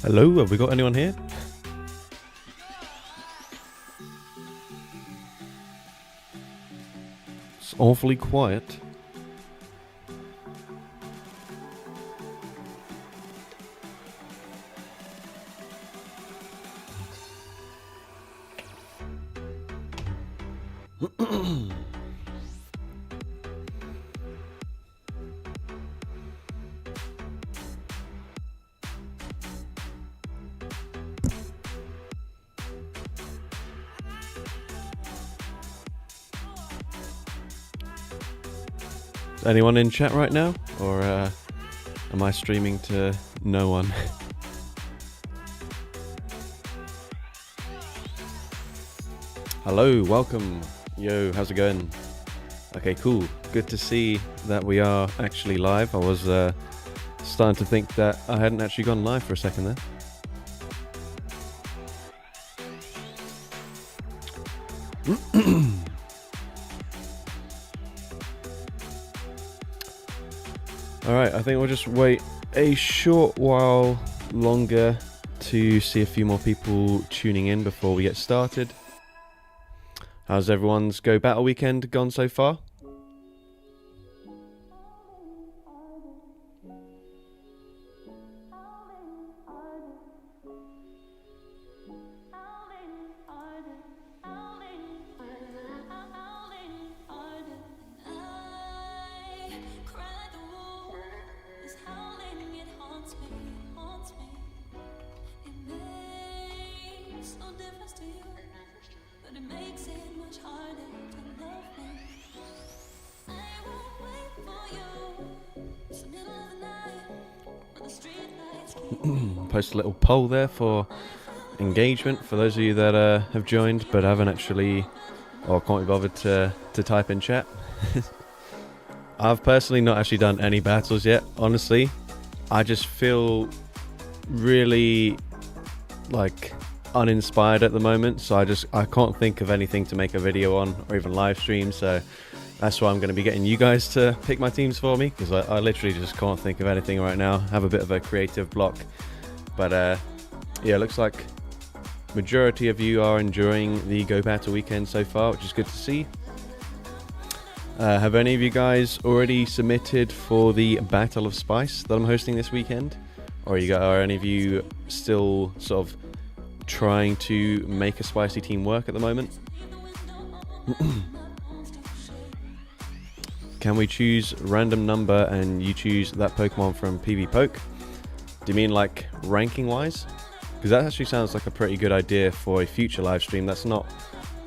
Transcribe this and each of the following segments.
Hello, have we got anyone here? It's awfully quiet. Anyone in chat right now? Or am I streaming to no one? Hello, welcome. Yo, how's it going? Okay, cool. Good to see that we are actually live. I was starting to think that I hadn't actually gone live for a second there. Alright, I think we'll just wait a short while longer to see a few more people tuning in before we get started. How's everyone's Go Battle weekend gone so far? Post a little poll there for engagement for those of you that have joined but haven't actually or can't be bothered to type in chat. I've personally not actually done any battles yet, honestly. I just feel really like uninspired at the moment, so I can't think of anything to make a video on or even live stream, so that's why I'm going to be getting you guys to pick my teams for me, because I literally just can't think of anything right now. I have a bit of a creative block. But yeah, looks like majority of you are enjoying the Go Battle weekend so far, which is good to see. Have any of you guys already submitted for the Battle of Spice that I'm hosting this weekend? Or are any of you still sort of trying to make a spicy team work at the moment? Can we choose random number and you choose that Pokemon from PvPoke? Do you mean like ranking wise? Because that actually sounds like a pretty good idea for a future live stream. That's not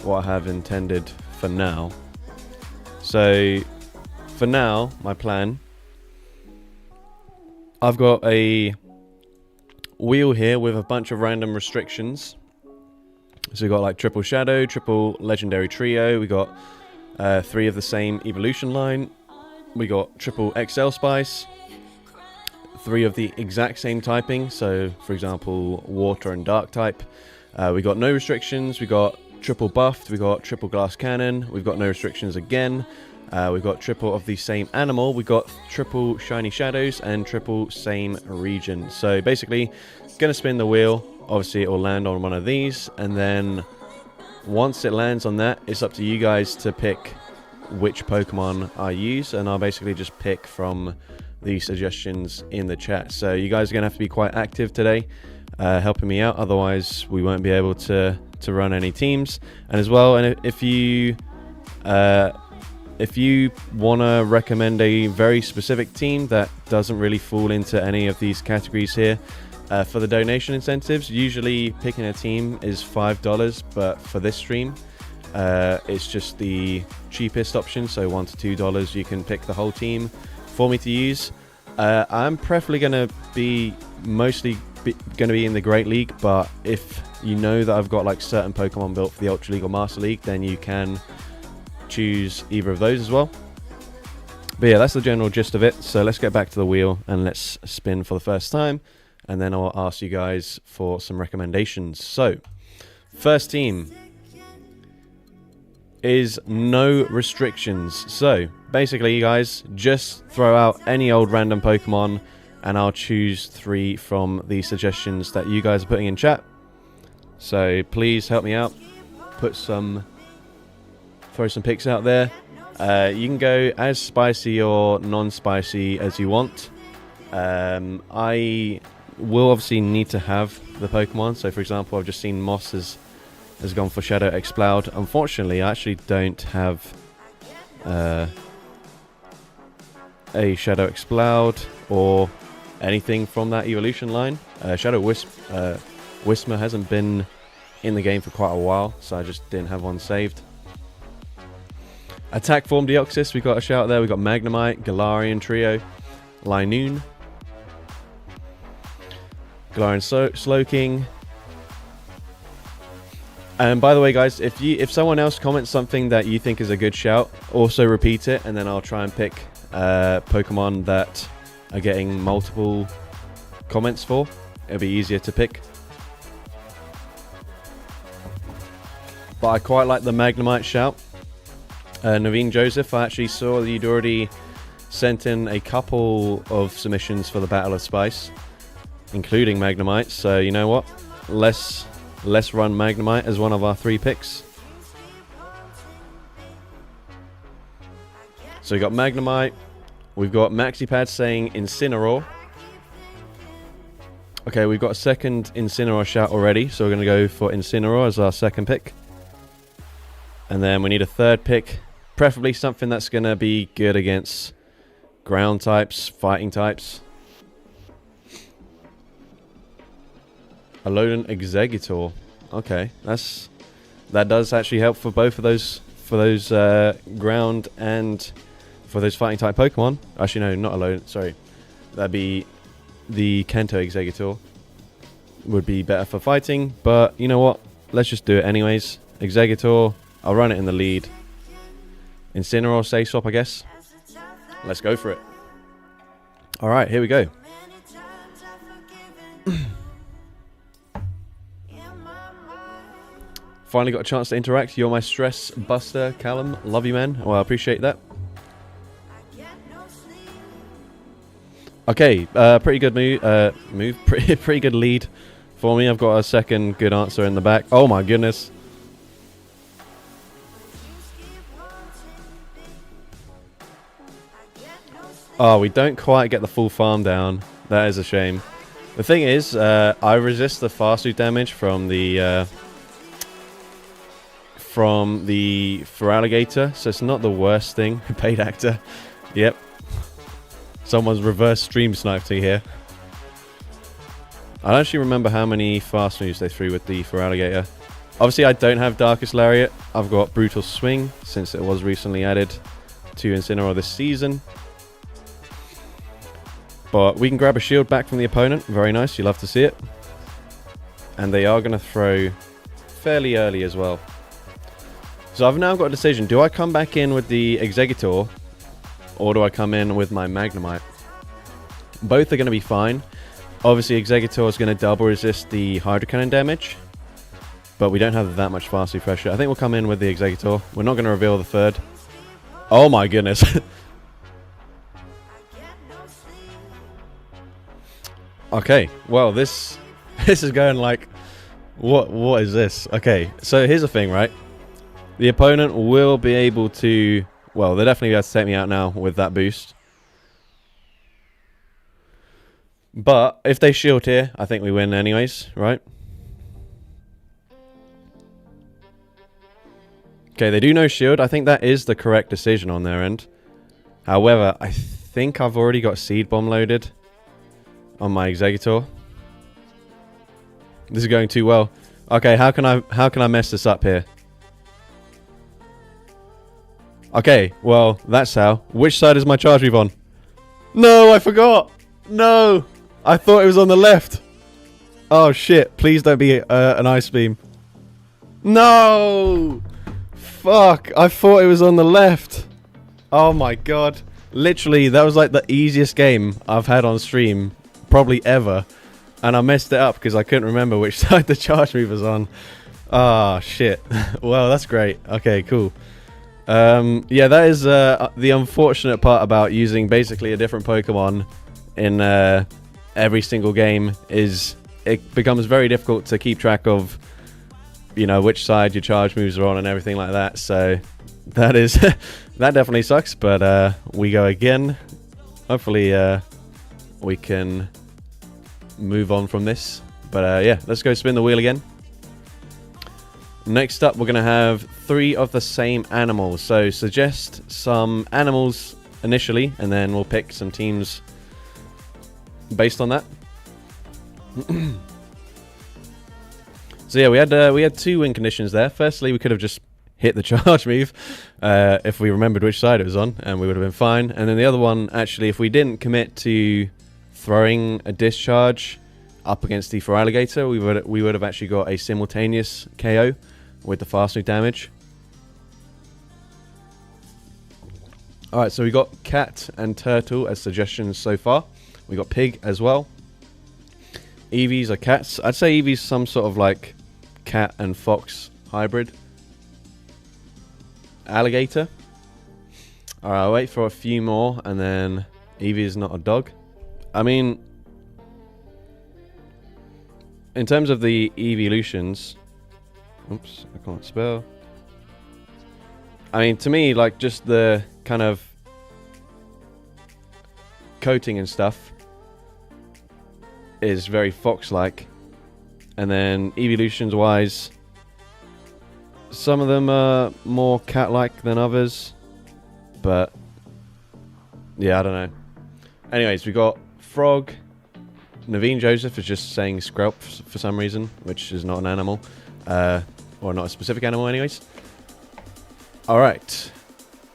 what I have intended for now. So for now, my plan, I've got a wheel here with a bunch of random restrictions. So we've got like triple shadow, triple legendary trio, we got 3 of the same evolution line, we got triple XL spice, 3 of the exact same typing, so for example water and dark type. We got no restrictions, we got triple buffed, we got triple glass cannon, we've got no restrictions again, we've got triple of the same animal, we got triple shiny shadows and triple same region. So basically gonna spin the wheel, obviously it will land on one of these, and then once it lands on that, it's up to you guys to pick which Pokemon I use, and I'll basically just pick from the suggestions in the chat. So you guys are going to have to be quite active today, helping me out, otherwise we won't be able to run any teams. And as well, and if you want to recommend a very specific team that doesn't really fall into any of these categories here, for the donation incentives, usually picking a team is $5, but for this stream it's just the cheapest option, so $1 to $2 you can pick the whole team for me to use. I'm preferably going to be in the Great League, but if you know that I've got like certain Pokemon built for the Ultra League or Master League, then you can choose either of those as well. But yeah, that's the general gist of it. So let's get back to the wheel and let's spin for the first time, and then I'll ask you guys for some recommendations. So first team is no restrictions. So basically, you guys just throw out any old random Pokemon and I'll choose 3 from the suggestions that you guys are putting in chat. So please help me out. Throw some picks out there. You can go as spicy or non-spicy as you want. I will obviously need to have the Pokemon. So for example, I've just seen Moss has gone for Shadow Exploud. Unfortunately, I actually don't have a Shadow Exploud or anything from that evolution line. Shadow Whisper hasn't been in the game for quite a while, so I just didn't have one saved. Attack Form Deoxys, we got a shout there. We got Magnemite, Galarian Trio, Linoon, Galarian Slowking. And by the way, guys, if someone else comments something that you think is a good shout, also repeat it, and then I'll try and pick Pokemon that are getting multiple comments for. It'll be easier to pick. But I quite like the Magnemite shout. Naveen Joseph, I actually saw that you'd already sent in a couple of submissions for the Battle of Spice, including Magnemite. So you know what? Let's run Magnemite as one of our 3 picks. So we got Magnemite. We've got MaxiPad saying Incineroar. Okay, we've got a second Incineroar shout already, so we're going to go for Incineroar as our second pick. And then we need a third pick, preferably something that's going to be good against ground types, fighting types. Alolan Exeggutor. Okay, that does actually help for both of those, ground and for those fighting type Pokemon. Actually, no, not Alolan. Sorry, that'd be the Kanto Exeggutor. Would be better for fighting, but you know what? Let's just do it anyways. Exeggutor. I'll run it in the lead. Incineroar, say swap, I guess. Let's go for it. All right, here we go. Finally got a chance to interact. You're my stress buster, Callum. Love you, man. Well, I appreciate that. Okay, pretty good move. Pretty good lead for me. I've got a second good answer in the back. Oh my goodness. Oh, we don't quite get the full farm down. That is a shame. The thing is, I resist the fast food damage from the Feraligatr, so it's not the worst thing. Paid actor. Yep. Someone's reverse stream sniped me here. I don't actually remember how many fast moves they threw with the Feraligatr. Obviously, I don't have Darkest Lariat. I've got Brutal Swing, since it was recently added to Incineroar this season. But we can grab a shield back from the opponent. Very nice. You love to see it. And they are going to throw fairly early as well. So I've now got a decision. Do I come back in with the Exeggutor, or do I come in with my Magnemite? Both are going to be fine. Obviously, Exeggutor is going to double resist the Hydro Cannon damage, but we don't have that much fast food pressure. I think we'll come in with the Exeggutor. We're not going to reveal the third. Oh my goodness. Okay, well, this is going like, what is this? Okay, so here's the thing, right? The opponent will be able to, well, they're definitely able to take me out now with that boost. But if they shield here, I think we win anyways, right? Okay, they do no shield. I think that is the correct decision on their end. However, I think I've already got Seed Bomb loaded on my Exeggutor. This is going too well. Okay, how can I mess this up here? Okay, well, that's how. Which side is my charge move on? No, I forgot. No, I thought it was on the left. Oh shit! Please don't be an Ice Beam. No, fuck! I thought it was on the left. Oh my god! Literally, that was like the easiest game I've had on stream probably ever, and I messed it up because I couldn't remember which side the charge move was on. Ah, shit. Well, that's great. Okay, cool. Yeah, that is the unfortunate part about using basically a different Pokemon in every single game it becomes very difficult to keep track of, you know, which side your charge moves are on and everything like that. So that is that definitely sucks, but we go again. Hopefully we can move on from this, but yeah, let's go spin the wheel again. Next up, we're going to have 3 of the same animals. So suggest some animals initially, and then we'll pick some teams based on that. So yeah, we had 2 win conditions there. Firstly, we could have just hit the charge move if we remembered which side it was on, and we would have been fine. And then the other one, actually, if we didn't commit to throwing a discharge up against the Feraligatr, we would have actually got a simultaneous KO with the fast move damage. Alright, so we got cat and turtle as suggestions so far. We got pig as well. Eevees are cats. I'd say Eevee's some sort of like cat and fox hybrid. Alligator. Alright, I'll wait for a few more, and then Eevee is not a dog. I mean, in terms of the evolutions, oops, I can't spell. I mean, to me, like, just the kind of coating and stuff is very fox-like. And then evolutions-wise, some of them are more cat-like than others. But, yeah, I don't know. Anyways, we got frog. Naveen Joseph is just saying Skrelp for some reason, which is not an animal. Or not a specific animal anyways. Alright.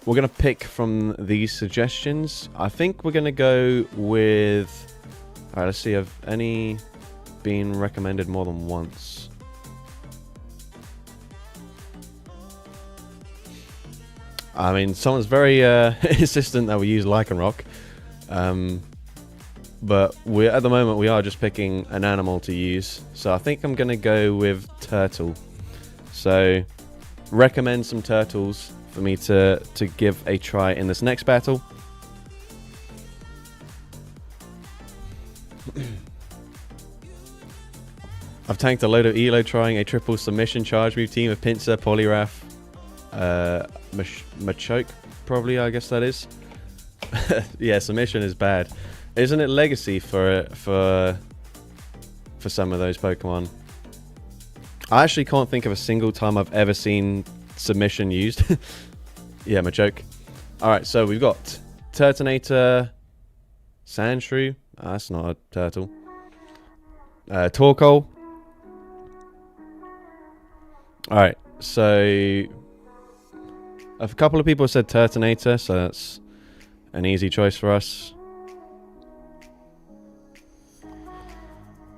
We're going to pick from these suggestions. I think we're going to go with... Alright, let's see. Have any been recommended more than once? I mean, someone's very insistent that we use Lycanroc. But at the moment we are just picking an animal to use. So I think I'm going to go with turtle. So recommend some turtles for me to give a try in this next battle. I've tanked a load of Elo trying a triple submission charge move team of Pinsir, Poliwrath, Machoke, probably, I guess that is. Yeah, submission is bad. Isn't it legacy for some of those Pokemon? I actually can't think of a single time I've ever seen submission used. Yeah, Machoke. Alright, so we've got Turtonator, Sandshrew. Oh, that's not a turtle. Torkoal. Alright, so a couple of people said Turtonator, so that's an easy choice for us.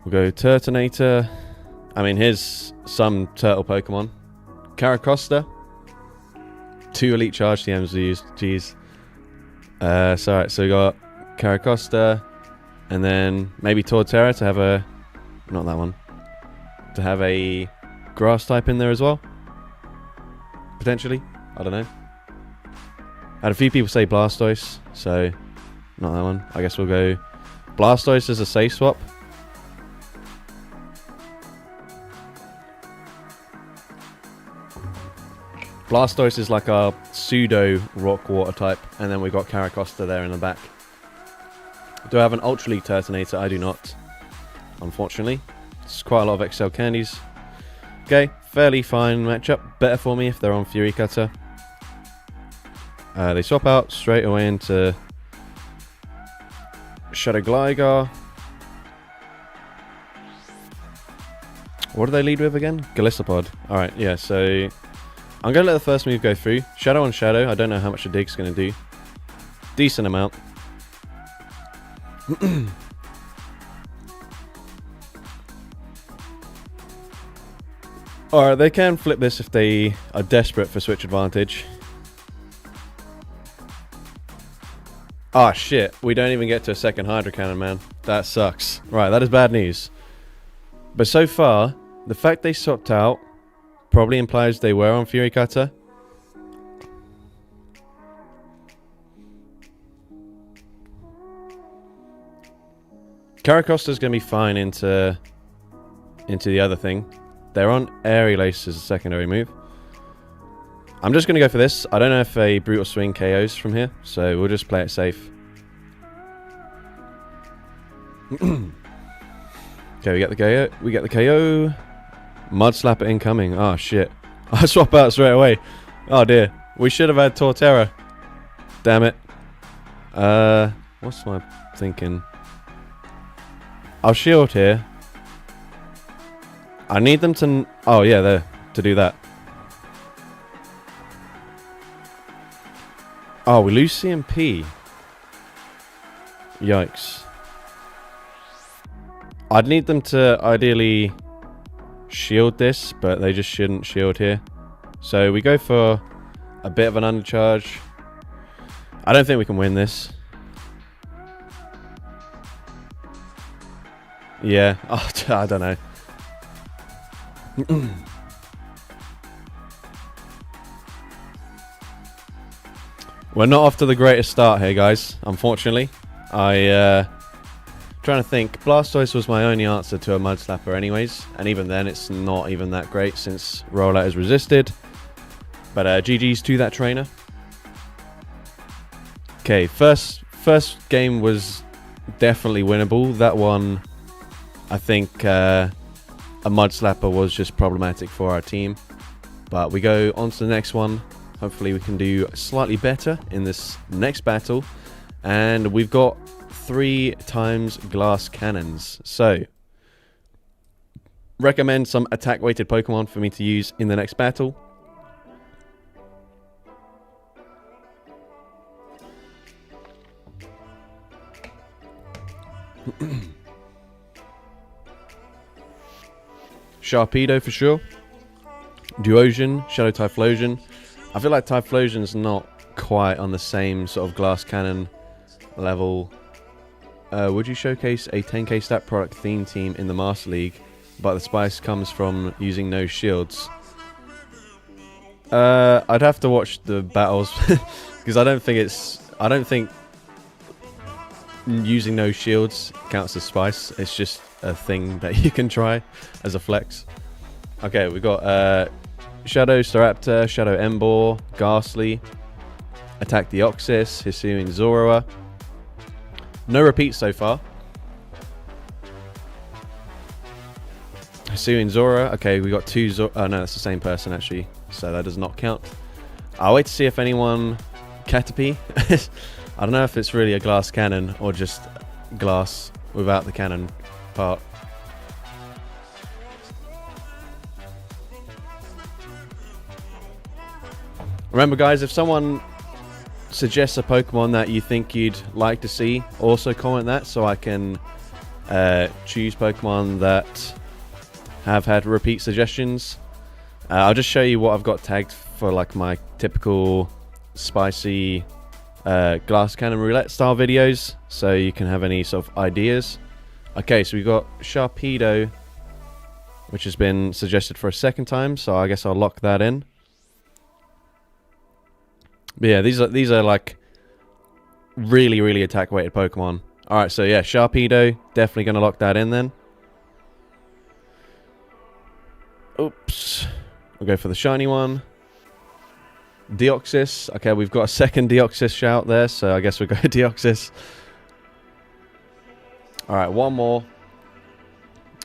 We'll go Turtonator. I mean, here's some turtle Pokemon. Caracosta. 2 Elite Charge TMs used. Jeez. So, alright, so we got Caracosta. And then maybe Torterra to have a... Not that one. To have a grass type in there as well. Potentially. I don't know. I had a few people say Blastoise. So, not that one. I guess we'll go Blastoise as a safe swap. Blastoise is like our pseudo rock water type, and then we've got Caracosta there in the back. Do I have an Ultra League Turtonator? I do not, unfortunately. It's quite a lot of XL candies. Okay, fairly fine matchup. Better for me if they're on Fury Cutter. They swap out straight away into Shadow Gligar. What do they lead with again? Golisopod. Alright, yeah, so I'm going to let the first move go through. Shadow on Shadow. I don't know how much a dig's going to do. Decent amount. Alright, they can flip this if they are desperate for switch advantage. Ah, shit. We don't even get to a second Hydro Cannon, man. That sucks. Right, that is bad news. But so far, the fact they swapped out probably implies they were on Fury Cutter. Caracosta's going to be fine into the other thing. They're on Aerial-Ace as a secondary move. I'm just going to go for this. I don't know if a Brutal Swing KOs from here, so we'll just play it safe. Okay, we get the KO. We get the KO. Mud Slapper incoming. Oh, shit. I swap out straight away. Oh, dear. We should have had Torterra. Damn it. What's my thinking? I'll shield here. I need them to... Oh, yeah, there. To do that. Oh, we lose CMP. Yikes. I'd need them to ideally shield this, but they just shouldn't shield here. So we go for a bit of an undercharge. I don't think we can win this. Yeah. Oh, I don't know. We're not off to the greatest start here, guys. Unfortunately. Trying to think. Blastoise was my only answer to a Mud Slapper anyways. And even then, it's not even that great since Rollout is resisted. But GG's to that trainer. Okay, first game was definitely winnable. That one, I think a Mud Slapper was just problematic for our team. But we go on to the next one. Hopefully we can do slightly better in this next battle. And we've got 3 times Glass Cannons. So, recommend some attack-weighted Pokemon for me to use in the next battle. Sharpedo for sure. Duosion, Shadow Typhlosion. I feel like Typhlosion's not quite on the same sort of Glass Cannon level. Would you showcase a 10k stat product theme team in the Master League, but the spice comes from using no shields? I'd have to watch the battles because I don't think using no shields counts as spice. It's just a thing that you can try as a flex. Okay, we got Shadow Staraptor, Shadow Emboar, Ghastly, Attack Deoxys, Hisuian Zorua. No repeats so far. Hisuian Zorua. Okay, we got 2 Zorua. Oh no, that's the same person actually, so that does not count. I'll wait to see if anyone... Caterpie. I don't know if it's really a glass cannon or just glass without the cannon part. Remember guys, if someone suggests a Pokemon that you think you'd like to see, also comment that so I can choose Pokemon that have had repeat suggestions. I'll just show you what I've got tagged for like my typical spicy glass cannon roulette style videos, so you can have any sort of ideas. Okay, so we've got Sharpedo, which has been suggested for a second time, so I guess I'll lock that in. But yeah, these are like really attack weighted Pokemon. Alright, so yeah, Sharpedo, definitely gonna lock that in then. Oops. We'll go for the shiny one. Deoxys. Okay, we've got a second Deoxys shout there, so I guess we'll go Deoxys. Alright, one more.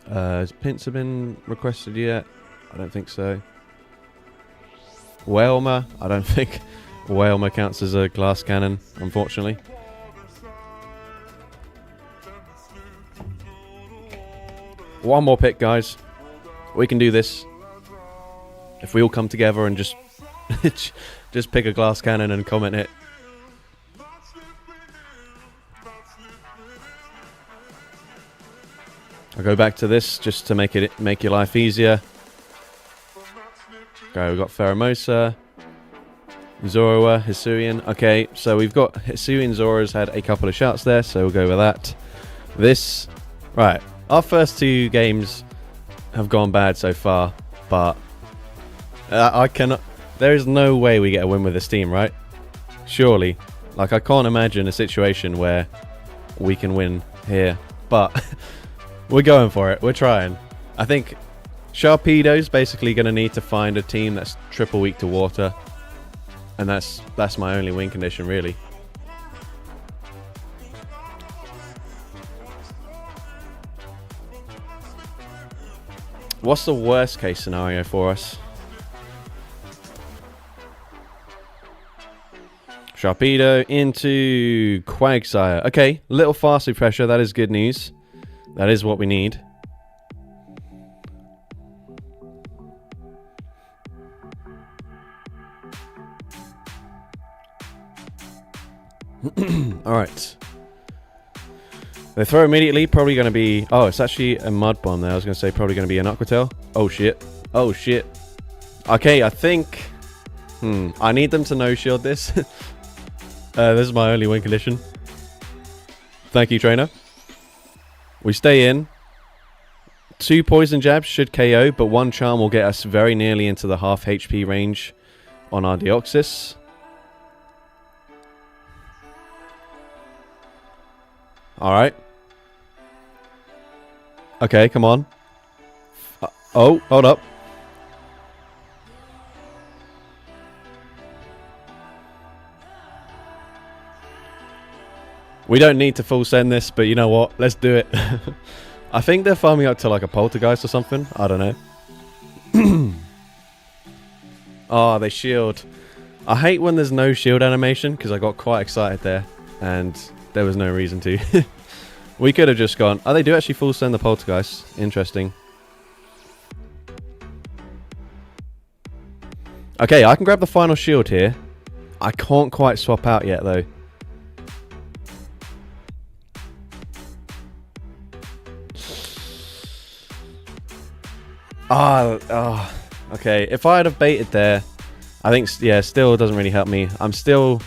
Has Pinsir been requested yet? I don't think so. Wailmer. I don't think Wailmer counts as a glass cannon, unfortunately. One more pick, guys. We can do this. If we all come together and just just pick a glass cannon and comment it. I'll go back to this just to make your life easier. Okay, we've got Pheromosa, Zorua, Hisuian. Okay, so we've got Hisuian. Zorua's had a couple of shots there, so we'll go with that. This, right, our first 2 games have gone bad so far, but I cannot... There is no way we get a win with this team, right? Surely. Like, I can't imagine a situation where we can win here. But We're going for it. We're trying. I think Sharpedo's basically going to need to find a team that's triple weak to water. And that's my only win condition, really. What's the worst case scenario for us? Sharpedo into Quagsire. Okay, little faster pressure. That is good news. That is what we need. Alright. They throw immediately. Probably going to be... Oh, it's actually a Mud Bomb there. I was going to say probably going to be an Aqua Tail. Oh, shit. Oh, shit. Okay, I think... I need them to no-shield this. This is my only win condition. Thank you, trainer. We stay in. 2 poison jabs should KO, but 1 charm will get us very nearly into the half HP range on our Deoxys. Alright. Okay, come on. Oh, hold up. We don't need to full send this, but you know what? Let's do it. I think they're farming up to like a Poltergeist or something. I don't know. Oh, they shield. I hate when there's no shield animation because I got quite excited there and there was no reason to. We could have just gone... Oh, they do actually full send the Poltergeist. Interesting. Okay, I can grab the final shield here. I can't quite swap out yet, though. Oh, okay. If I had have baited there, I think, yeah, still doesn't really help me. I'm still...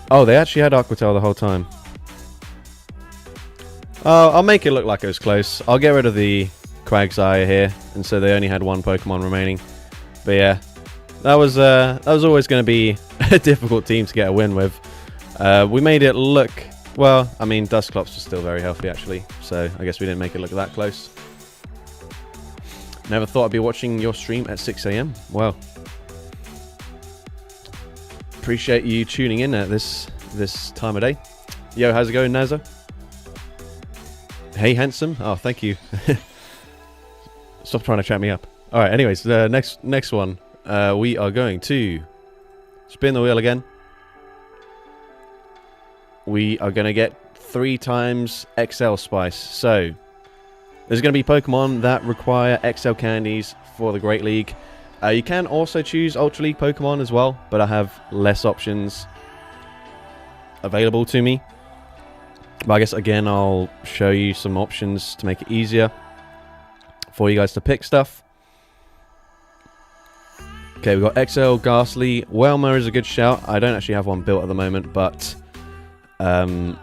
Oh, they actually had Aqua Tail the whole time. Oh, I'll make it look like it was close. I'll get rid of the Quagsire here, and so they only had 1 Pokemon remaining. But yeah, that was always going to be a difficult team to get a win with. We made it look... Well, I mean, Dusclops was still very healthy, actually. So I guess we didn't make it look that close. Never thought I'd be watching your stream at 6 AM. Wow. Appreciate you tuning in at this time of day. Yo, how's it going, Nazo? Hey, handsome. Oh, thank you. Stop trying to chat me up. All right. Anyways, the next one, we are going to spin the wheel again. We are going to get 3 times XL Spice. So there's going to be Pokemon that require XL candies for the Great League. You can also choose Ultra League Pokemon as well, but I have less options available to me. But I guess, again, I'll show you some options to make it easier for you guys to pick stuff. Okay, we've got XL Ghastly. Whelmer is a good shout. I don't actually have one built at the moment, but that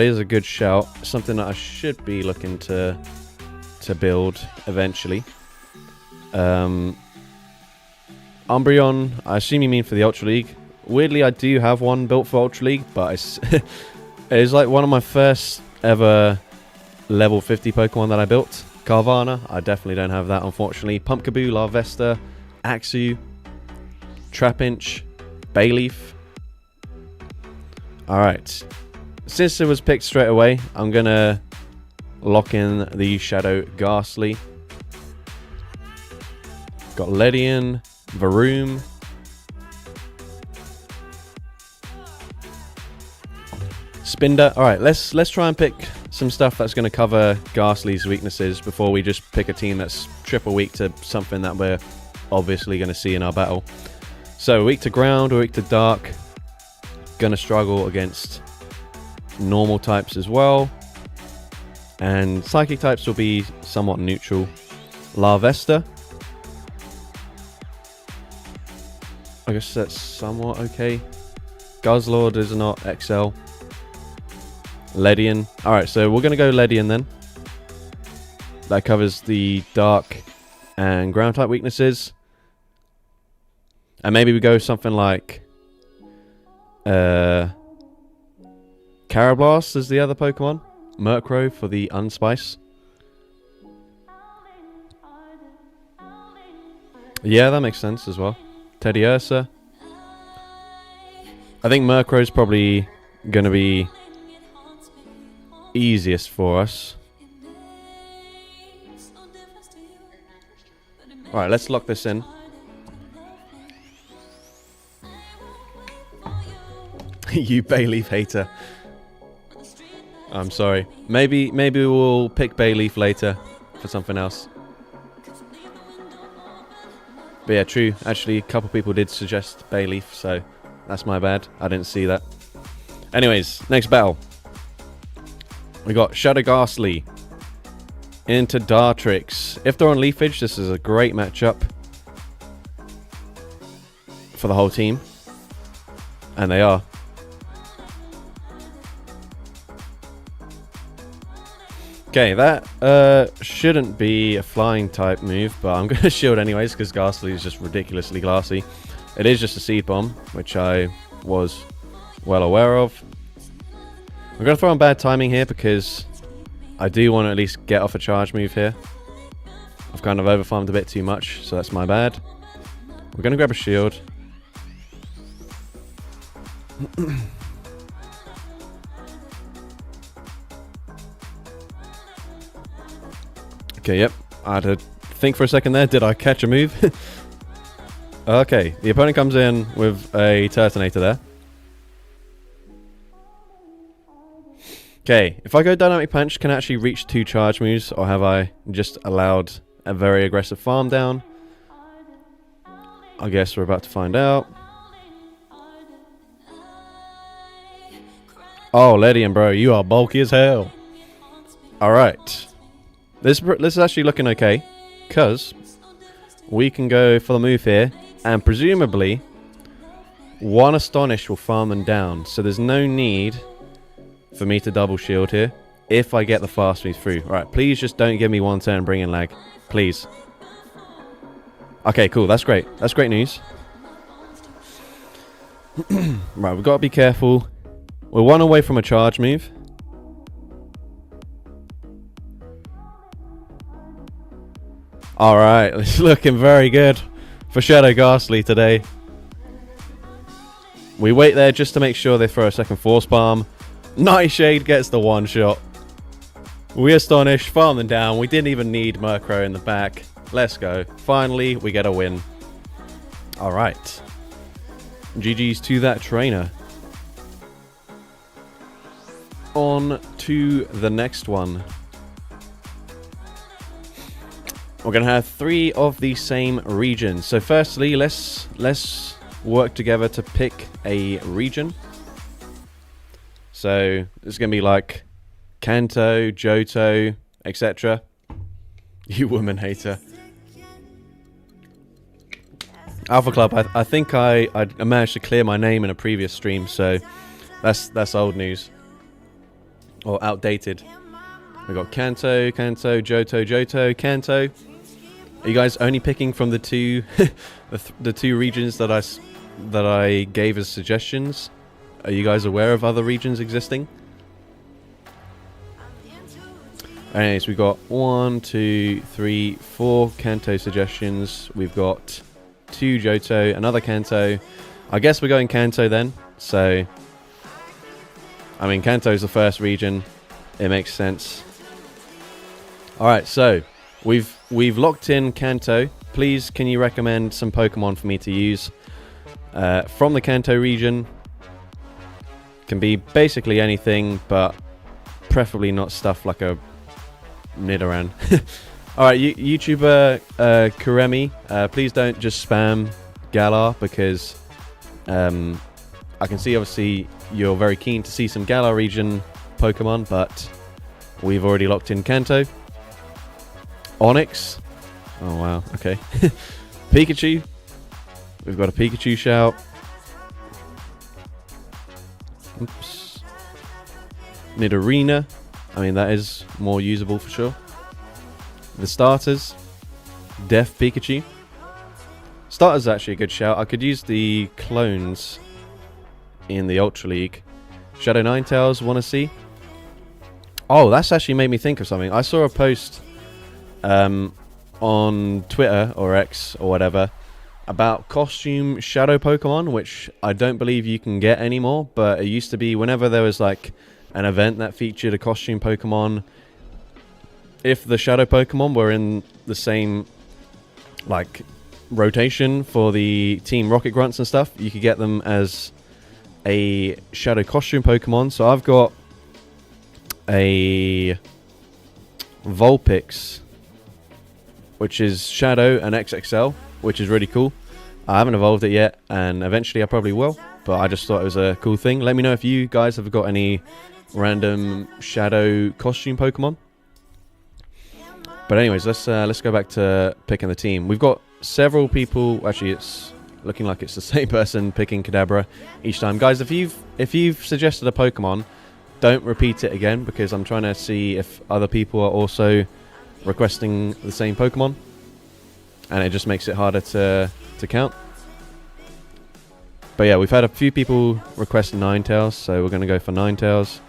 is a good shout. Something that I should be looking to build eventually. Umbreon, I assume you mean for the Ultra League. Weirdly, I do have one built for Ultra League, but it's like one of my first ever level 50 Pokemon that I built. Carvana, I definitely don't have that, unfortunately. Pumpkaboo, Larvesta, Axew, Trapinch, Bayleaf. Alright. Since it was picked straight away, I'm going to lock in the Shadow Ghastly. Got Ledian, Varoom. Spinder. Alright, let's try and pick some stuff that's going to cover Ghastly's weaknesses before we just pick a team that's triple weak to something that we're obviously going to see in our battle. So, weak to ground, weak to dark. Going to struggle against normal types as well. And psychic types will be somewhat neutral. Larvesta. I guess that's somewhat okay. Guzzlord is not XL. Ledian. Alright, so we're going to go Ledian then. That covers the dark and ground type weaknesses. And maybe we go something like Carablast is the other Pokemon. Murkrow for the Unspice. Yeah, that makes sense as well. Teddiursa. I think Murkrow's probably going to be easiest for us. Alright, let's lock this in. You Bayleaf hater. I'm sorry. Maybe we'll pick Bayleaf later for something else. But yeah, true. Actually, a couple people did suggest Bayleaf, so that's my bad. I didn't see that. Anyways, next battle. We got Shadow Ghastly into Dartrix. If they're on Leafage, this is a great matchup for the whole team. And they are. Okay, that shouldn't be a flying type move, but I'm going to shield anyways because Ghastly is just ridiculously glassy. It is just a Seed Bomb, which I was well aware of. I'm going to throw on bad timing here because I do want to at least get off a charge move here. I've kind of overfarmed a bit too much, so that's my bad. We're going to grab a shield. Okay, yep. I had to think for a second there. Did I catch a move? Okay, the opponent comes in with a Turtonator there. Okay, if I go Dynamic Punch, can I actually reach 2 charge moves, or have I just allowed a very aggressive farm down? I guess we're about to find out. Oh, Ledian, bro, you are bulky as hell. Alright. This is actually looking okay, because we can go for the move here, and presumably one Astonish will farm them down, so there's no need for me to double shield here if I get the fast move through. Alright, please just don't give me one turn bring in lag. Please. Okay, cool, that's great. That's great news. Right, we've got to be careful. We're one away from a charge move. Alright, it's looking very good for Shadow Ghastly today. We wait there just to make sure they throw a second Force Palm. Nightshade gets the one shot. We Astonish, farm them down. We didn't even need Murkrow in the back. Let's go. Finally, we get a win. Alright. GG's to that trainer. On to the next one. We're going to have 3 of the same regions. So firstly, let's work together to pick a region. So it's going to be like Kanto, Johto, etc. You woman hater. Alpha Club, I think I managed to clear my name in a previous stream, so that's old news. Or outdated. We got Kanto, Johto, Kanto. Are you guys only picking from the two the 2 regions that I gave as suggestions? Are you guys aware of other regions existing? Anyways, we got 1, 2, 3, 4 Kanto suggestions. We've got 2 Johto, another Kanto. I guess we're going Kanto then. So, I mean, Kanto's the first region. It makes sense. Alright, so we've locked in Kanto. Please, can you recommend some Pokemon for me to use from the Kanto region? Can be basically anything, but preferably not stuff like a Nidoran. Alright, YouTuber Kuremi, please don't just spam Galar, because I can see obviously you're very keen to see some Galar region Pokemon, but we've already locked in Kanto. Onyx. Oh wow, okay. Pikachu. We've got a Pikachu shout. Oops. Nidorina. I mean, that is more usable for sure. The starters. Death Pikachu. Starters actually a good shout. I could use the clones in the Ultra League. Shadow Ninetales, want to see? Oh, that's actually made me think of something. I saw a post on Twitter or X or whatever about costume shadow Pokemon, which I don't believe you can get anymore, but it used to be whenever there was like an event that featured a costume Pokemon, if the shadow Pokemon were in the same like rotation for the Team Rocket Grunts and stuff, you could get them as a shadow costume Pokemon. So I've got a Vulpix, which is Shadow and XXL, which is really cool. I haven't evolved it yet, and eventually I probably will, but I just thought it was a cool thing. Let me know if you guys have got any random Shadow costume Pokemon. But anyways, let's go back to picking the team. We've got several people. Actually, it's looking like it's the same person picking Kadabra each time. Guys, if you've suggested a Pokemon, don't repeat it again, because I'm trying to see if other people are also requesting the same Pokemon, and it just makes it harder to count. But yeah, we've had a few people request Ninetales, so we're going to go for Ninetales.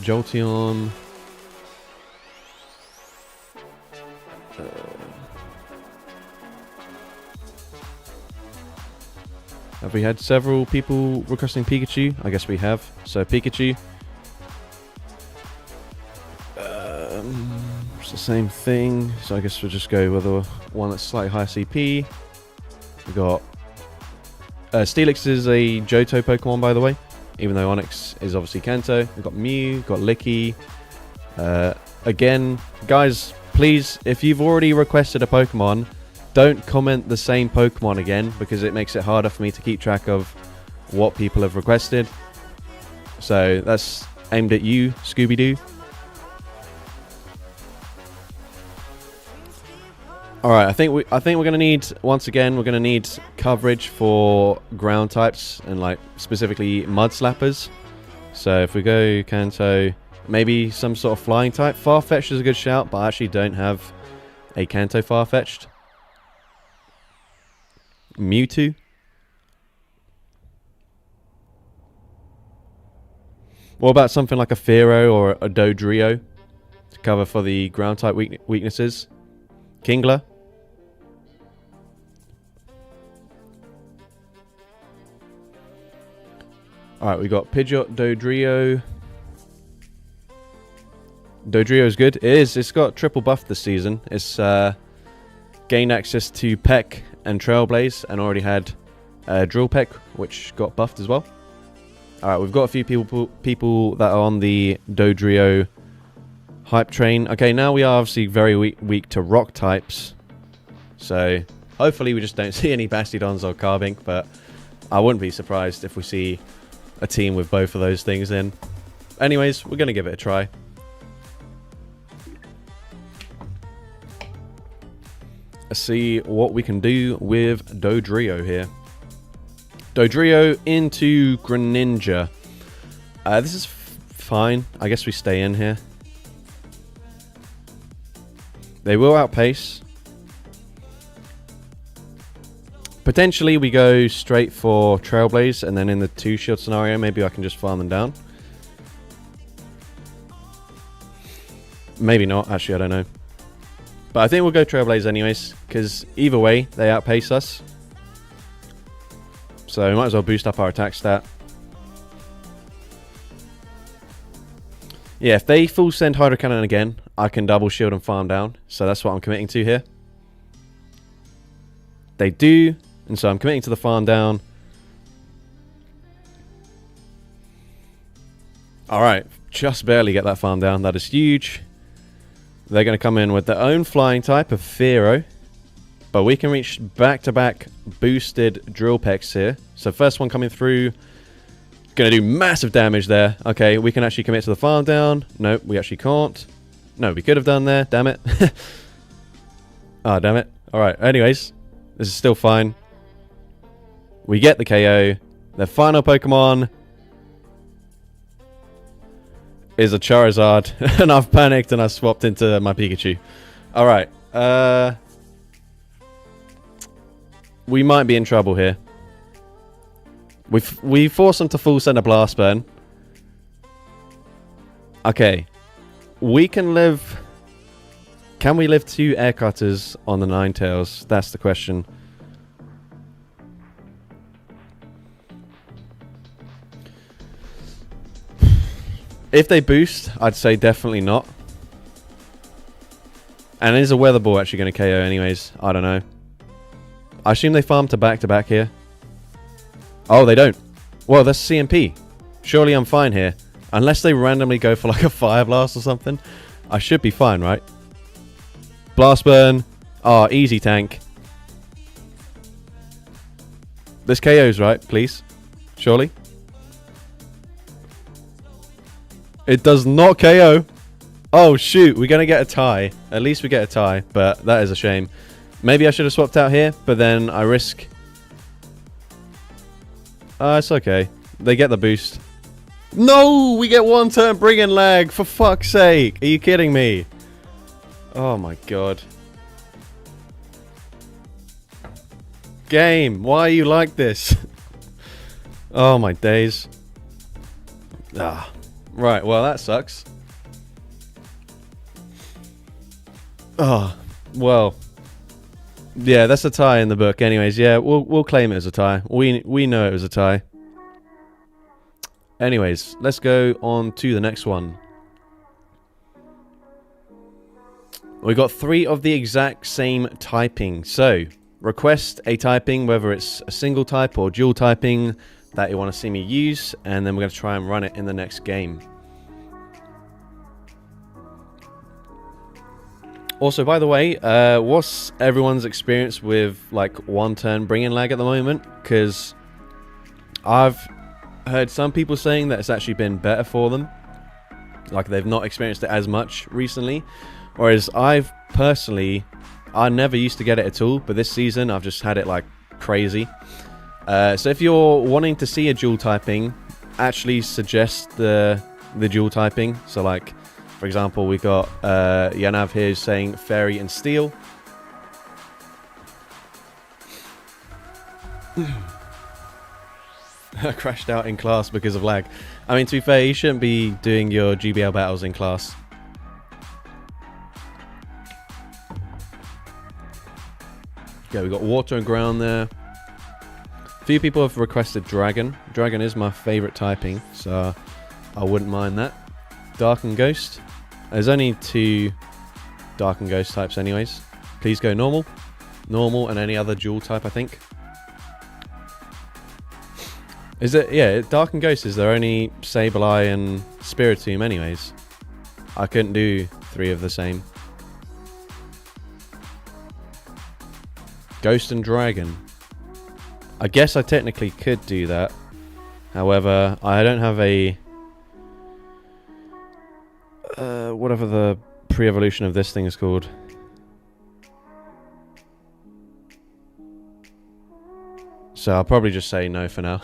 Jolteon. Have we had several people requesting Pikachu? I guess we have. So Pikachu. It's the same thing. So I guess we'll just go with the one that's slightly higher CP. We got Steelix is a Johto Pokemon, by the way, even though Onix is obviously Kanto. We've got Mew, got Licky. Again, guys, please, if you've already requested a Pokemon, don't comment the same Pokemon again, because it makes it harder for me to keep track of what people have requested. So that's aimed at you, Scooby-Doo. All right, I think we're gonna need, once again, we're gonna need coverage for ground types and like specifically mud slappers. So if we go Kanto, maybe some sort of flying type. Farfetch'd is a good shout, but I actually don't have a Kanto Farfetch'd. Mewtwo. What about something like a Fearow or a Dodrio to cover for the ground type weaknesses? Kingler. Alright, we got Pidgeot, Dodrio. Dodrio is good. It is. It's got triple buff this season. It's gained access to Peck and Trailblaze, and already had Drill Peck, which got buffed as well. Alright, we've got a few people that are on the Dodrio hype train. Okay, now we are obviously very weak to rock types. So hopefully we just don't see any Bastiodons or Carbink, but I wouldn't be surprised if we see a team with both of those things in. Anyways, we're going to give it a try. Let's see what we can do with Dodrio here. Dodrio into Greninja. This is fine. I guess we stay in here. They will outpace. Potentially we go straight for Trailblaze, and then in the 2-shield scenario, maybe I can just farm them down. Maybe not. Actually, I don't know. But I think we'll go Trailblaze anyways, because either way, they outpace us. So we might as well boost up our attack stat. Yeah, if they full send Hydro Cannon again, I can double shield and farm down. So that's what I'm committing to here. They do, and so I'm committing to the farm down. Alright, just barely get that farm down. That is huge. They're going to come in with their own flying type of Fearow. But we can reach back-to-back boosted Drill Pecks here. So first one coming through. Going to do massive damage there. Okay, we can actually commit to the farm down. Nope, we actually can't. No, we could have done there. Damn it. Ah, damn it. Alright, anyways. This is still fine. We get the KO. Their final Pokemon is a Charizard. And I've panicked and I swapped into my Pikachu. Alright. We might be in trouble here. We force them to full send a blast burn. Okay. We can live... Can we live 2 air cutters on the Ninetales? That's the question. If they boost, I'd say definitely not. And is a weather ball actually going to KO anyways? I don't know. I assume they farm to back here. Oh, they don't. Well, that's CMP. Surely I'm fine here. Unless they randomly go for like a Fire Blast or something. I should be fine, right? Blast Burn. Oh, easy tank. This KO's right, please. Surely. It does not KO. Oh, shoot. We're going to get a tie. At least we get a tie, but that is a shame. Maybe I should have swapped out here, but then I risk... it's okay. They get the boost. No! We get 1 turn Brigand lag, for fuck's sake. Are you kidding me? Oh my god. Game, why are you like this? Oh my days. Right, well that sucks. Well. Yeah, that's a tie in the book anyways. Yeah, we'll claim it as a tie. We know it was a tie. Anyways, let's go on to the next one. We got 3 of the exact same typing. So, request a typing, whether it's a single type or dual typing that you want to see me use, and then we're going to try and run it in the next game. Also, by the way, what's everyone's experience with like 1 turn Brigand lag at the moment? Because I've heard some people saying that it's actually been better for them. Like they've not experienced it as much recently. Whereas I never used to get it at all, but this season I've just had it like crazy. So if you're wanting to see a dual typing, actually suggest the dual typing. So like, for example, we got Yanav here saying Fairy and Steel. I crashed out in class because of lag. I mean, to be fair, you shouldn't be doing your GBL battles in class. Okay, we got Water and Ground there. A few people have requested Dragon. Dragon is my favourite typing, so I wouldn't mind that. Dark and Ghost. There's only 2 Dark and Ghost types anyways. Please go normal. Normal and any other dual type, I think. Is it? Yeah, Dark and Ghost is there only Sableye and Spiritomb anyways. I couldn't do 3 of the same. Ghost and Dragon. I guess I technically could do that. However, I don't have a... whatever the pre-evolution of this thing is called. So I'll probably just say no for now.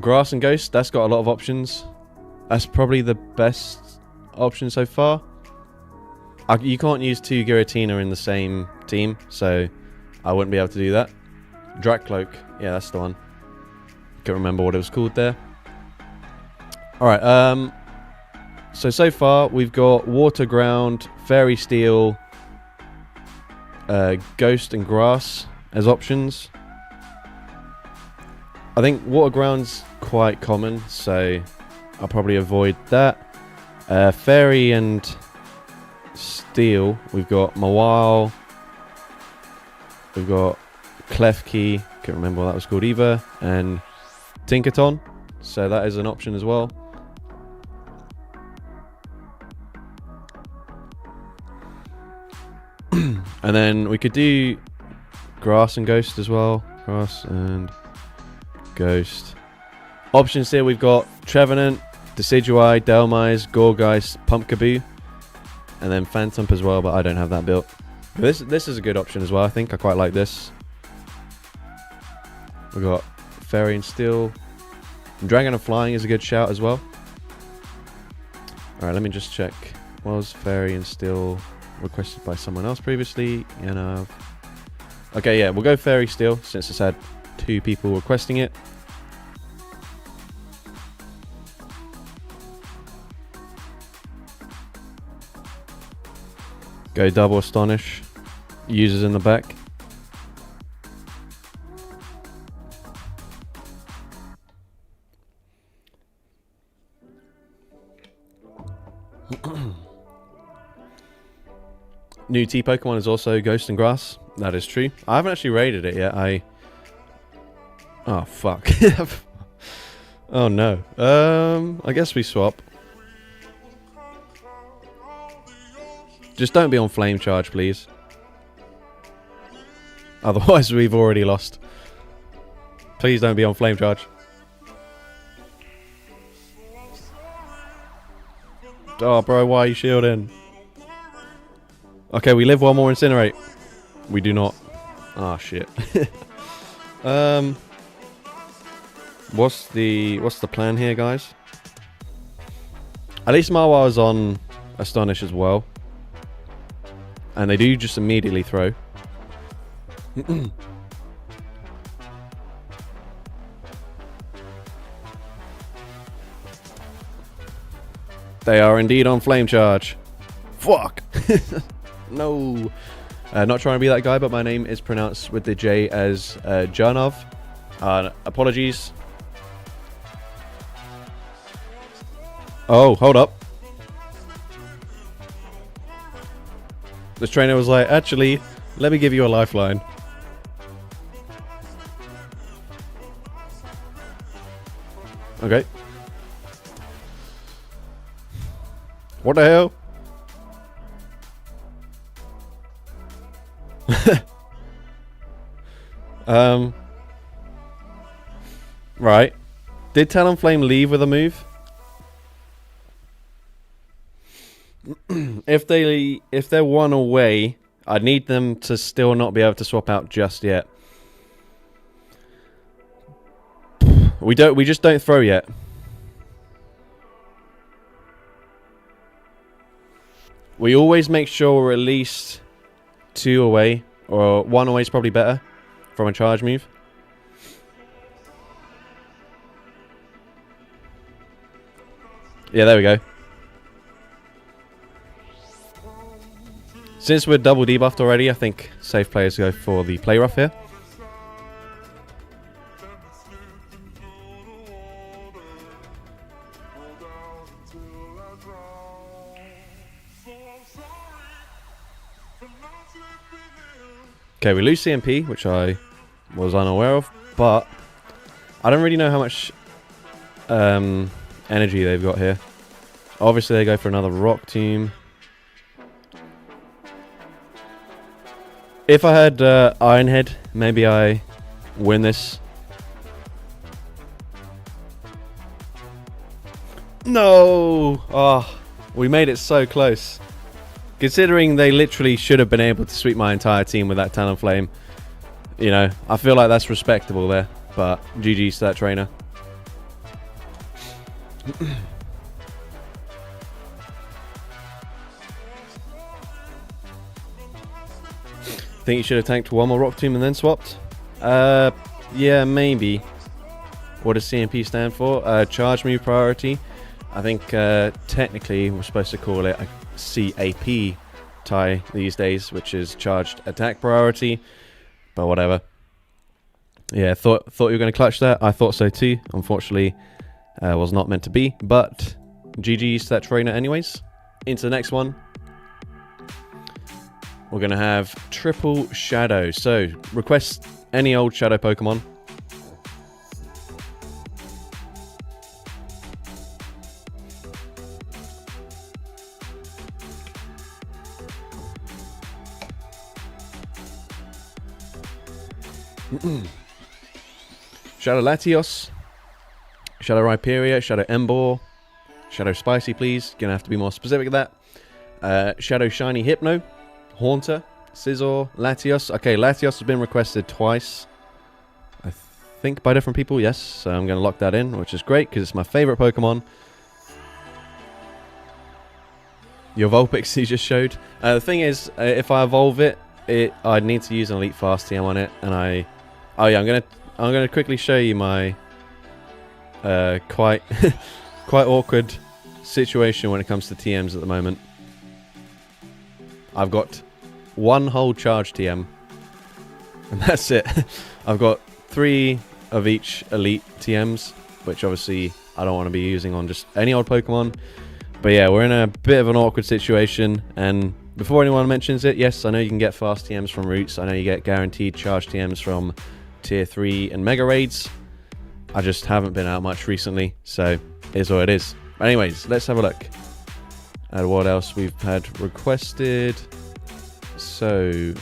Grass and Ghost, that's got a lot of options. That's probably the best option so far. You can't use 2 Giratina in the same team, so I wouldn't be able to do that. Drakcloak, yeah, that's the one. Can't remember what it was called there. Alright, so far we've got Water, Ground, Fairy, Steel, Ghost and Grass as options. I think Water, Ground's quite common, so I'll probably avoid that. Fairy and Steel, we've got Mawile, we've got Klefki, can't remember what that was called either, and Tinkaton, so that is an option as well. And then we could do Grass and Ghost as well. Grass and Ghost. Options here, we've got Trevenant, Decidueye, Dhelmise, Gourgeist, Pumpkaboo, and then Phantom as well, but I don't have that built. But this is a good option as well, I think. I quite like this. We've got Fairy and Steel. Dragon and Flying is a good shout as well. Alright, let me just check. Was Fairy and Steel requested by someone else previously? Okay, yeah, we'll go Fairy Steel since it's had 2 people requesting it. Go double Astonish. Users in the back. New T Pokemon is also Ghost and Grass. That is true. I haven't actually raided it yet. Oh, fuck. Oh, no. I guess we swap. Just don't be on Flame Charge, please. Otherwise, we've already lost. Please don't be on Flame Charge. Oh, bro, why are you shielding? Okay, we live one more Incinerate. We do not. Ah, shit. What's the plan here, guys? At least Marwa is on Astonish as well. And they do just immediately throw. They are indeed on Flame Charge. Fuck! No. Not trying to be that guy, but my name is pronounced with the J as Janov. Apologies. Oh, hold up. This trainer was like, actually, let me give you a lifeline. Okay. What the hell? Right. Did Talonflame leave with a move? If they're one away, I need them to still not be able to swap out just yet. We just don't throw yet. We always make sure we're at least 2 away, or 1 away is probably better from a charge move. Yeah, there we go. Since we're double debuffed already, I think safe players go for the play rough here. Okay, we lose CMP, which I was unaware of, but I don't really know how much energy they've got here. Obviously, they go for another Rock Tomb. If I had Iron Head, maybe I win this. No! Oh, we made it so close. Considering they literally should have been able to sweep my entire team with that Talonflame. You know, I feel like that's respectable there. But GG's to that trainer. Think you should have tanked one more Rock Tomb and then swapped? Yeah, maybe. What does CMP stand for? Charge move priority. I think technically we're supposed to call it a CAP tie these days, which is charged attack priority. But whatever. Yeah, thought you were going to clutch that. I thought so too. Unfortunately, was not meant to be. But GG's to that trainer anyways. Into the next one. We're going to have Triple Shadow. So, request any old Shadow Pokemon. Shadow Latios, Shadow Rhyperior, Shadow Emboar, Shadow Spicy, please. Gonna have to be more specific with that. Shadow Shiny Hypno, Haunter, Scizor, Latios. Okay, Latios has been requested twice, I think, by different people. Yes, so I'm gonna lock that in, which is great because it's my favorite Pokemon. Your Vulpix you just showed. The thing is, if I evolve it, I'd need to use an Elite Fast TM on it, and oh yeah, I'm gonna quickly show you my quite quite awkward situation when it comes to TMs at the moment. I've got one whole charge TM. And that's it. I've got 3 of each elite TMs, which obviously I don't want to be using on just any old Pokemon. But yeah, we're in a bit of an awkward situation. And before anyone mentions it, yes, I know you can get fast TMs from routes. I know you get guaranteed charge TMs from tier 3 and Mega Raids. I just haven't been out much recently, so it is what it is. But anyways, let's have a look at what else we've had requested. So,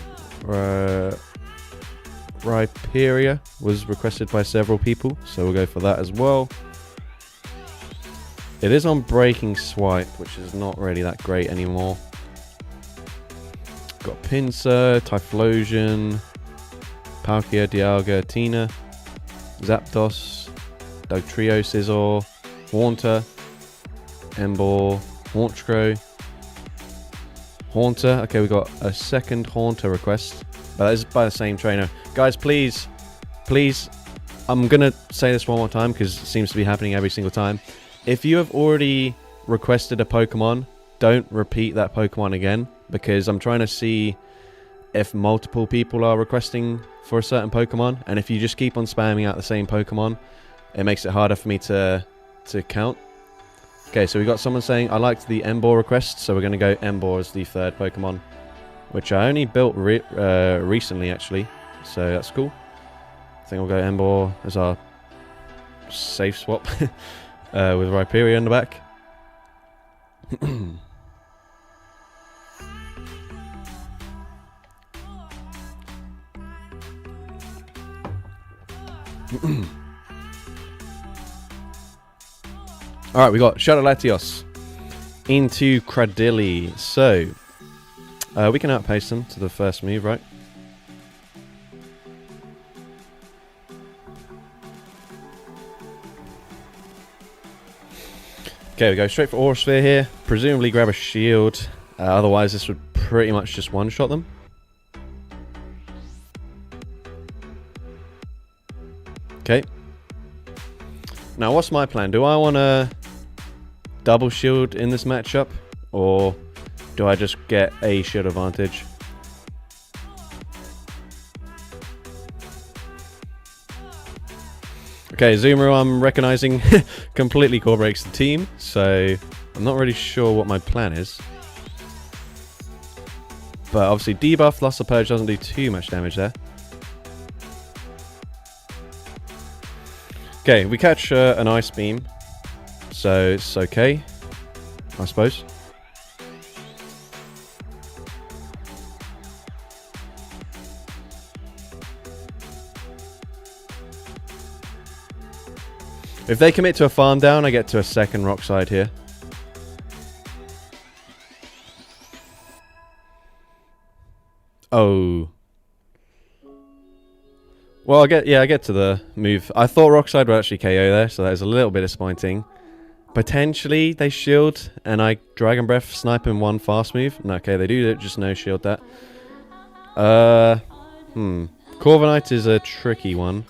Rhyperior was requested by several people, so we'll go for that as well. It is on Breaking Swipe, which is not really that great anymore. Got Pinsir, Typhlosion, Palkia, Dialga, Tina, Zapdos, Dugtrio, Scizor, Haunter, Emboar, Honchkrow, Haunter. Okay, we got a second Haunter request, but that is by the same trainer. Guys, please, I'm going to say this one more time because it seems to be happening every single time. If you have already requested a Pokemon, don't repeat that Pokemon again, because I'm trying to see if multiple people are requesting for a certain Pokemon, and if you just keep on spamming out the same Pokemon, it makes it harder for me to count. Okay, so we got someone saying, I liked the Emboar request, so we're going to go Emboar as the 3rd Pokemon, which I only built recently, actually, so that's cool. I think we'll go Emboar as our safe swap. With Rhyperior in the back. Alright, we got Shadow Latios into Cradily. So, we can outpace them to the first move, right? Okay, we go straight for Aura Sphere here. Presumably grab a shield. Otherwise, this would pretty much just one-shot them. Okay. Now, what's my plan? Do I want to double shield in this matchup? Or do I just get a shield advantage? Okay, Zoomer, I'm recognizing, completely core breaks the team, so I'm not really sure what my plan is. But obviously debuff, Loss of Purge doesn't do too much damage there. Okay, we catch an Ice Beam, so it's okay, I suppose. If they commit to a farm down, I get to a second Rock Slide here. Oh. Well, I get to the move. I thought Rock Slide would actually KO there, so that was a little bit disappointing. Potentially they shield, and I Dragon Breath snipe in one fast move. No, okay, they do just no shield that. Corviknight is a tricky one.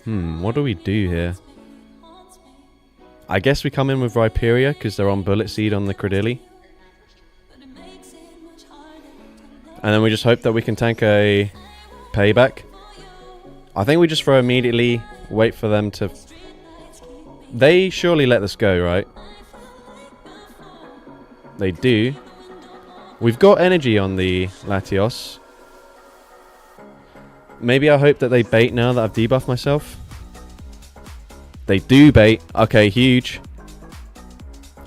What do we do here? I guess we come in with Rhyperior because they're on Bullet Seed on the Cradily. And then we just hope that we can tank a payback. I think we just throw immediately, wait for them to... They surely let this go, right? They do. We've got energy on the Latios. Maybe I hope that they bait now that I've debuffed myself. They do bait. Okay, huge.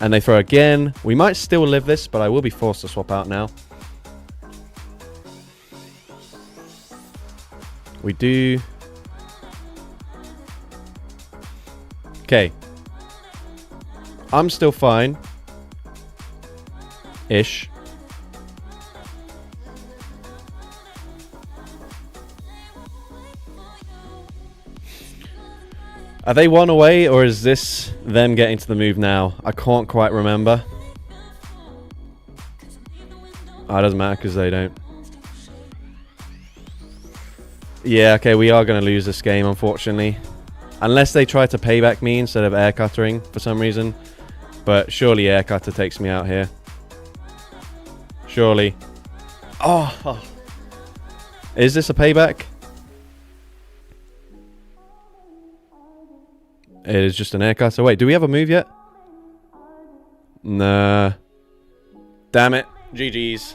And they throw again. We might still live this, but I will be forced to swap out now. We do. Okay. I'm still fine. Ish. Are they one away, or is this them getting to the move now? I can't quite remember. Oh, it doesn't matter because they don't. Yeah, okay, we are going to lose this game, unfortunately. Unless they try to payback me instead of air cuttering for some reason. But surely air cutter takes me out here. Surely. Oh. Is this a payback? It is just an air cutter. Wait, do we have a move yet? Nah. Damn it. GG's.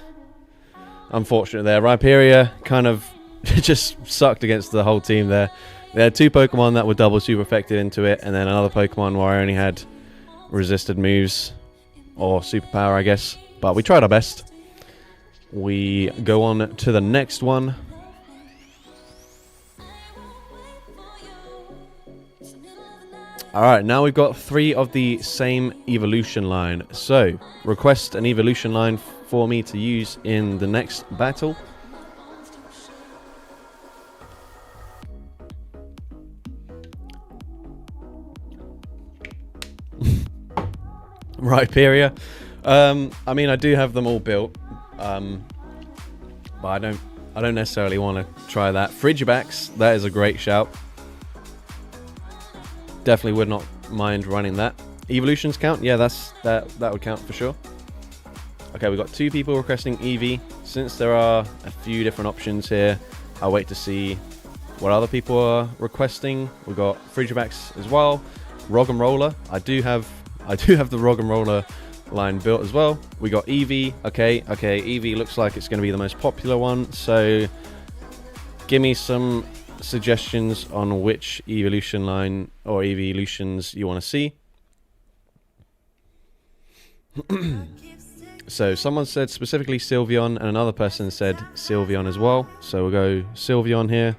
Unfortunate there. Rhyperior kind of just sucked against the whole team there. They had 2 Pokemon that were double super effective into it, and then another Pokemon where I only had resisted moves. Or superpower, I guess. But we tried our best. We go on to the next one. Alright, now we've got 3 of the same evolution line. So, request an evolution line for me to use in the next battle. Rhyperior. I mean, I do have them all built, but I don't necessarily want to try that. Frigibax, that is a great shout. Definitely would not mind running that. Evolutions count? Yeah, that would count for sure. Okay, we've got 2 people requesting Eevee. Since there are a few different options here, I'll wait to see what other people are requesting. We've got Frigibax as well. Roggenrola. I do have the Roggenrola line built as well. We got Eevee. Okay, Eevee looks like it's going to be the most popular one. So give me some suggestions on which evolution line or evolutions you want to see. So someone said specifically Sylveon, and another person said Sylveon as well. So we'll go Sylveon here.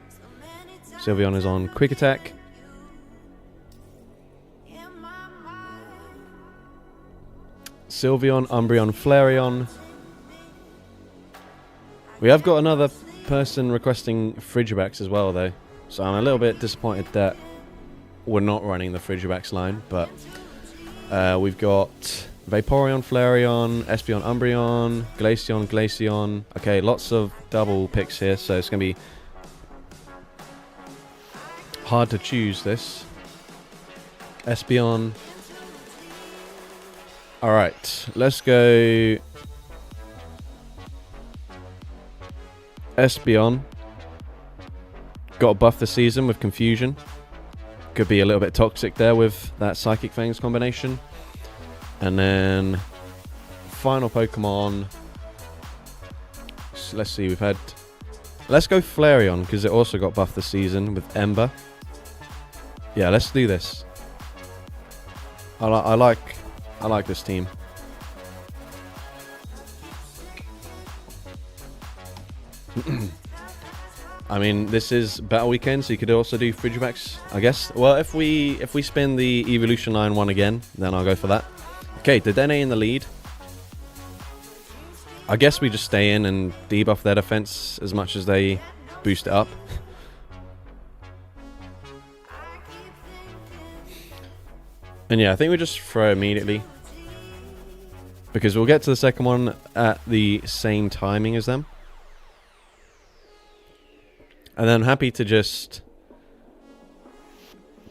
Sylveon is on Quick Attack. Sylveon, Umbreon, Flareon. We have got another person requesting Frigibax as well, though. So I'm a little bit disappointed that we're not running the Frigibax line. But we've got Vaporeon, Flareon, Espeon, Umbreon, Glaceon. Okay, lots of double picks here, so it's going to be hard to choose this. Espeon. Alright, let's go Espeon. Got a buff this season with Confusion. Could be a little bit toxic there with that Psychic Fangs combination. And then final Pokemon. So let's see, let's go Flareon, because it also got buffed this season with Ember. Yeah, let's do this. I like this team. I mean, this is Battle Weekend, so you could also do Frigibax, I guess. Well, if we spin the Evolution Line one again, then I'll go for that. Okay, Dedenne in the lead. I guess we just stay in and debuff their defense as much as they boost it up. And yeah, I think we just throw immediately, because we'll get to the second one at the same timing as them. And then happy to just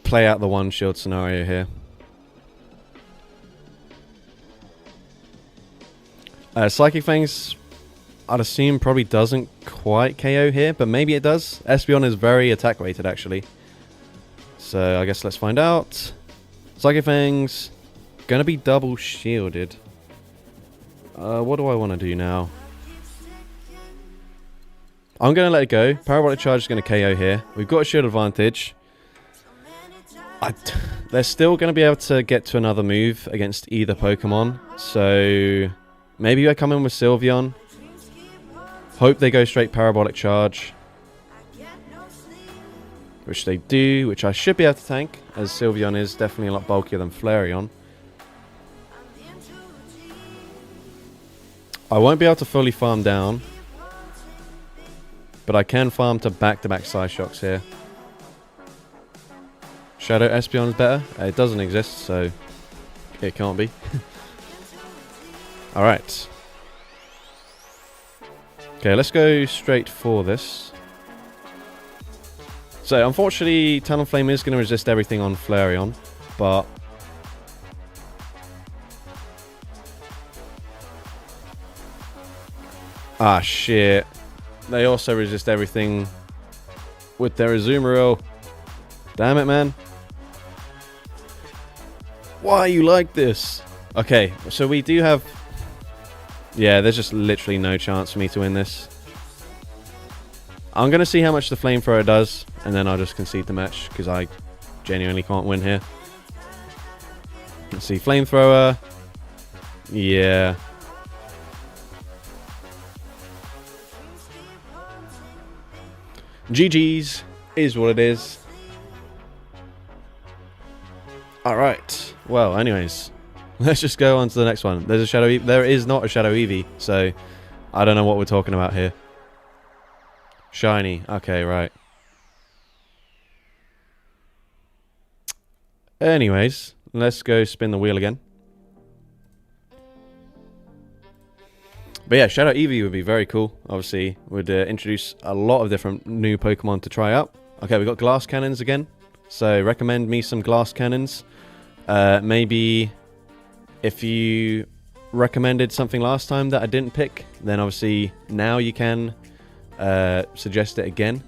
play out the one shield scenario here. Psychic Fangs, I'd assume probably doesn't quite KO here, but maybe it does. Espeon is very attack weighted actually. So I guess let's find out. Psychic Fangs, gonna be double shielded. What do I want to do now? I'm going to let it go. Parabolic Charge is going to KO here. We've got a shield advantage. They're still going to be able to get to another move against either Pokemon. So maybe I come in with Sylveon. Hope they go straight Parabolic Charge. Which they do, which I should be able to tank, as Sylveon is definitely a lot bulkier than Flareon. I won't be able to fully farm down, but I can farm to back-to-back Psyshocks here. Shadow Espeon is better. It doesn't exist, so it can't be. Alright. Okay, let's go straight for this. So, unfortunately, Talonflame is going to resist everything on Flareon, but Ah, shit. They also resist everything with their Azumarill. Damn it, man. Why are you like this? Okay, so we do have... Yeah, there's just literally no chance for me to win this. I'm going to see how much the Flamethrower does, and then I'll just concede the match, because I genuinely can't win here. Let's see, Flamethrower. Yeah. GG's is what it is. Alright. Well, anyways. Let's just go on to the next one. There's a Shadow Eevee. There is not a Shadow Eevee, so I don't know what we're talking about here. Shiny. Okay, right. Anyways, let's go spin the wheel again. But yeah, Shadow Eevee would be very cool. Obviously, would introduce a lot of different new Pokemon to try out. Okay, we got Glass Cannons again. So recommend me some Glass Cannons. Maybe if you recommended something last time that I didn't pick, then obviously now you can suggest it again.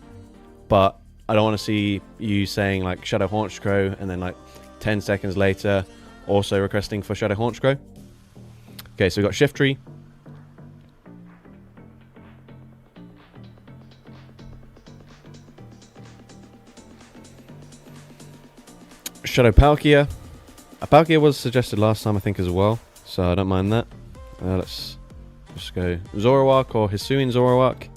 But I don't want to see you saying like Shadow Honchkrow and then like 10 seconds later also requesting for Shadow Honchkrow. Okay, so we've got Shiftry. Shadow Palkia. Palkia was suggested last time, I think, as well, so I don't mind that. Let's just go Zoroark or Hisuian Zoroark.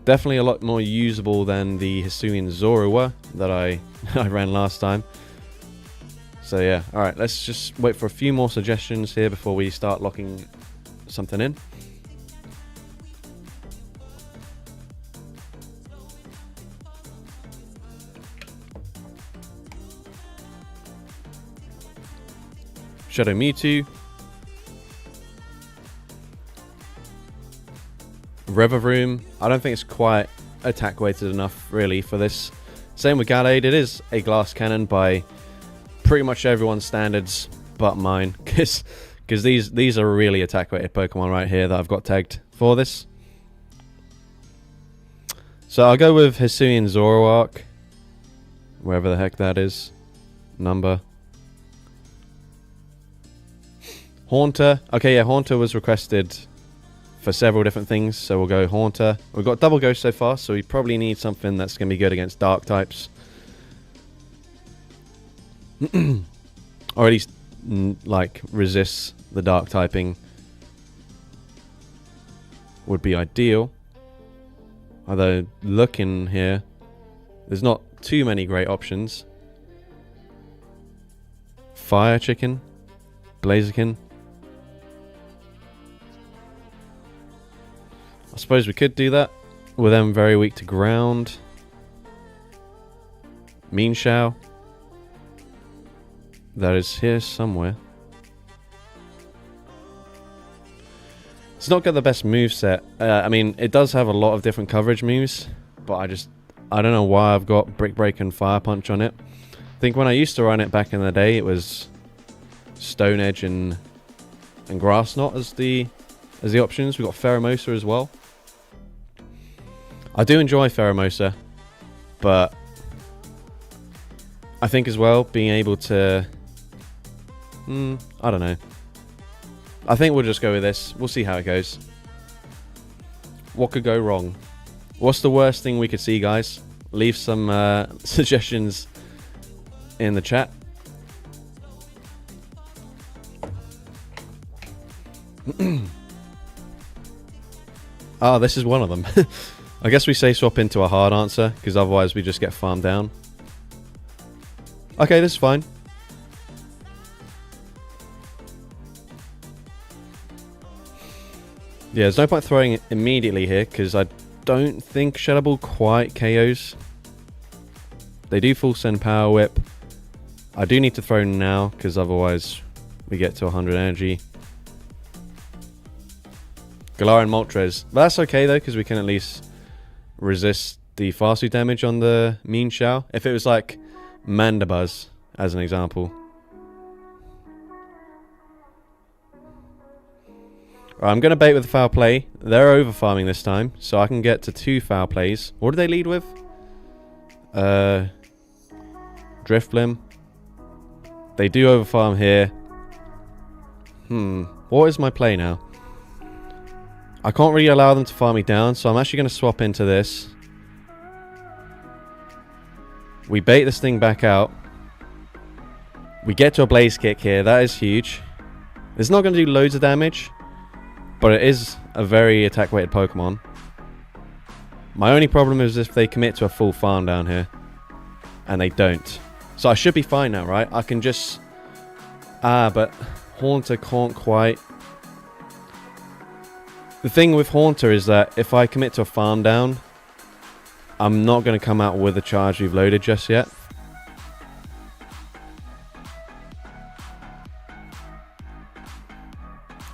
Definitely a lot more usable than the Hisuian Zorua that I ran last time. So yeah, alright, let's just wait for a few more suggestions here before we start locking something in. Shadow Mewtwo. Revavroom. I don't think it's quite attack weighted enough really for this. Same with Gallade. It is a glass cannon by pretty much everyone's standards but mine, because these are really attack weighted Pokemon right here that I've got tagged for this. So I'll go with Hisuian Zoroark, wherever the heck that is. Number. Haunter. Okay, yeah, Haunter was requested for several different things, so we'll go Haunter. We've got Double Ghost so far, so we probably need something that's going to be good against Dark types. Or at least, like, resists the Dark typing would be ideal. Although, looking here, there's not too many great options. Fire Chicken. Blaziken. I suppose we could do that. With them very weak to ground. Mienshao. That is here somewhere. It's not got the best moveset. I mean, it does have a lot of different coverage moves, but I don't know why I've got Brick Break and Fire Punch on it. I think when I used to run it back in the day, it was Stone Edge and Grass Knot as the options. We've got Pheromosa as well. I do enjoy Pheromosa, but I think as well being able to... I don't know. I think we'll just go with this. We'll see how it goes. What could go wrong? What's the worst thing we could see, guys? Leave some suggestions in the chat. Ah, this is one of them. I guess we say swap into a hard answer, because otherwise we just get farmed down. Okay, this is fine. Yeah, there's no point throwing it immediately here, because I don't think Shadow Ball quite KOs. They do full send Power Whip. I do need to throw now, because otherwise we get to 100 energy. Galarian Moltres. But that's okay though, because we can at least resist the Farsu damage on the Mienshao. If it was like Mandibuzz, as an example. Right, I'm going to bait with the foul play. They're over farming this time, so I can get to 2 foul plays. What do they lead with? Driftblim. They do over farm here. What is my play now? I can't really allow them to farm me down, so I'm actually going to swap into this. We bait this thing back out. We get to a Blaze Kick here. That is huge. It's not going to do loads of damage, but it is a very attack-weighted Pokemon. My only problem is if they commit to a full farm down here. And they don't. So I should be fine now, right? I can just... but Haunter can't quite... The thing with Haunter is that if I commit to a farm down, I'm not going to come out with a charge we've loaded just yet.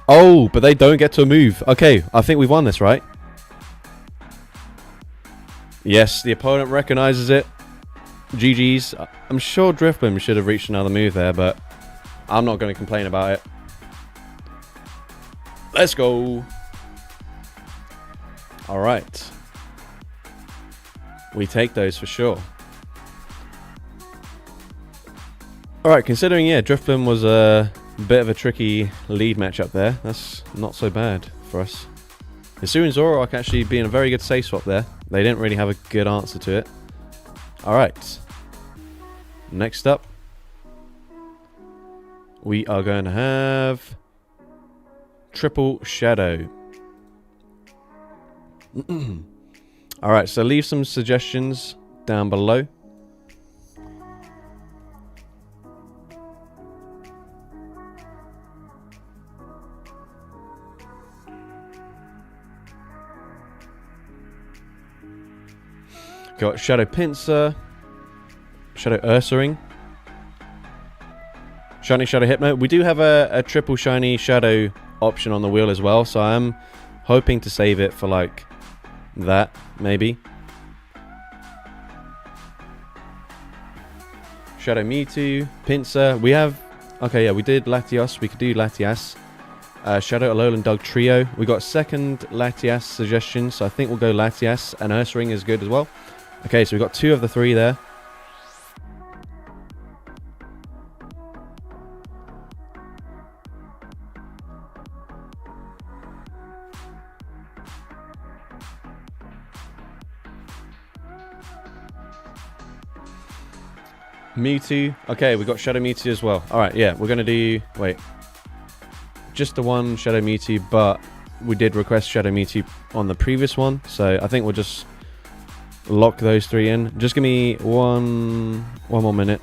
Oh, but they don't get to move. Okay, I think we've won this, right? Yes, the opponent recognizes it. GG's. I'm sure Driftblim should have reached another move there, but I'm not going to complain about it. Let's go. Alright. We take those for sure. Alright, considering, yeah, Driftblim was a bit of a tricky lead matchup there. That's not so bad for us. Hisuian Zoroark actually being a very good safe swap there. They didn't really have a good answer to it. Alright. Next up, we are going to have Triple Shadow. Alright, so leave some suggestions down below. Got Shadow Pinsir, Shadow Ursaring, Shiny Shadow Hypno. We do have a triple Shiny Shadow option on the wheel as well, so I'm hoping to save it for like that, maybe. Shadow Mewtwo, Pinsir. We have... Okay, yeah, we did Latios. We could do Latias. Shadow Alolan Dug Trio. We got second Latias suggestion, so I think we'll go Latias, and Ursaring is good as well. Okay, so we've got 2 of the 3 there. Mewtwo. Okay, we got Shadow Mewtwo as well. Alright, yeah, we're going to do... Wait. Just the one Shadow Mewtwo, but we did request Shadow Mewtwo on the previous one, so I think we'll just lock those 3 in. Just give me one more minute.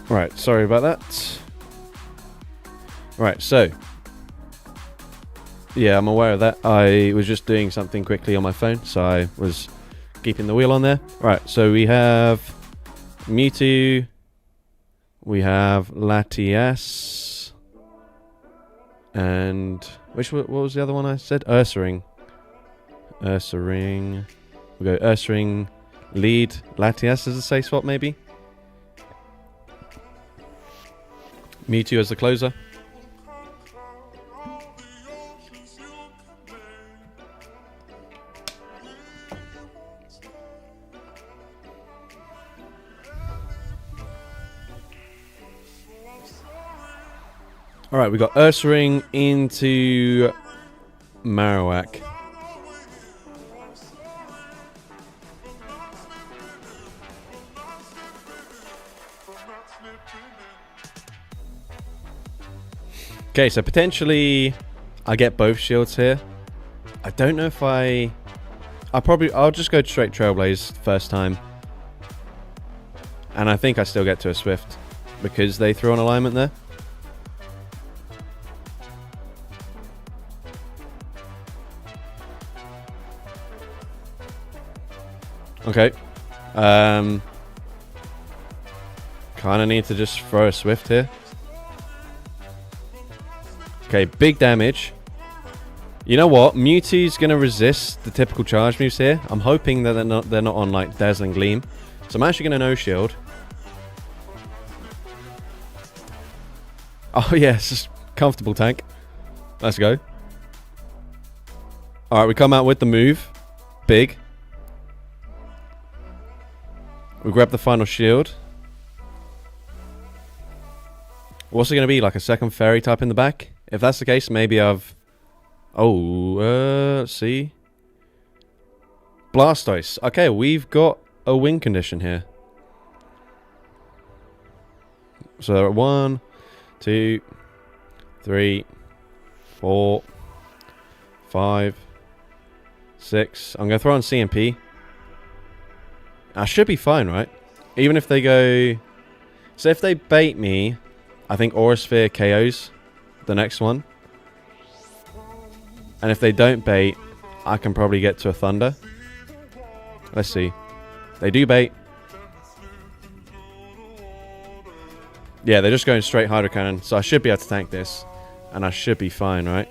Right, sorry about that. Right, so yeah, I'm aware of that. I was just doing something quickly on my phone, so I was keeping the wheel on there. Right, so we have Mewtwo, we have Latias, and what was the other one I said? Ursaring. Ursaring. We go Ursaring, lead, Latias as a safe swap maybe. Mewtwo as the closer. Alright, we got Ursaring into Marowak. Okay, so potentially I get both shields here. I don't know if I'll just go straight Trailblaze first time. And I think I still get to a Swift because they threw an alignment there. Okay. Kind of need to just throw a Swift here. Okay, big damage. You know what? Mewtwo's gonna resist the typical charge moves here. I'm hoping that they're not on like Dazzling Gleam. So I'm actually gonna no shield. Oh yeah, it's just comfortable tank. Let's go. Alright, we come out with the move. Big. We grab the final shield. What's it gonna be? Like a second fairy type in the back? If that's the case, maybe I've... Oh, let's see. Blastoise. Okay, we've got a win condition here. So 1, 2, 3, 4, 5, 6. I'm going to throw on CMP. I should be fine, right? Even if they go... So if they bait me, I think Aura Sphere KOs the next one. And if they don't bait, I can probably get to a Thunder. Let's see. They do bait. Yeah, they're just going straight Hydro Cannon. So I should be able to tank this. And I should be fine, right?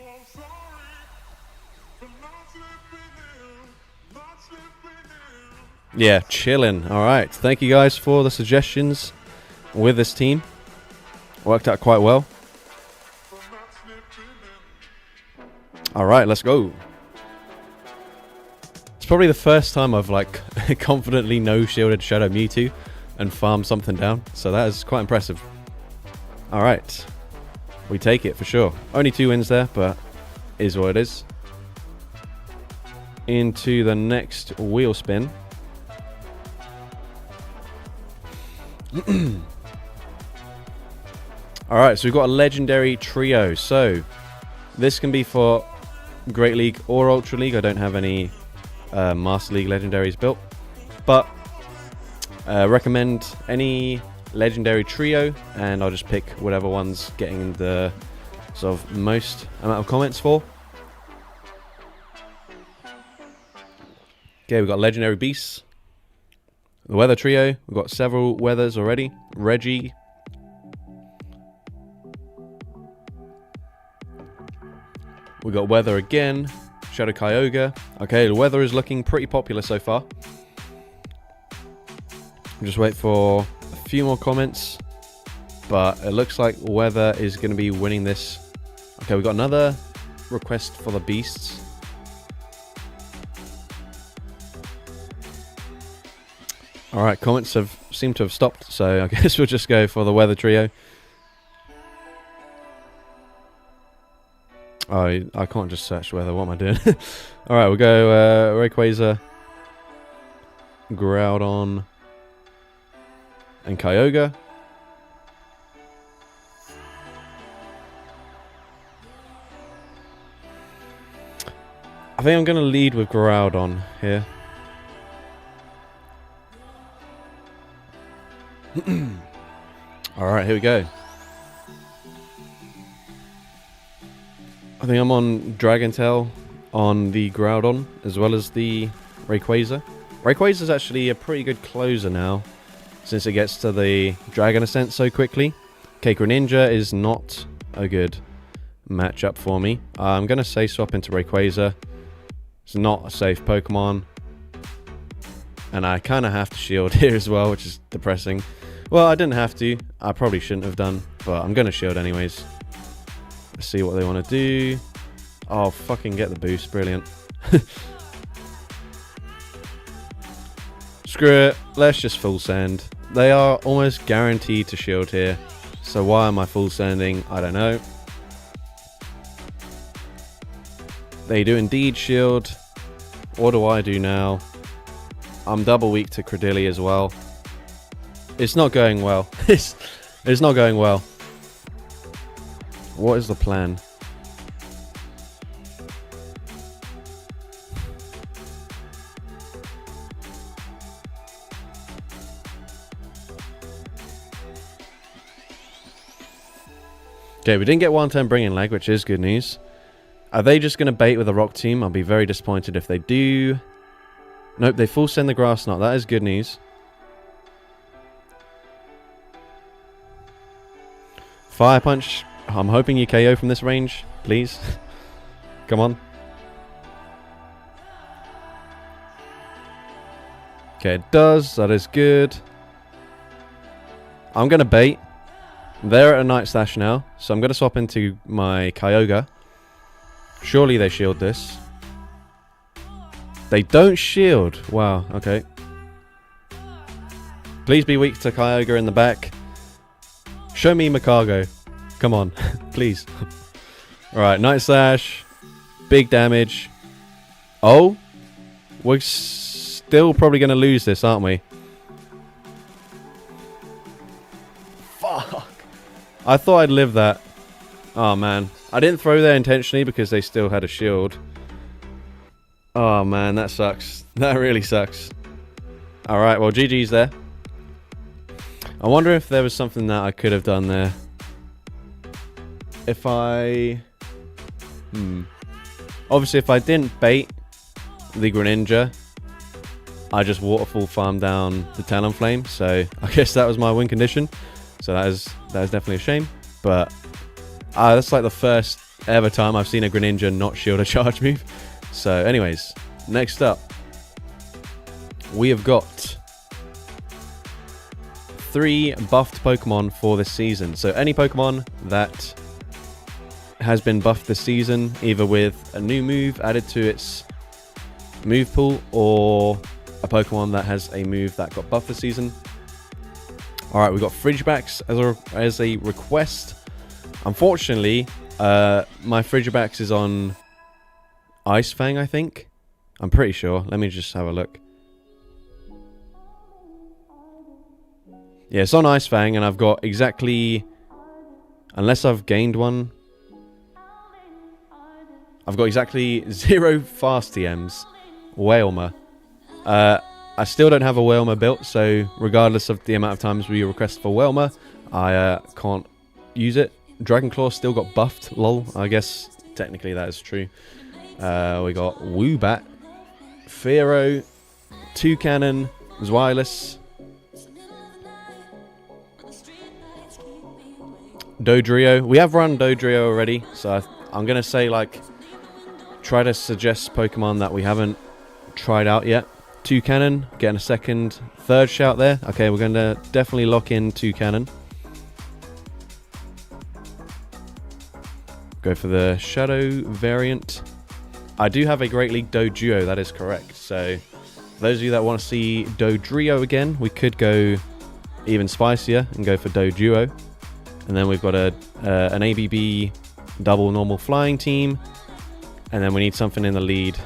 Yeah, chilling. Alright. Thank you guys for the suggestions with this team. Worked out quite well. Alright, let's go. It's probably the first time I've like confidently no-shielded Shadow Mewtwo and farmed something down. So that is quite impressive. Alright. We take it for sure. Only 2 wins there, but is what it is. Into the next wheel spin. Alright, so we've got a legendary trio. So this can be for Great League or Ultra League. I don't have any Master League legendaries built, but recommend any legendary trio, and I'll just pick whatever one's getting the sort of most amount of comments for. Okay, we've got legendary beasts, the weather trio. We've got several weathers already. Reggie. We got weather again. Shadow Kyogre. Okay, the weather is looking pretty popular so far. Just wait for a few more comments. But it looks like weather is going to be winning this. Okay, we got another request for the beasts. Alright, comments seem to have stopped, so I guess we'll just go for the weather trio. Oh, I can't just search weather. What am I doing? Alright, we'll go Rayquaza, Groudon, and Kyogre. I think I'm going to lead with Groudon here. Alright, here we go. I think I'm on Dragon Tail on the Groudon as well as the Rayquaza. Rayquaza is actually a pretty good closer now since it gets to the Dragon Ascent so quickly. Okay, Greninja is not a good matchup for me. I'm going to say swap into Rayquaza. It's not a safe Pokemon. And I kind of have to shield here as well, which is depressing. Well, I didn't have to. I probably shouldn't have done, but I'm going to shield anyways. Let's see what they want to do. Oh, fucking get the boost. Brilliant. Screw it. Let's just full send. They are almost guaranteed to shield here. So why am I full sending? I don't know. They do indeed shield. What do I do now? I'm double weak to Credilli as well. It's not going well. It's not going well. What is the plan? Okay, we didn't get 110 bringing leg, which is good news. Are they just going to bait with a rock team? I'll be very disappointed if they do. Nope, they full send the grass knot. That is good news. Fire punch. I'm hoping you KO from this range, please. Come on. Okay, it does. That is good. I'm going to bait. They're at a Night Slash now, so I'm going to swap into my Kyogre. Surely they shield this. They don't shield. Wow, okay. Please be weak to Kyogre in the back. Show me Magcargo. Come on, please. Alright, Night Slash. Big damage. Oh? We're still probably going to lose this, aren't we? Fuck. I thought I'd live that. Oh, man. I didn't throw there intentionally because they still had a shield. Oh, man, that sucks. That really sucks. Alright, well, GG's there. I wonder if there was something that I could have done there. If I... Obviously, if I didn't bait the Greninja, I just waterfall farm down the Talonflame. So I guess that was my win condition. So that is definitely a shame. But that's like the first ever time I've seen a Greninja not shield a charge move. So anyways, next up, we have got 3 buffed Pokemon for this season. So any Pokemon that has been buffed this season, either with a new move added to its move pool or a Pokemon that has a move that got buffed this season. Alright, we've got Frigibax as a request. Unfortunately, my Frigibax is on Ice Fang, I think. I'm pretty sure. Let me just have a look. Yeah, it's on Ice Fang, and I've got exactly... Unless I've gained one... I've got exactly 0 fast TMs. Wailmer. I still don't have a Wailmer built, so regardless of the amount of times we request for Wailmer, I can't use it. Dragon Claw still got buffed, lol. I guess technically that is true. We got Woobat, Fearow, Toucannon, Zweilous, Dodrio. We have run Dodrio already, so I'm going to say, like, try to suggest Pokemon that we haven't tried out yet. Toucannon, getting a second, third shout there. Okay, we're going to definitely lock in Toucannon. Go for the Shadow variant. I do have a Great League Doduo, that is correct. So, for those of you that want to see Dodrio again, we could go even spicier and go for Doduo. And then we've got an ABB double normal flying team. And then we need something in the lead.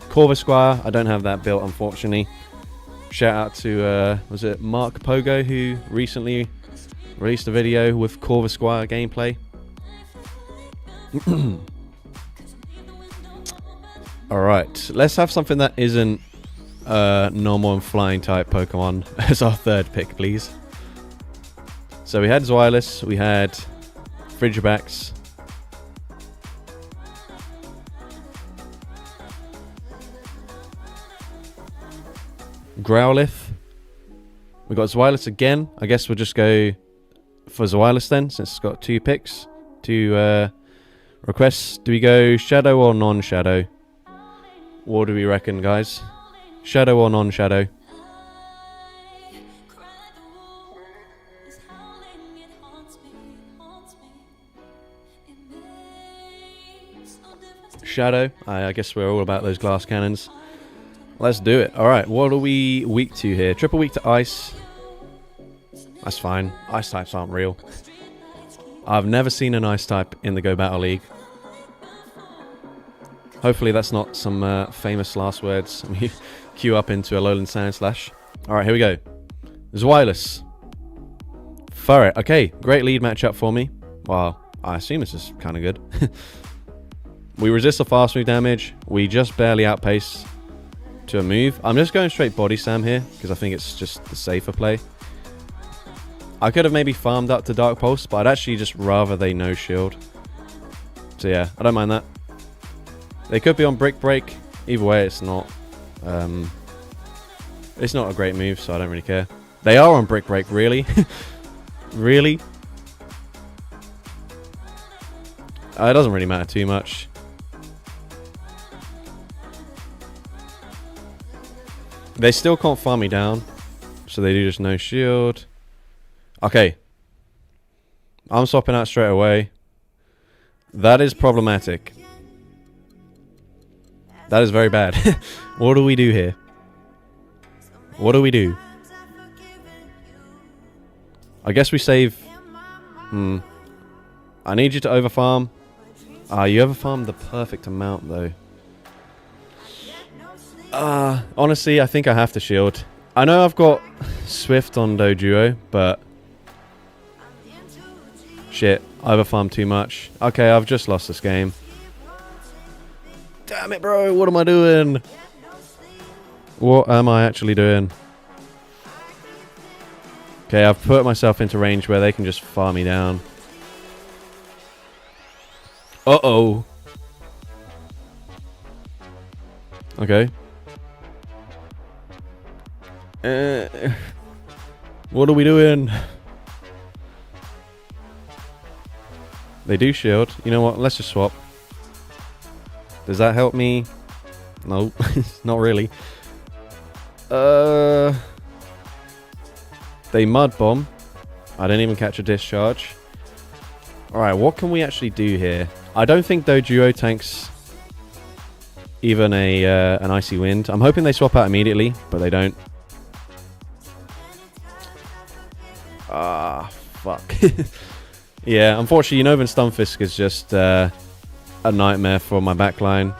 Corvisquire, I don't have that built, unfortunately. Shout out to, was it Mark Pogo, who recently released a video with Corvisquire gameplay. Alright, let's have something that isn't normal and flying type Pokemon as our third pick, please. So we had Zweilous, we had Frigibax. Growlithe. We got Zweilous again. I guess we'll just go for Zweilous then, since it's got 2 picks. 2 requests. Do we go Shadow or non-Shadow? What do we reckon, guys? Shadow or non-Shadow? Shadow. I guess we're all about those glass cannons. Let's do it. Alright, what are we weak to here? Triple weak to ice. That's fine. Ice types aren't real. I've never seen an ice type in the Go Battle League. Hopefully that's not some famous last words. We queue up into Alolan Sandslash. Alright, here we go. Zweilous. Furret. Okay, great lead matchup for me. Well, I assume this is kind of good. We resist the fast move damage. We just barely outpace to a move. I'm just going straight Body Slam here because I think it's just the safer play. I could have maybe farmed up to Dark Pulse, but I'd actually just rather they no shield. So yeah, I don't mind that. They could be on Brick Break. Either way, it's not a great move, so I don't really care. They are on Brick Break, really? Really? It doesn't really matter too much. They still can't farm me down. So they do just no shield. Okay. I'm swapping out straight away. That is problematic. That is very bad. What do we do here? What do we do? I guess we save... I need you to overfarm. You overfarmed the perfect amount, though. Honestly, I think I have to shield. I know I've got Swift on Doduo, but... Shit, I overfarmed too much. Okay, I've just lost this game. Damn it, bro. What am I doing? What am I actually doing? Okay, I've put myself into range where they can just farm me down. Uh-oh. Okay. What are we doing? They do shield. You know what? Let's just swap. Does that help me? No, not really. They mud bomb. I didn't even catch a discharge. Alright, what can we actually do here? I don't think Doduo tanks even an Icy Wind. I'm hoping they swap out immediately, but they don't. Fuck. Yeah, unfortunately, Unova and Stunfisk is just a nightmare for my backline.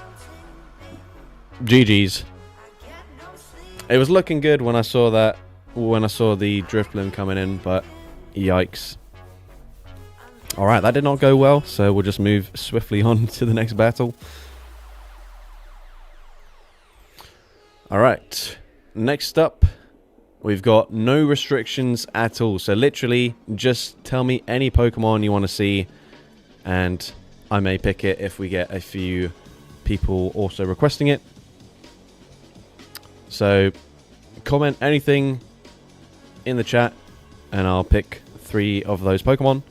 GG's. It was looking good when I saw that, when I saw the Drifblim coming in, but yikes. Alright, that did not go well, so we'll just move swiftly on to the next battle. Alright, next up, we've got no restrictions at all. So literally, just tell me any Pokemon you want to see, and I may pick it if we get a few people also requesting it. So, comment anything in the chat, and I'll pick 3 of those Pokemon.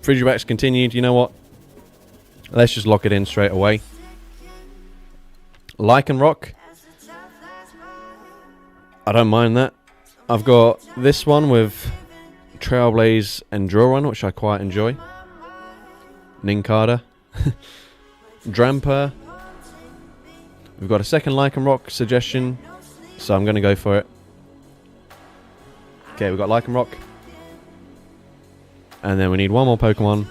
Frigibax continued. You know what? Let's just lock it in straight away. Lycanroc. I don't mind that. I've got this one with Trailblaze and Drillrun, which I quite enjoy. Nincada. Dramper. We've got a second Lycanroc suggestion, so I'm going to go for it. Okay, we've got Lycanroc. And then we need one more Pokemon.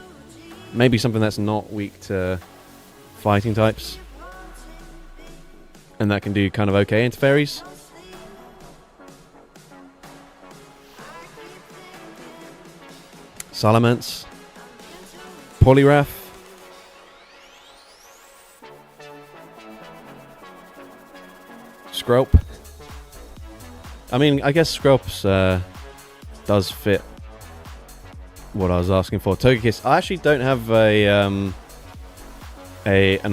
Maybe something that's not weak to fighting types. And that can do kind of okay into fairies. Salamence. Poliwrath. Skrelp. I mean, I guess Skrelp's does fit what I was asking for. Togekiss. I actually don't have an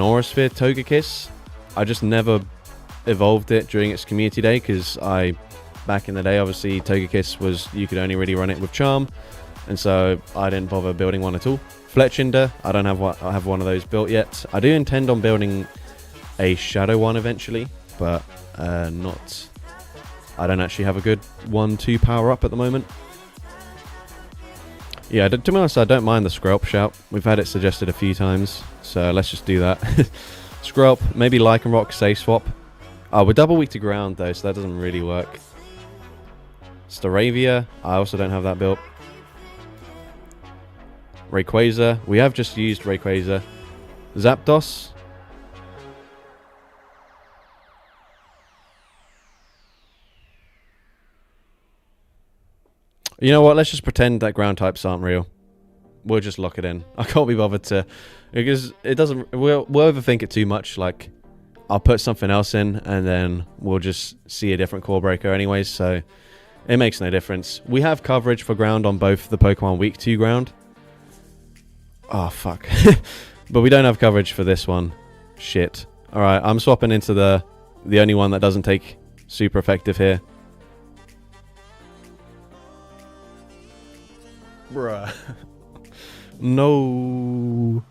Aura Sphere Togekiss. I just never evolved it during its community day because back in the day, obviously Togekiss was, you could only really run it with Charm, and so I didn't bother building one at all. Fletchinder, I don't have one. I have one of those built yet. I do intend on building a Shadow one eventually, but not. I don't actually have a good 1-2 power up at the moment. Yeah, to be honest, I don't mind the Skrelp shout. We've had it suggested a few times, so let's just do that. Skrelp, maybe Lycanroc, Safe Swap. Oh, we're double weak to ground though, so that doesn't really work. Staravia, I also don't have that built. Rayquaza, we have just used Rayquaza. Zapdos. You know what, let's just pretend that ground types aren't real. We'll just lock it in. I can't be bothered to, because it doesn't, we'll overthink it too much. Like, I'll put something else in and then we'll just see a different core breaker anyways, so it makes no difference. We have coverage for ground on both the Pokemon weak to ground. Oh, fuck. But we don't have coverage for this one. Shit. Alright, I'm swapping into the only one that doesn't take super effective here. Bruh. No.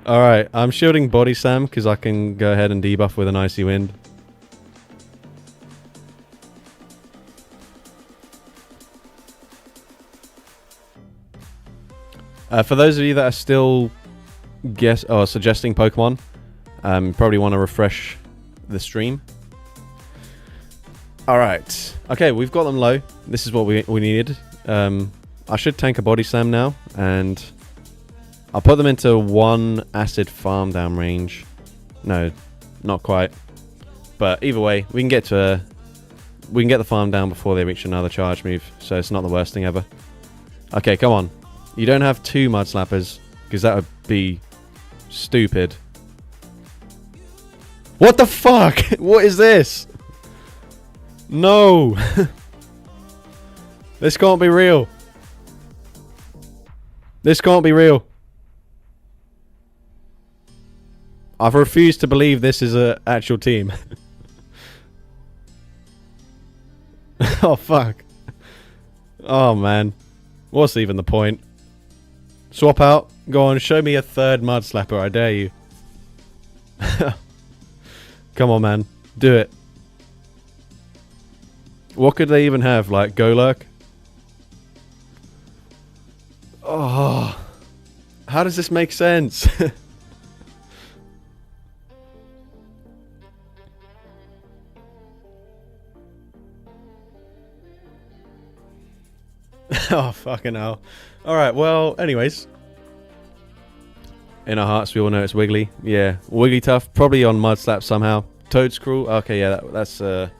Alright, I'm shielding Body Slam because I can go ahead and debuff with an Icy Wind. For those of you that are still suggesting Pokemon, probably want to refresh the stream. Alright. Okay, we've got them low. This is what we needed. I should tank a Body Slam now, and I'll put them into 1 acid farm down range. No, not quite. But either way, we can get the farm down before they reach another charge move, so it's not the worst thing ever. Okay, come on. You don't have 2 Mud Slappers, because that would be stupid. What the fuck? What is this? No! This can't be real. This can't be real. I've refused to believe this is an actual team. Oh, fuck. Oh, man. What's even the point? Swap out. Go on, show me a 3rd Mud Slapper, I dare you. Come on, man. Do it. What could they even have? Like, Golurk? Oh. How does this make sense? Oh, fucking hell. Alright, well, anyways. In our hearts, we all know it's Wiggly. Yeah, Wigglytuff, probably on Mud Slap somehow. Toedscruel, okay, yeah, that's a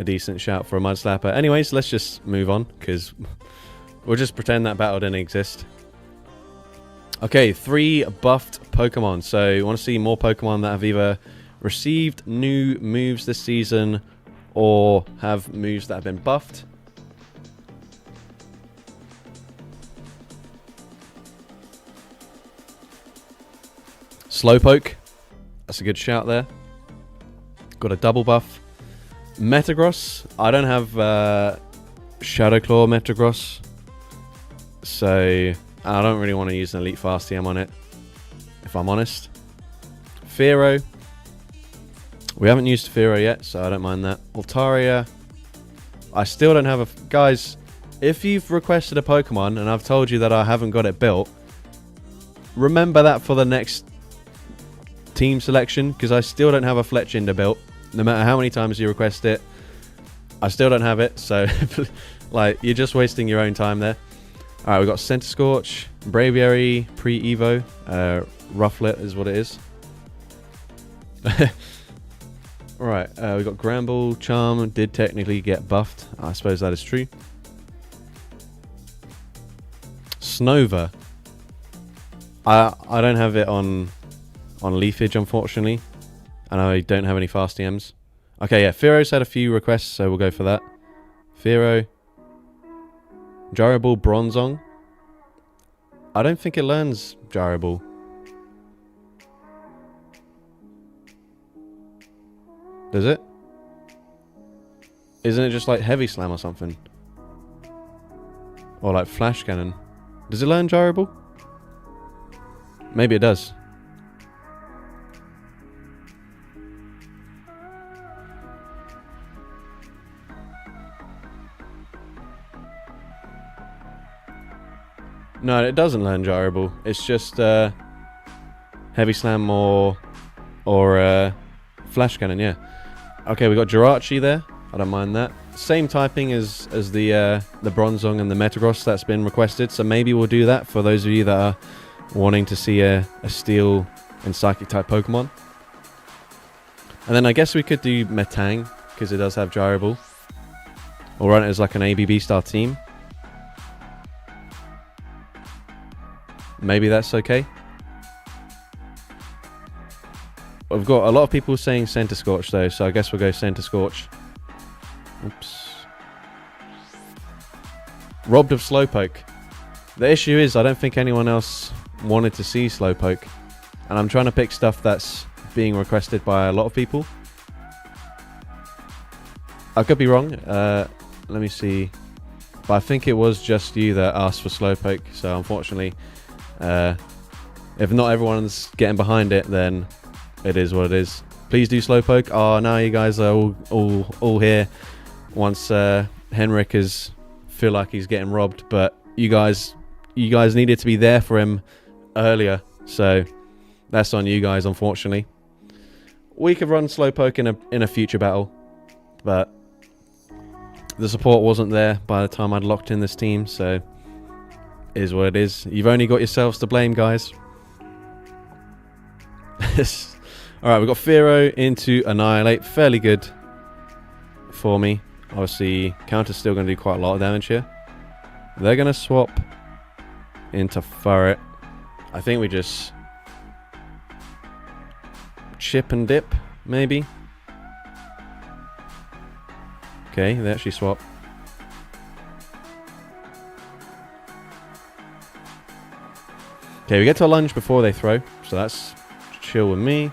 decent shout for a Mud Slapper. Anyways, let's just move on, because we'll just pretend that battle didn't exist. Okay, 3 buffed Pokemon. So, you want to see more Pokemon that have either received new moves this season or have moves that have been buffed. Slowpoke. That's a good shout there. Got a double buff. Metagross. I don't have Shadow Claw Metagross, so I don't really want to use an Elite Fast TM on it, if I'm honest. Fearow. We haven't used Fearow yet, so I don't mind that. Altaria. I still don't have a... Guys, if you've requested a Pokemon and I've told you that I haven't got it built, remember that for the next team selection, because I still don't have a Fletchinder built. No matter how many times you request it, I still don't have it, so like, you're just wasting your own time there. Alright, we've got Centiskorch, Braviary, Pre-Evo, Rufflet is what it is. Alright, we've got Gramble, Charm, did technically get buffed, I suppose that is true. Snover. I don't have it on Leafage, unfortunately. And I don't have any fast TMs. Okay, yeah, Fearow's had a few requests, so we'll go for that. Fearow. Gyro Ball, Bronzong. I don't think it learns Gyro Ball. Does it? Isn't it just like Heavy Slam or something? Or like Flash Cannon? Does it learn Gyro Ball? Maybe it does. No, it doesn't learn Gyro Ball. It's just Heavy Slam or Flash Cannon, yeah. Okay, we got Jirachi there. I don't mind that. Same typing as the Bronzong and the Metagross that's been requested, so maybe we'll do that for those of you that are wanting to see a Steel and Psychic type Pokemon. And then I guess we could do Metang, because it does have Gyro Ball. Or run it as like an ABB style team. Maybe that's okay. We've got a lot of people saying Centiskorch though, so I guess we'll go Centiskorch. Oops. Robbed of Slowpoke. The issue is I don't think anyone else wanted to see Slowpoke. And I'm trying to pick stuff that's being requested by a lot of people. I could be wrong. Let me see. But I think it was just you that asked for Slowpoke, so unfortunately... If not everyone's getting behind it, then it is what it is. Please do Slowpoke. Oh, now you guys are all here. Once Henrik is feel like he's getting robbed, but you guys needed to be there for him earlier, so that's on you guys, unfortunately. We could run Slowpoke in a future battle, but the support wasn't there by the time I'd locked in this team, so it is what it is. You've only got yourselves to blame, guys. Alright, we've got Fearow into Annihilate. Fairly good for me. Obviously, counter's still going to do quite a lot of damage here. They're going to swap into Furret. I think we just chip and dip, maybe. Okay, they actually swap. Okay, we get to a lunge before they throw, so that's chill with me.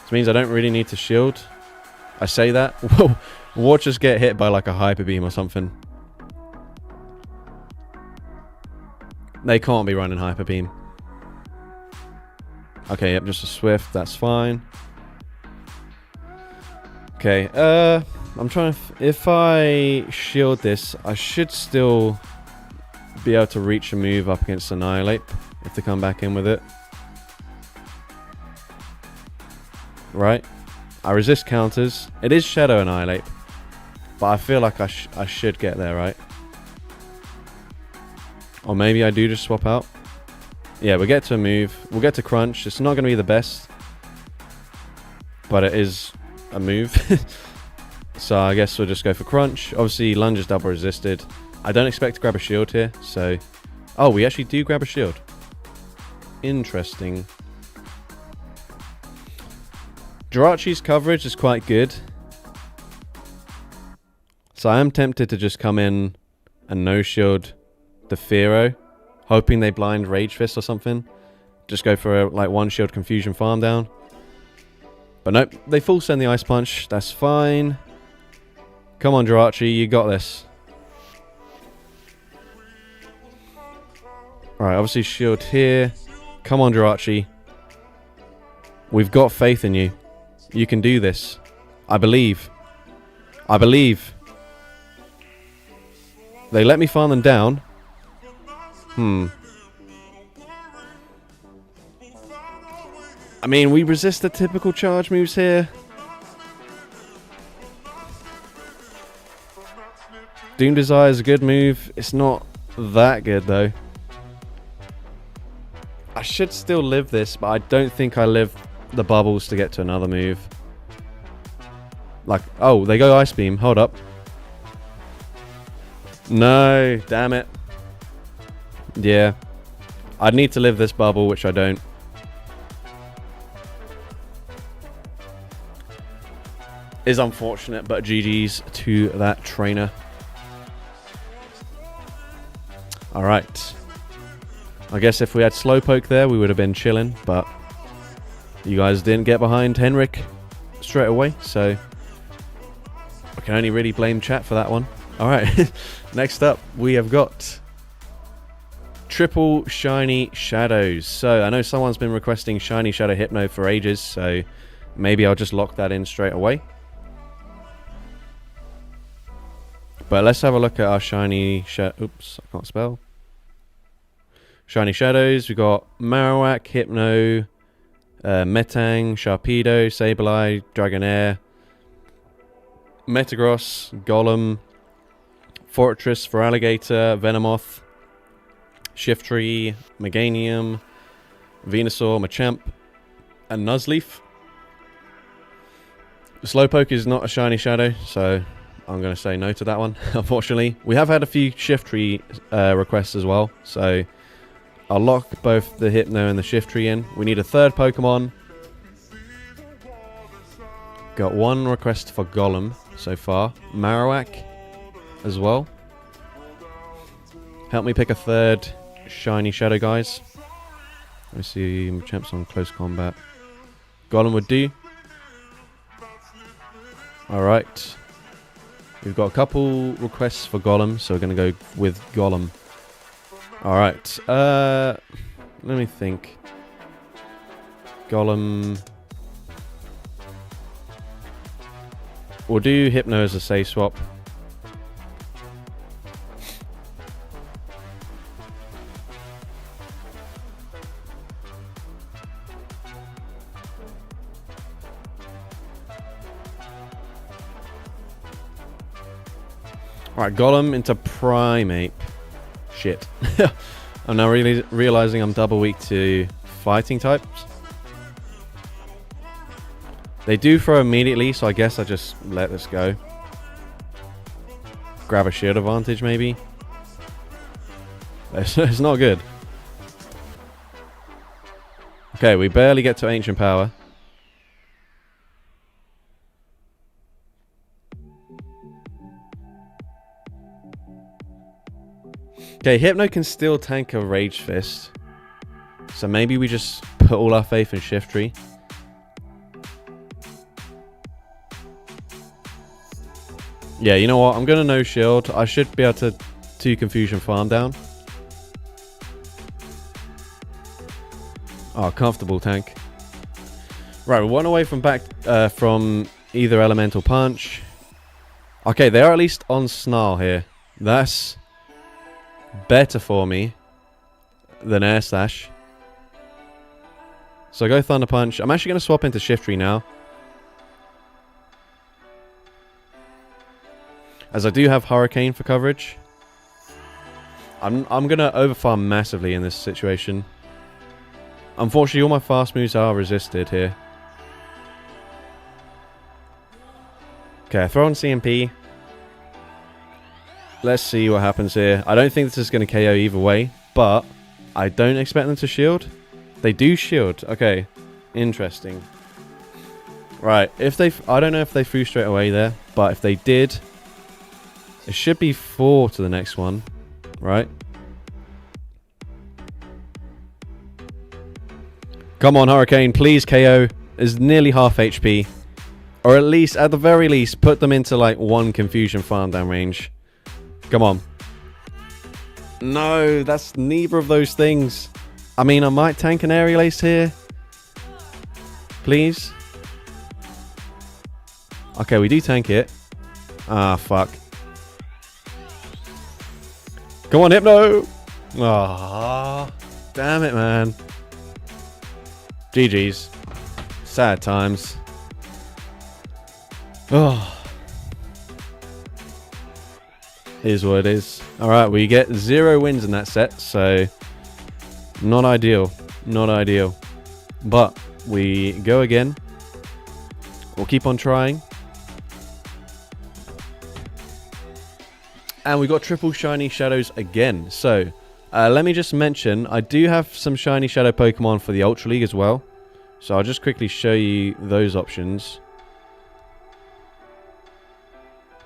This means I don't really need to shield. I say that. Whoa, watch us get hit by like a Hyper Beam or something. They can't be running Hyper Beam. Okay, yep, just a Swift, that's fine. Okay, I'm trying to... if I shield this, I should still be able to reach a move up against Annihilate if they come back in with it. Right? I resist counters. It is Shadow Annihilate, but I feel like I should get there, right? Or maybe I do just swap out. Yeah, we'll get to a move. We'll get to Crunch. It's not going to be the best, but it is a move. So I guess we'll just go for Crunch. Obviously, Lunge is double resisted. I don't expect to grab a shield here, so... oh, we actually do grab a shield. Interesting. Jirachi's coverage is quite good. So I am tempted to just come in and no-shield the Fearow, hoping they blind Rage Fist or something. Just go for a like one shield confusion farm down. But nope, they full send the Ice Punch. That's fine. Come on, Jirachi, you got this. Alright, obviously shield here. Come on, Jirachi. We've got faith in you. You can do this. I believe. I believe. They let me farm them down. I mean, we resist the typical charge moves here. Doom Desire is a good move. It's not that good, though. I should still live this, but I don't think I live the bubbles to get to another move. Like, oh, they go Ice Beam. Hold up. No, damn it. Yeah. I'd need to live this bubble, which I don't. Is unfortunate, but GG's to that trainer. Alright. I guess if we had Slowpoke there, we would have been chilling, but you guys didn't get behind Henrik straight away, so I can only really blame chat for that one. Alright, next up we have got triple Shiny Shadows. So I know someone's been requesting Shiny Shadow Hypno for ages, so maybe I'll just lock that in straight away. But let's have a look at our Shiny oops, I can't spell. Shiny Shadows. We've got Marowak, Hypno, Metang, Sharpedo, Sableye, Dragonair, Metagross, Golem, Fortress for Alligator, Venomoth, Shiftry, Meganium, Venusaur, Machamp, and Nuzleaf. Slowpoke is not a Shiny Shadow, so I'm going to say no to that one, unfortunately. We have had a few Shiftry requests as well, so I'll lock both the Hypno and the Shiftry in. We need a third Pokemon. Got one request for Golem so far. Marowak as well. Help me pick a third Shiny Shadow, guys. Let me see, Machamp's on close combat. Golem would do. Alright. We've got a couple requests for Golem, so we're going to go with Golem. Alright. Let me think. Golem. We'll do Hypno as a safe swap. Alright, Golem into Primeape. Shit. I'm now really realizing I'm double weak to fighting types. They do throw immediately, so I guess I just let this go. Grab a shield advantage, maybe. It's not good. Okay, we barely get to Ancient Power. Okay, Hypno can still tank a Rage Fist. So maybe we just put all our faith in Shiftry. Yeah, you know what? I'm going to no shield. I should be able to 2 Confusion Farm down. Oh, comfortable tank. Right, we're 1 away from from either Elemental Punch. Okay, they are at least on Snarl here. That's better for me than Air Slash. So I go Thunder Punch. I'm actually going to swap into Shiftry now, as I do have Hurricane for coverage. I'm going to overfarm massively in this situation. Unfortunately, all my fast moves are resisted here. Okay, throw on CMP. Let's see what happens here. I don't think this is going to KO either way, but I don't expect them to shield. They do shield. Okay, interesting. Right, if they... I don't know if they threw straight away there, but if they did, it should be 4 to the next one, right? Come on, Hurricane, please KO. Is nearly half HP. Or at least, at the very least, put them into like 1 Confusion Farm down range. Come on. No, that's neither of those things. I mean, I might tank an Aerial Ace here. Please. Okay, we do tank it. Ah, fuck. Come on, Hypno. Ah, damn it, man. GG's. Sad times. Oh. Is what it is. Alright, we get 0 wins in that set, so not ideal. Not ideal. But we go again. We'll keep on trying. And we got triple shiny shadows again. So, let me just mention, I do have some shiny shadow Pokemon for the Ultra League as well. So I'll just quickly show you those options.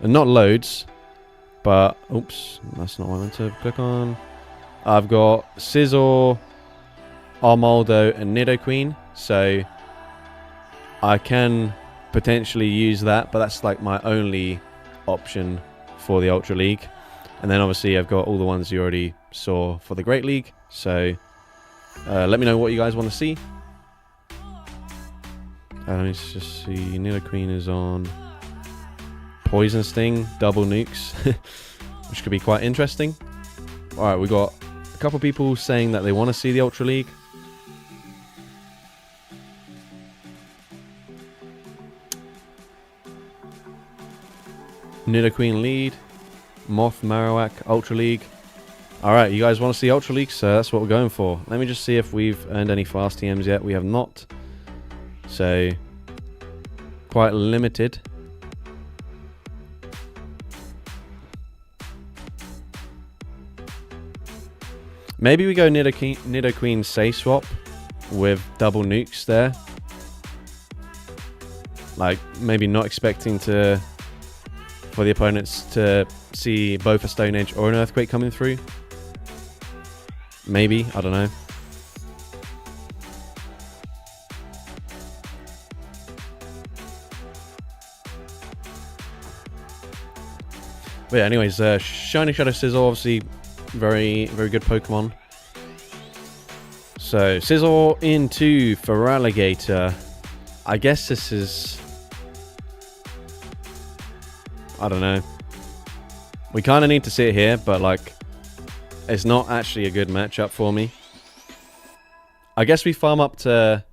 And not loads. But, oops, that's not what I meant to click on. I've got Scizor, Armaldo, and Nidoqueen. So, I can potentially use that, but that's like my only option for the Ultra League. And then obviously I've got all the ones you already saw for the Great League. So, let me know what you guys want to see. Let me just see, Nidoqueen is on Poison Sting, double nukes, which could be quite interesting. Alright, we got a couple people saying that they want to see the Ultra League. Nidoqueen lead, Moth, Marowak, Ultra League. Alright, you guys want to see Ultra League, so that's what we're going for. Let me just see if we've earned any fast TMs yet. We have not. So, quite limited. Maybe we go Nidoqueen safe swap with double nukes there. Like, maybe not expecting for the opponents to see both a Stone Edge or an Earthquake coming through. Maybe, I don't know. But yeah, anyways, Shiny Shadow Scizor, obviously very, very good Pokemon. So, Scizor into Feraligatr. I guess this is... I don't know. We kind of need to sit here, but like... It's not actually a good matchup for me. I guess we farm up to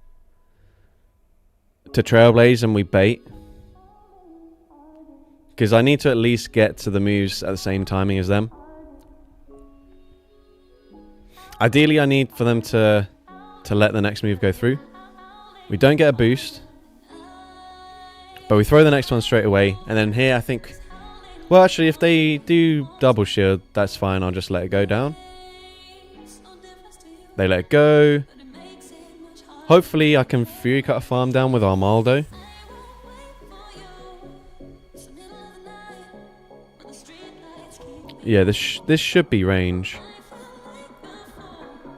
Trailblaze and we bait. Because I need to at least get to the moves at the same timing as them. Ideally, I need for them to let the next move go through. We don't get a boost. But we throw the next one straight away. And then here, I think... Well, actually, if they do double shield, that's fine. I'll just let it go down. They let it go. Hopefully, I can Fury Cut a farm down with Armaldo. Yeah, this should be range.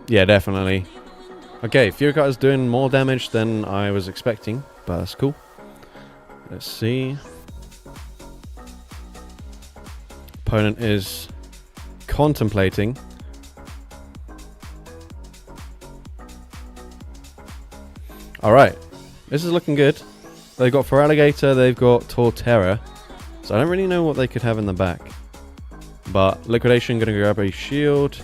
Yeah, definitely. Okay, Fury Cut is doing more damage than I was expecting, but that's cool. Let's see. Opponent is contemplating. Alright, this is looking good. They've got Feraligatr, they've got Torterra. So I don't really know what they could have in the back. But Liquidation going to grab a shield.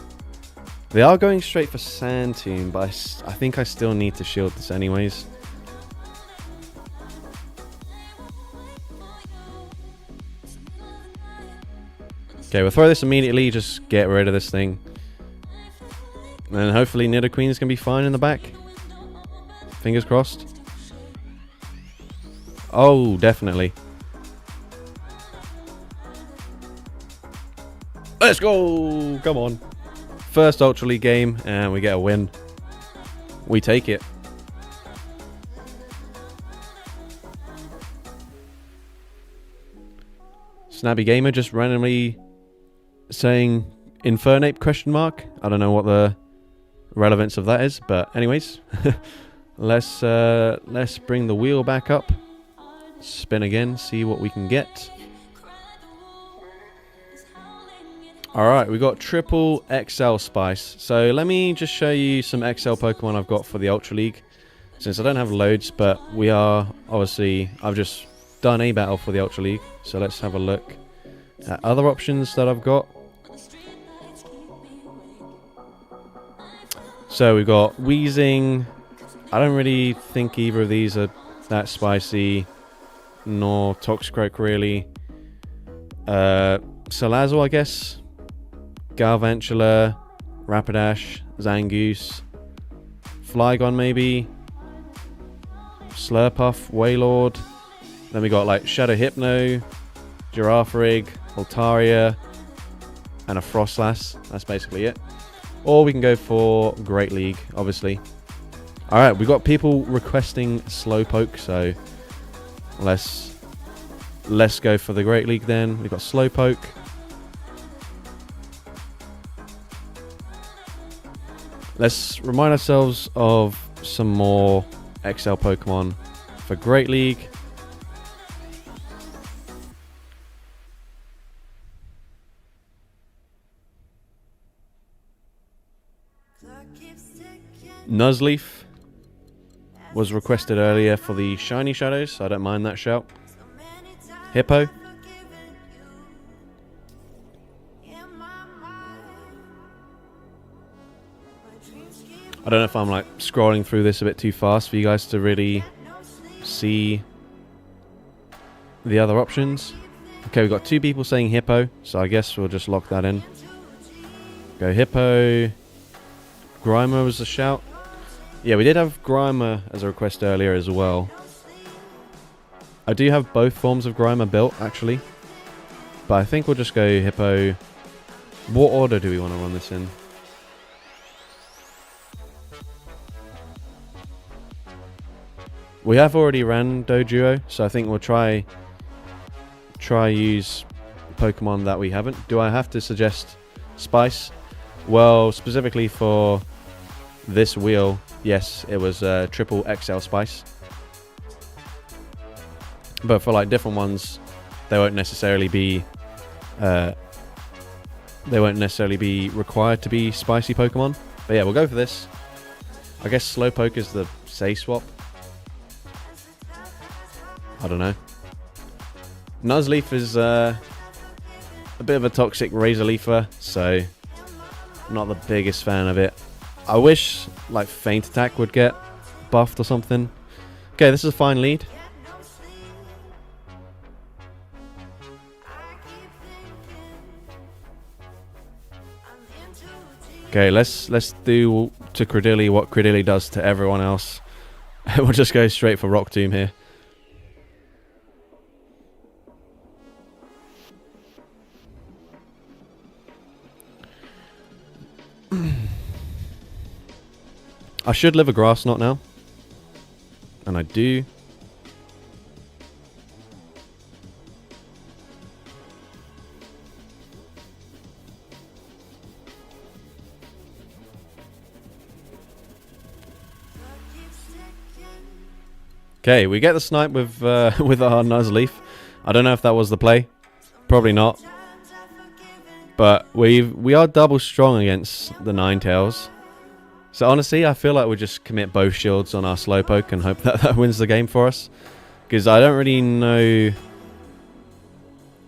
They are going straight for Sand Tomb, but I think I still need to shield this anyways. Okay, we'll throw this immediately, just get rid of this thing. And then hopefully Nidoqueen is going to be fine in the back. Fingers crossed. Oh, definitely. Let's go! Come on. First Ultra League game, and we get a win. We take it. Snabby Gamer just randomly saying Infernape question mark. I don't know what the relevance of that is, but anyways. let's bring the wheel back up. Spin again, see what we can get. Alright, we got triple XL Spice. So let me just show you some XL Pokemon I've got for the Ultra League. Since I don't have loads, but we are, obviously, I've just done a battle for the Ultra League. So let's have a look at other options that I've got. So we've got Weezing. I don't really think either of these are that spicy. Nor Toxicroak really. Salazzle, I guess. Galvantula, Rapidash, Zangoose, Flygon maybe, Slurpuff, Wailord. Then we got like Shadow Hypno, Girafarig, Altaria, and a Frostlass. That's basically it. Or we can go for Great League, obviously. Alright, we got people requesting Slowpoke, so let's go for the Great League then. We've got Slowpoke. Let's remind ourselves of some more XL Pokemon for Great League. Nuzleaf was requested earlier for the Shiny Shadows, so I don't mind that shout. Hippo. I don't know if I'm like scrolling through this a bit too fast for you guys to really see the other options. Okay, we've got two people saying Hippo, so I guess we'll just lock that in. Go Hippo. Grimer was a shout. Yeah, we did have Grimer as a request earlier as well. I do have both forms of Grimer built, actually. But I think we'll just go Hippo. What order do we want to run this in? We have already ran Doduo, so I think we'll try use Pokemon that we haven't. Do I have to suggest Spice? Well, specifically for this wheel, yes, it was triple XL Spice. But for like different ones, they won't necessarily be required to be spicy Pokemon. But yeah, we'll go for this. I guess Slowpoke is the Say swap. I don't know. Nuzleaf is a bit of a toxic Razor Leafer, so not the biggest fan of it. I wish like Feint Attack would get buffed or something. Okay, this is a fine lead. Okay, let's do to Credilly what Credilly does to everyone else. We'll just go straight for Rock Tomb here. I should live a Grass Knot now. And I do. Okay, we get the snipe with with our Nuzleaf. I don't know if that was the play. Probably not. But we are double strong against the Ninetales. So honestly, I feel like we just commit both shields on our Slowpoke and hope that that wins the game for us. Because I don't really know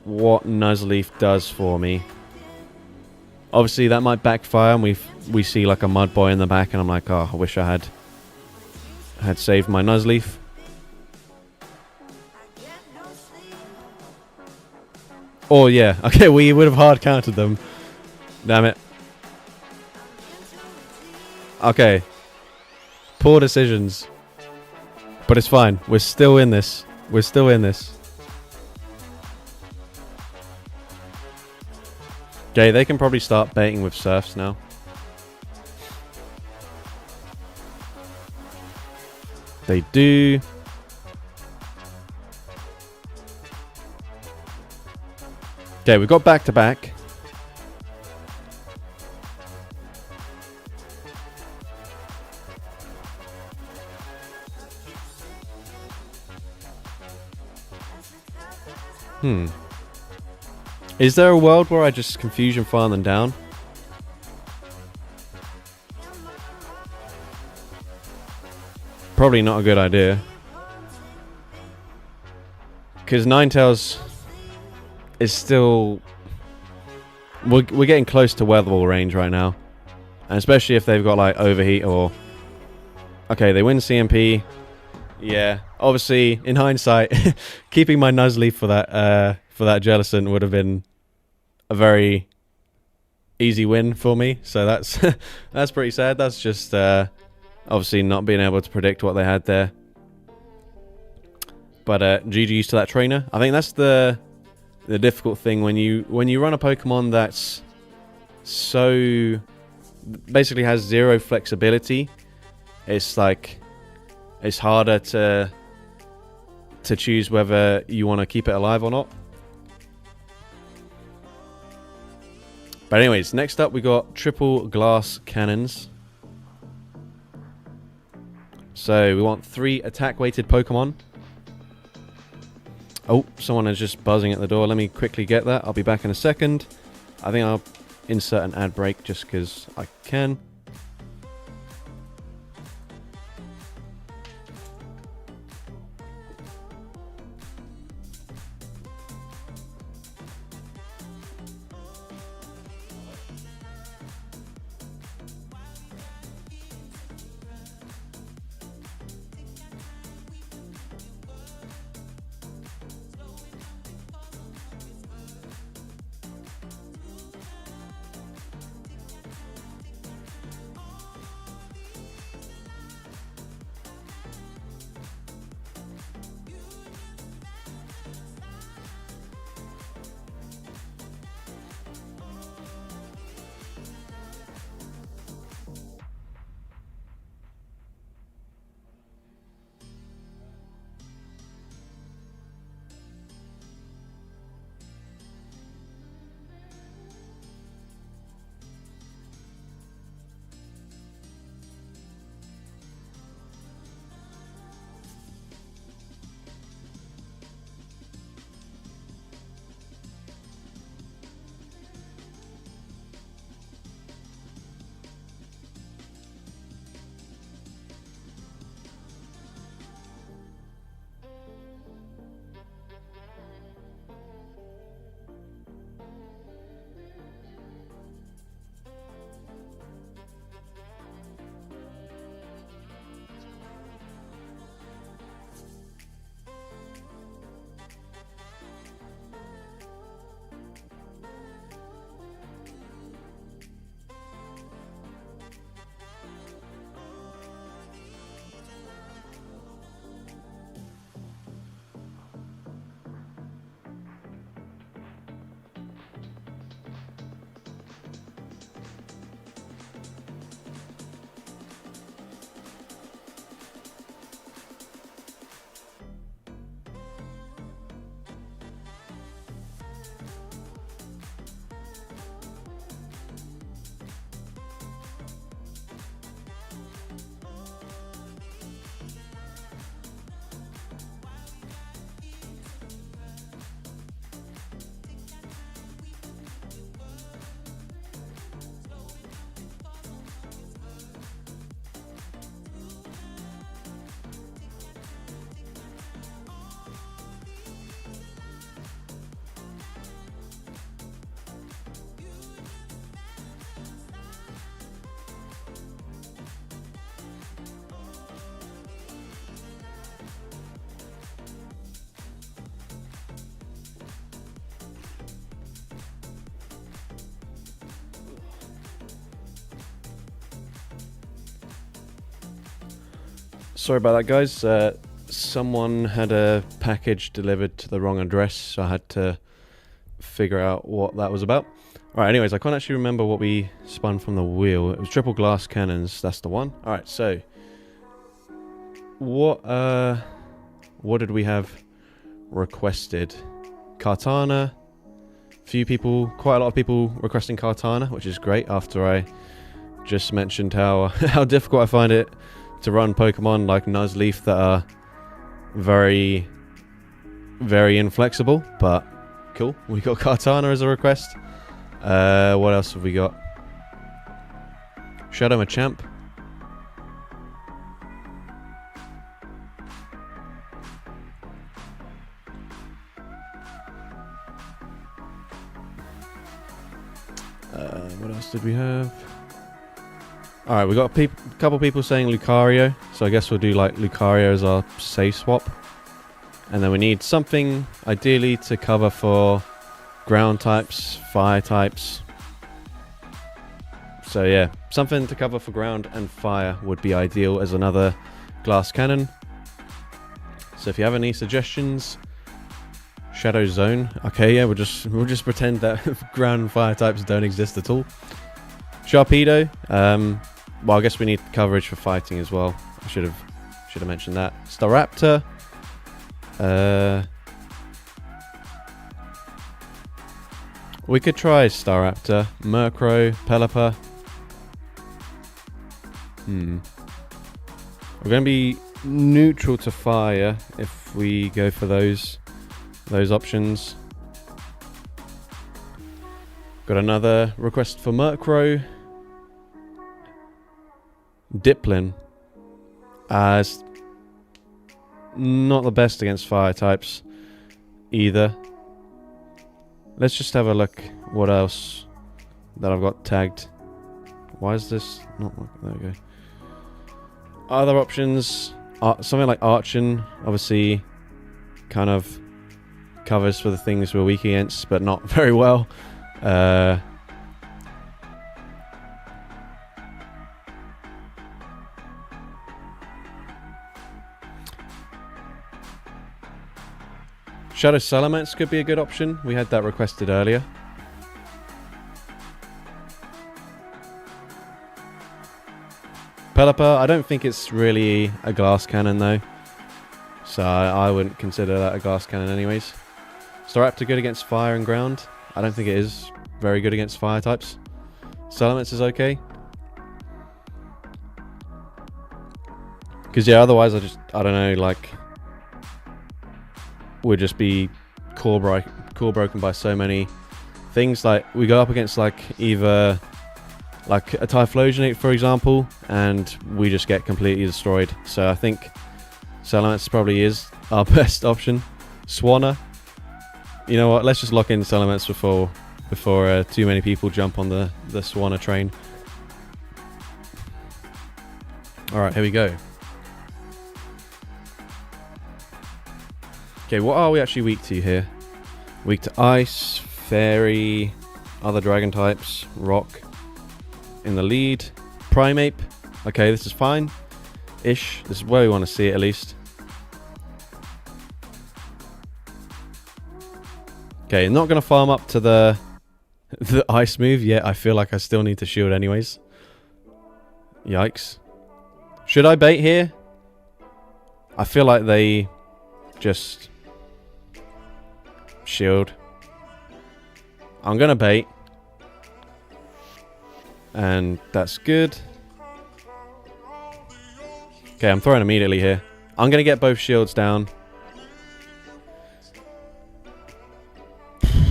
what Nuzleaf does for me. Obviously, that might backfire, and we see like a Mud Boy in the back, and I'm like, oh, I wish I had saved my Nuzleaf. Oh yeah, okay, we would have hard countered them. Damn it. Okay. Poor decisions. But it's fine. We're still in this. We're still in this. Okay, they can probably start baiting with Surfs now. They do. Okay, we've got back-to-back. Is there a world where I just Confusion Fire them down? Probably not a good idea. Because Ninetales is still... We're getting close to weatherable range right now. And especially if they've got like Overheat or... Okay, they win CMP. Yeah, obviously, in hindsight, keeping my Nuzleaf for that Jellicent would have been a very easy win for me. So that's that's pretty sad. That's just obviously not being able to predict what they had there. But GG's to that trainer. I think that's the difficult thing when you run a Pokemon that's so basically has zero flexibility. It's like it's harder to choose whether you want to keep it alive or not. But anyways, next up we got triple glass cannons. So we want 3 attack weighted Pokemon. Oh, someone is just buzzing at the door. Let me quickly get that. I'll be back in a second. I think I'll insert an ad break just because I can. Sorry about that, guys. Someone had a package delivered to the wrong address, so I had to figure out what that was about. Alright, anyways, I can't actually remember what we spun from the wheel. It was triple glass cannons, that's the one. Alright, so what did we have requested? Kartana. Quite a lot of people requesting Kartana, which is great after I just mentioned how how difficult I find it to run Pokemon like Nuzleaf that are very, very inflexible, but cool. We got Kartana as a request. What else have we got? Shadow Machamp. What else did we have? Alright, we got a couple people saying Lucario, so I guess we'll do like Lucario as our safe swap. And then we need something, ideally, to cover for ground types, fire types. So yeah, something to cover for ground and fire would be ideal as another glass cannon. So if you have any suggestions, Shadow Zone. Okay, yeah, we'll just pretend that ground and fire types don't exist at all. Sharpedo. Well, I guess we need coverage for fighting as well. I should have mentioned that. Staraptor. We could try Staraptor, Murkrow, Pelipper. We're going to be neutral to fire if we go for those options. Got another request for Murkrow. Diplin. It's not the best against fire types either. Let's just have a look what else that I've got tagged. Why is this not working? There we go. Other options, something like Archon, obviously kind of covers for the things we're weak against, but not very well. Shadow Salamence could be a good option. We had that requested earlier. Pelipper, I don't think it's really a glass cannon though. So I wouldn't consider that a glass cannon anyways. Staraptor good against fire and ground. I don't think it is very good against fire types. Salamence is okay. Because yeah, otherwise I don't know, like, would just be core broken by so many things. Like we go up against like either like a Typhlosion, for example, and we just get completely destroyed. So I think Salamence probably is our best option. Swanna, you know what? Let's just lock in Salamence before too many people jump on the Swanna train. All right, here we go. Okay, what are we actually weak to here? Weak to Ice, Fairy, other Dragon types, Rock in the lead. Primeape, okay, this is fine. Ish, this is where we want to see it at least. Okay, not going to farm up to the Ice move yet. I feel like I still need to shield anyways. Yikes. Should I bait here? I feel like they just shield. I'm gonna bait, and that's good. Okay, I'm throwing immediately here. I'm gonna get both shields down.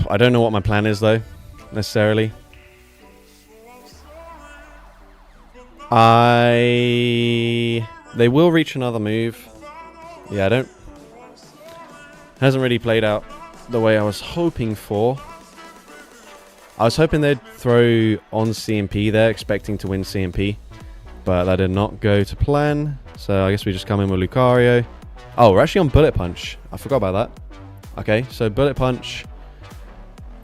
I don't know what my plan is though, necessarily. They will reach another move. Yeah, hasn't really played out the way I was hoping for. I was hoping they'd throw on CMP there, expecting to win CMP, but that did not go to plan. So I guess we just come in with Lucario. Oh, we're actually on Bullet Punch. I forgot about that. Okay, so Bullet Punch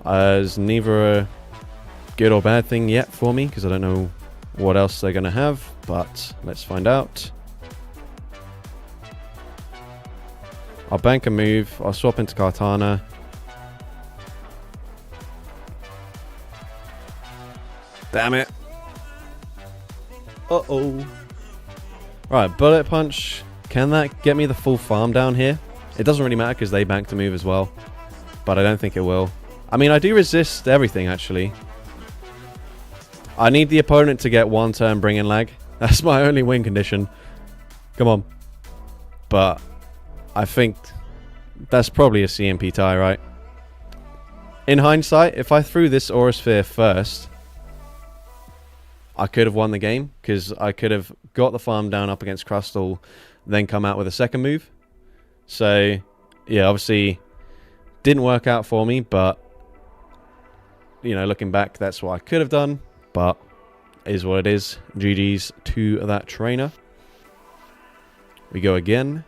is neither a good or bad thing yet for me, because I don't know what else they're going to have, but let's find out. I'll bank a move. I'll swap into Kartana. Damn it. Uh-oh. Right, Bullet Punch. Can that get me the full farm down here? It doesn't really matter because they banked a move as well. But I don't think it will. I mean, I do resist everything, actually. I need the opponent to get one turn bring in lag. That's my only win condition. Come on. But I think that's probably a CMP tie, right? In hindsight, if I threw this Aura Sphere first, I could have won the game, because I could have got the farm down up against Crustle, then come out with a second move. So, yeah, obviously didn't work out for me, but, you know, looking back, that's what I could have done, but it is what it is. GG's to that trainer. We go again.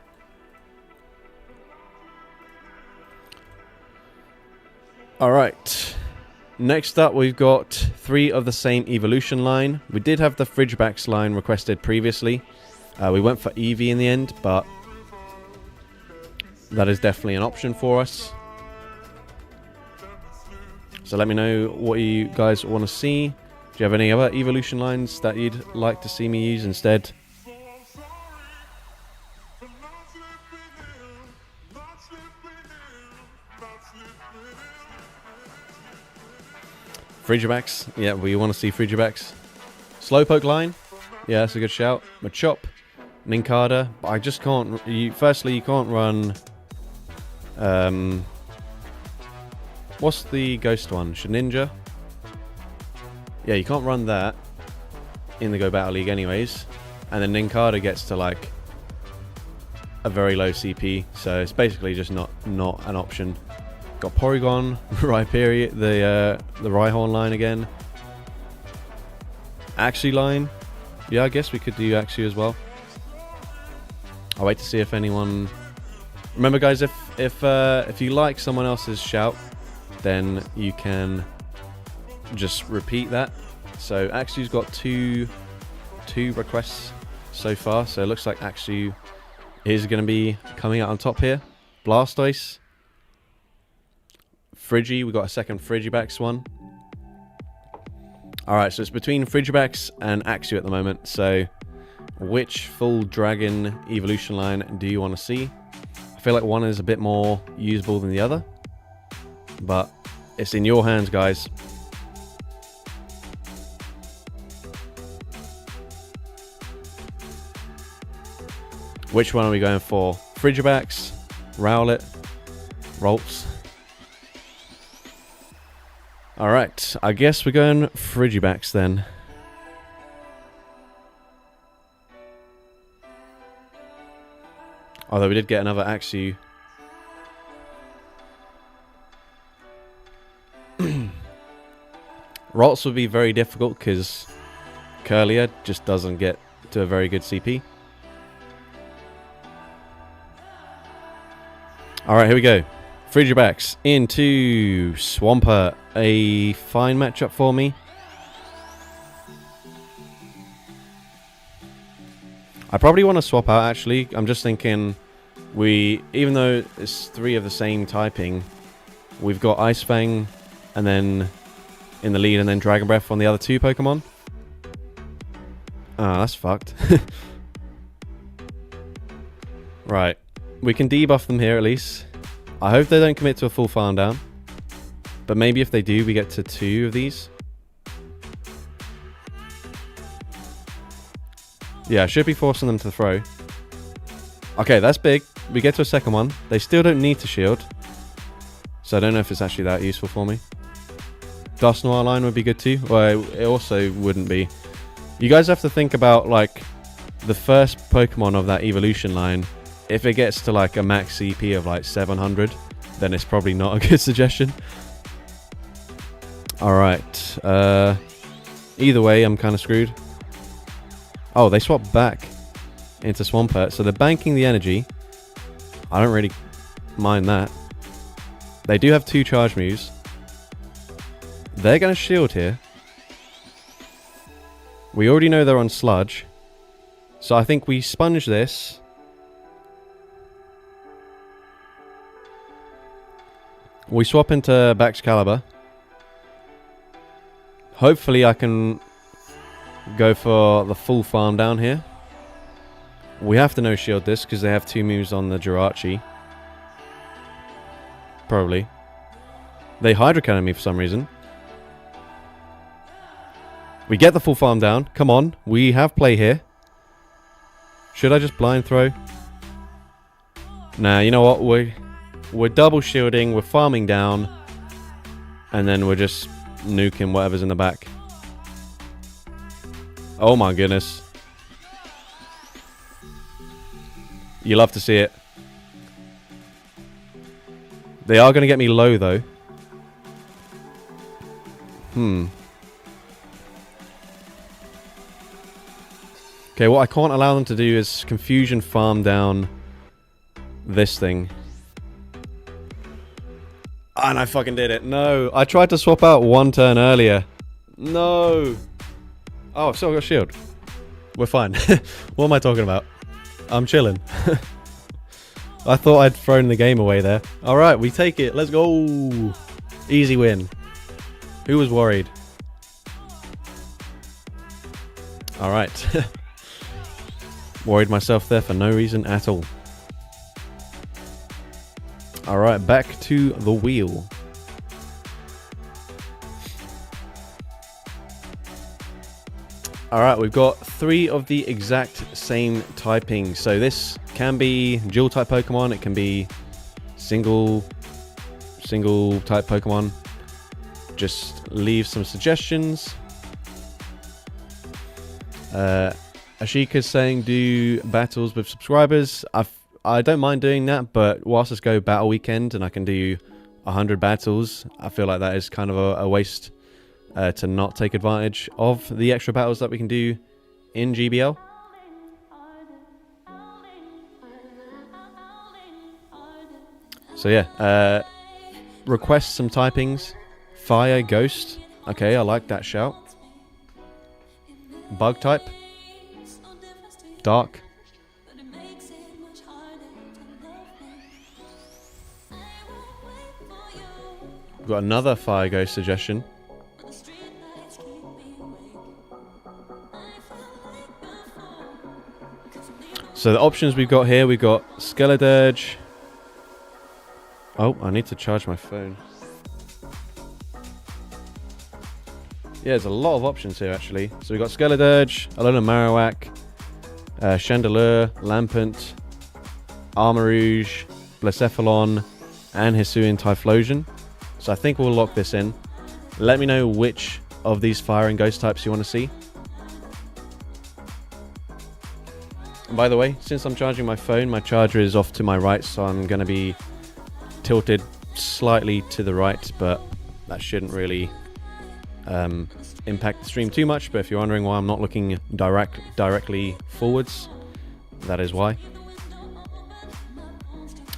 Alright. Next up, we've got 3 of the same evolution line. We did have the Frigibax line requested previously. We went for Eevee in the end, but that is definitely an option for us. So let me know what you guys want to see. Do you have any other evolution lines that you'd like to see me use instead? Frigibax. Yeah, we want to see Frigibax. Slowpoke line. Yeah, that's a good shout. Machop. Nincada. But I just can't... firstly, you can't run... what's the ghost one? Shedinja? Yeah, you can't run that in the Go Battle League anyways. And then Nincada gets to like a very low CP. So it's basically just not an option. Got Porygon, Rhyperior, the Rhyhorn line again. Axew line. Yeah, I guess we could do Axew as well. I'll wait to see if anyone... Remember guys, if you like someone else's shout, then you can just repeat that. So Axew's got two requests so far, so it looks like Axew is going to be coming out on top here. Blastoise. Frigi, we got a second Frigibax one. Alright, so it's between Frigibax and Axew at the moment. So, which full dragon evolution line do you want to see? I feel like one is a bit more usable than the other. But it's in your hands, guys. Which one are we going for? Frigibax, Rowlet, Rolts. Alright, I guess we're going Frigibax then. Although we did get another Axew. Rolts would be very difficult because Curlier just doesn't get to a very good CP. Alright, here we go. Frigibax into Swampert. A fine matchup for me. I probably want to swap out actually. I'm just thinking even though it's 3 of the same typing, we've got Ice Fang and then in the lead and then Dragon Breath on the other 2 Pokemon. Ah, that's fucked. Right. We can debuff them here at least. I hope they don't commit to a full farm down. But maybe if they do, we get to 2 of these. Yeah, I should be forcing them to throw. Okay, that's big. We get to a second one. They still don't need to shield. So I don't know if it's actually that useful for me. Dusknoir line would be good too. Well, it also wouldn't be. You guys have to think about, like, the first Pokemon of that evolution line. If it gets to, like, a max CP of, like, 700, then it's probably not a good suggestion. Alright. Either way, I'm kind of screwed. Oh, they swapped back into Swampert, so they're banking the energy. I don't really mind that. They do have 2 charge moves. They're going to shield here. We already know they're on Sludge. So I think we sponge this. We swap into Baxcalibur. Hopefully I can go for the full farm down here. We have to no-shield this because they have 2 moves on the Jirachi. Probably. They Hydro Cannon me for some reason. We get the full farm down. Come on. We have play here. Should I just blind throw? Nah, you know what? We're double shielding. We're farming down. And then we're just nuking whatever's in the back. Oh my goodness. You love to see it. They are going to get me low though. Okay, what I can't allow them to do is confusion farm down this thing. And I fucking did it. No, I tried to swap out 1 turn earlier. No. Oh, I've still got shield. We're fine. What am I talking about? I'm chilling. I thought I'd thrown the game away there. Alright, we take it. Let's go. Easy win. Who was worried? Alright. Worried myself there for no reason at all. Alright, back to the wheel. Alright, we've got 3 of the exact same typing. So this can be dual type Pokemon, it can be single type Pokemon. Just leave some suggestions. Ashika's saying do battles with subscribers. I don't mind doing that, but whilst let's go battle weekend and I can do 100 battles, I feel like that is kind of a waste to not take advantage of the extra battles that we can do in GBL. So yeah, request some typings. Fire, Ghost. Okay, I like that shout. Bug type. Dark. We've got another Fire Ghost suggestion. So the options we've got here, we've got Skeledirge. Oh, I need to charge my phone. Yeah, there's a lot of options here actually. So we've got Skeledirge, Alolan Marowak, Chandelure, Lampent, Armarouge, Blacephalon, and Hisuian Typhlosion. So I think we'll lock this in. Let me know which of these fire and ghost types you want to see. And by the way, since I'm charging my phone, my charger is off to my right, so I'm going to be tilted slightly to the right, but that shouldn't really impact the stream too much. But if you're wondering why I'm not looking directly forwards, that is why.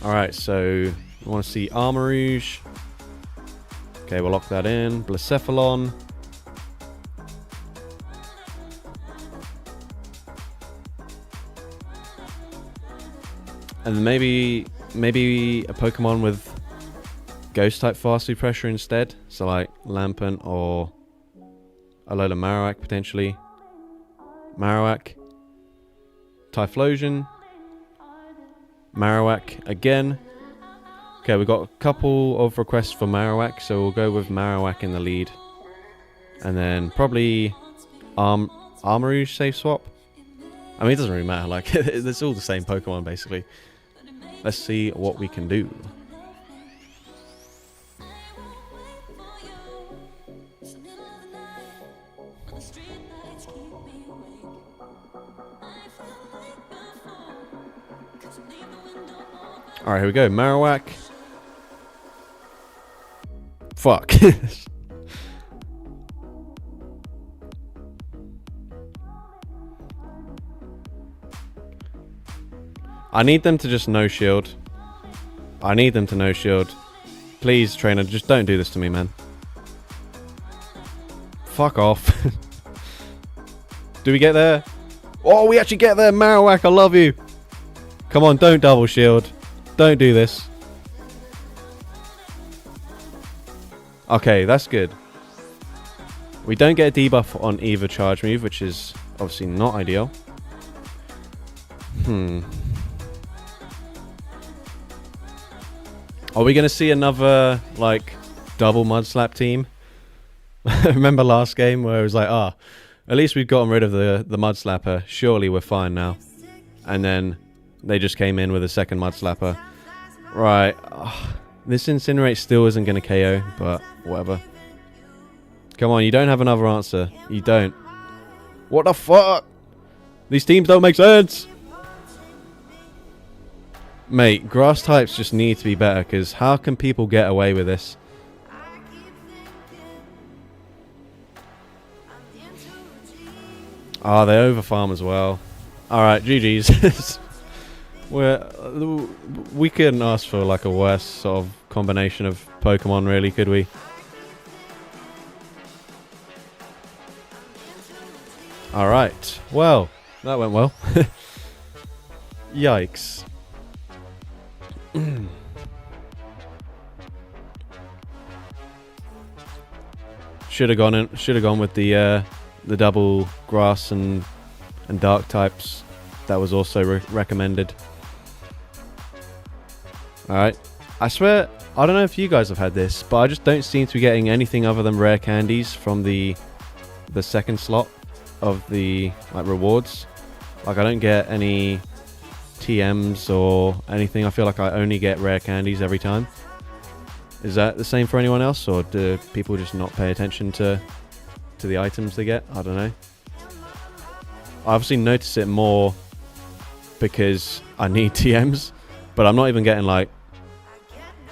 Alright, so we want to see Armarouge. Okay, we'll lock that in. Blacephalon. And maybe a Pokemon with Ghost type Fast Food Pressure instead. So like Lampent or Alolan Marowak potentially. Marowak. Typhlosion. Marowak again. Okay, we've got a couple of requests for Marowak, so we'll go with Marowak in the lead. And then probably Armarouge safe swap. I mean, it doesn't really matter, like, it's all the same Pokemon basically. Let's see what we can do. Alright, here we go. Marowak. Fuck. I need them to just no shield. I need them to no shield. Please, trainer, just don't do this to me, man. Fuck off. Do we get there? Oh, we actually get there. Marowak, I love you. Come on, don't double shield. Don't do this. Okay, that's good. We don't get a debuff on either charge move, which is obviously not ideal. Are we going to see another, like, double Mud Slap team? Remember last game where it was like, at least we've gotten rid of the Mud Slapper. Surely we're fine now. And then they just came in with a second Mud Slapper. Right. This Incinerate still isn't going to KO, but whatever. Come on, you don't have another answer. You don't. What the fuck? These teams don't make sense. Mate, grass types just need to be better, because how can people get away with this? They overfarm as well. Alright, GG's. We couldn't ask for like a worse sort of combination of Pokemon, really, could we? Alright, well, that went well. Yikes. Should have gone with the double grass and dark types. That was also recommended. Alright. I swear, I don't know if you guys have had this, but I just don't seem to be getting anything other than rare candies from the second slot of the rewards. Like, I don't get any TMs or anything. I feel like I only get rare candies every time. Is that the same for anyone else, or do people just not pay attention to the items they get? I don't know. I obviously notice it more because I need TMs, but I'm not even getting like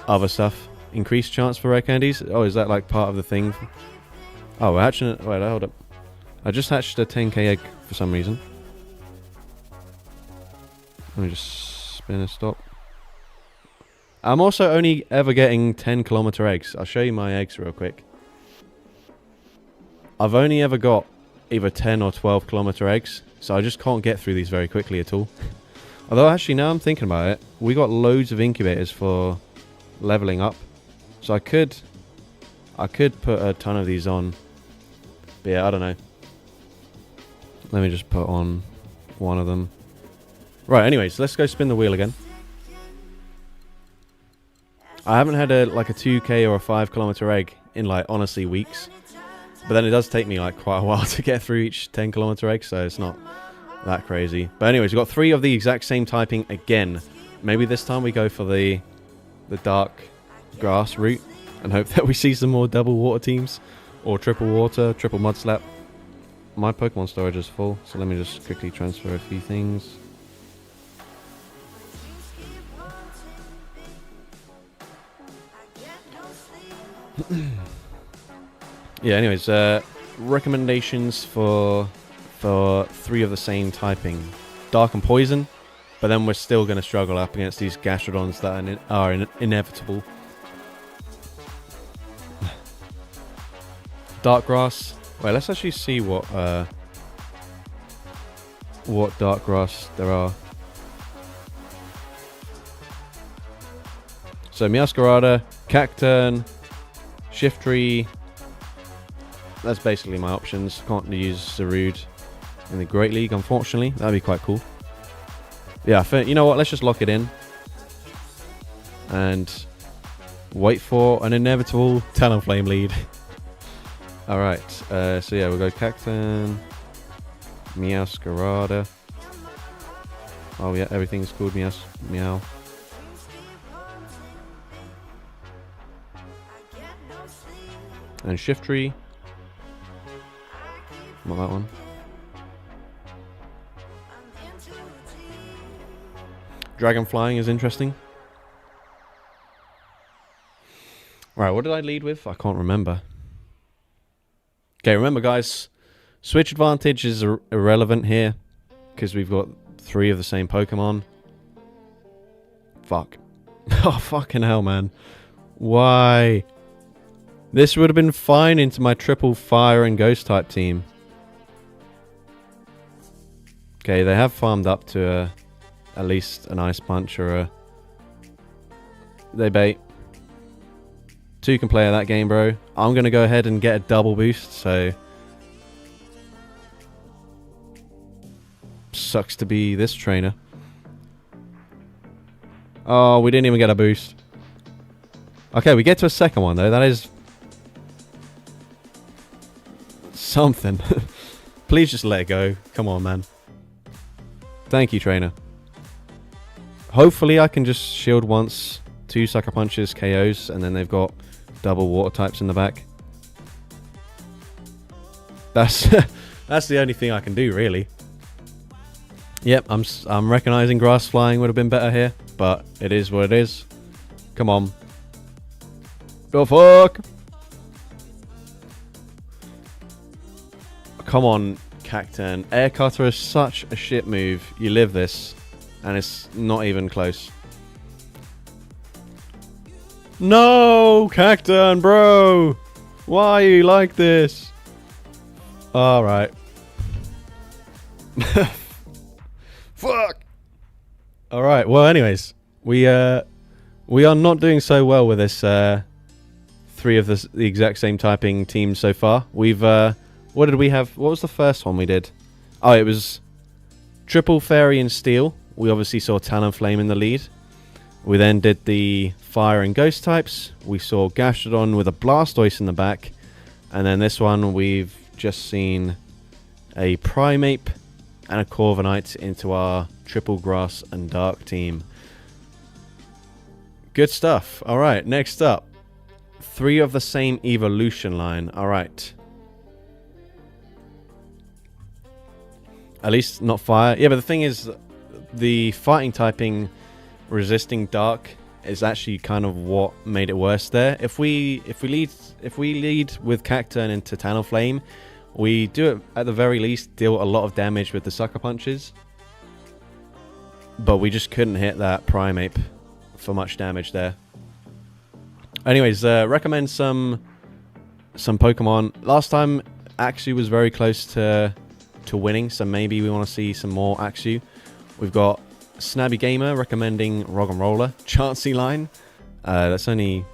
other stuff. Increased chance for rare candies? Oh, is that like part of the thing? Oh, we're hatching it. Wait, hold up. I just hatched a 10k egg for some reason. Let me just spin a stop. I'm also only ever getting 10km eggs. I'll show you my eggs real quick. I've only ever got either 10 or 12km eggs, so I just can't get through these very quickly at all. Although actually, now I'm thinking about it, we got loads of incubators for leveling up, so I could put a ton of these on. But yeah, I don't know. Let me just put on one of them. Right, anyways, let's go spin the wheel again. I haven't had a 2k or a 5km egg in like honestly weeks. But then it does take me like quite a while to get through each 10km egg, so it's not that crazy. But anyways, we've got 3 of the exact same typing again. Maybe this time we go for the dark grass route and hope that we see some more double water teams. Or triple water, triple mud slap. My Pokemon storage is full, so let me just quickly transfer a few things. Yeah, anyways, recommendations for 3 of the same typing. Dark and Poison, but then we're still going to struggle up against these Gastrodons that are inevitable. Dark Grass. Wait, let's actually see what Dark Grass there are. So Meowscarada, Cacturn, Shiftry. That's basically my options. Can't use Zarude in the Great League, unfortunately. That'd be quite cool. Yeah, you know what? Let's just lock it in. And wait for an inevitable Talonflame lead. Alright, so yeah, we'll go Cacturn, Meowscarada. Oh yeah, everything's called Meow. And Shiftry. Not that one. Dragon Flying is interesting. Right, what did I lead with? I can't remember. Okay, remember guys, switch advantage is irrelevant here because we've got 3 of the same Pokemon. Fuck. Oh, fucking hell, man. Why? This would have been fine into my triple fire and ghost type team. Okay, they have farmed up to at least an Ice Punch or a... They bait. 2 can play that game, bro. I'm going to go ahead and get a double boost, so... Sucks to be this trainer. Oh, we didn't even get a boost. Okay, we get to a second one, though. That is... something. Please just let it go. Come on, man. Thank you, trainer. Hopefully I can just shield once, 2 sucker punches, KOs, and then they've got double water types in the back. That's that's the only thing I can do, really. Yep, I'm recognizing grass flying would have been better here, but it is what it is. Come on. The fuck? Come on, Cacturn. Air Cutter is such a shit move. You live this, and it's not even close. No, Cacturn, bro! Why are you like this? Alright. Fuck! Alright, well anyways. We are not doing so well with this 3 of the exact same typing teams so far. We've what did we have? What was the first one we did? Oh, it was Triple Fairy and Steel. We obviously saw Talonflame in the lead. We then did the Fire and Ghost types. We saw Gastrodon with a Blastoise in the back. And then this one, we've just seen a Primeape and a Corviknight into our Triple Grass and Dark team. Good stuff. Alright, next up. 3 of the same evolution line. Alright. At least not fire. Yeah, but the thing is, the fighting typing resisting dark is actually kind of what made it worse there. If we lead with Cacturn into Talonflame, we do it at the very least deal a lot of damage with the sucker punches. But we just couldn't hit that Primeape for much damage there. Anyways, recommend some Pokemon. Last time Axew was very close to winning, so maybe we want to see some more Axew. We've got Snabby Gamer recommending Roggenrola. Chansey line. That's only...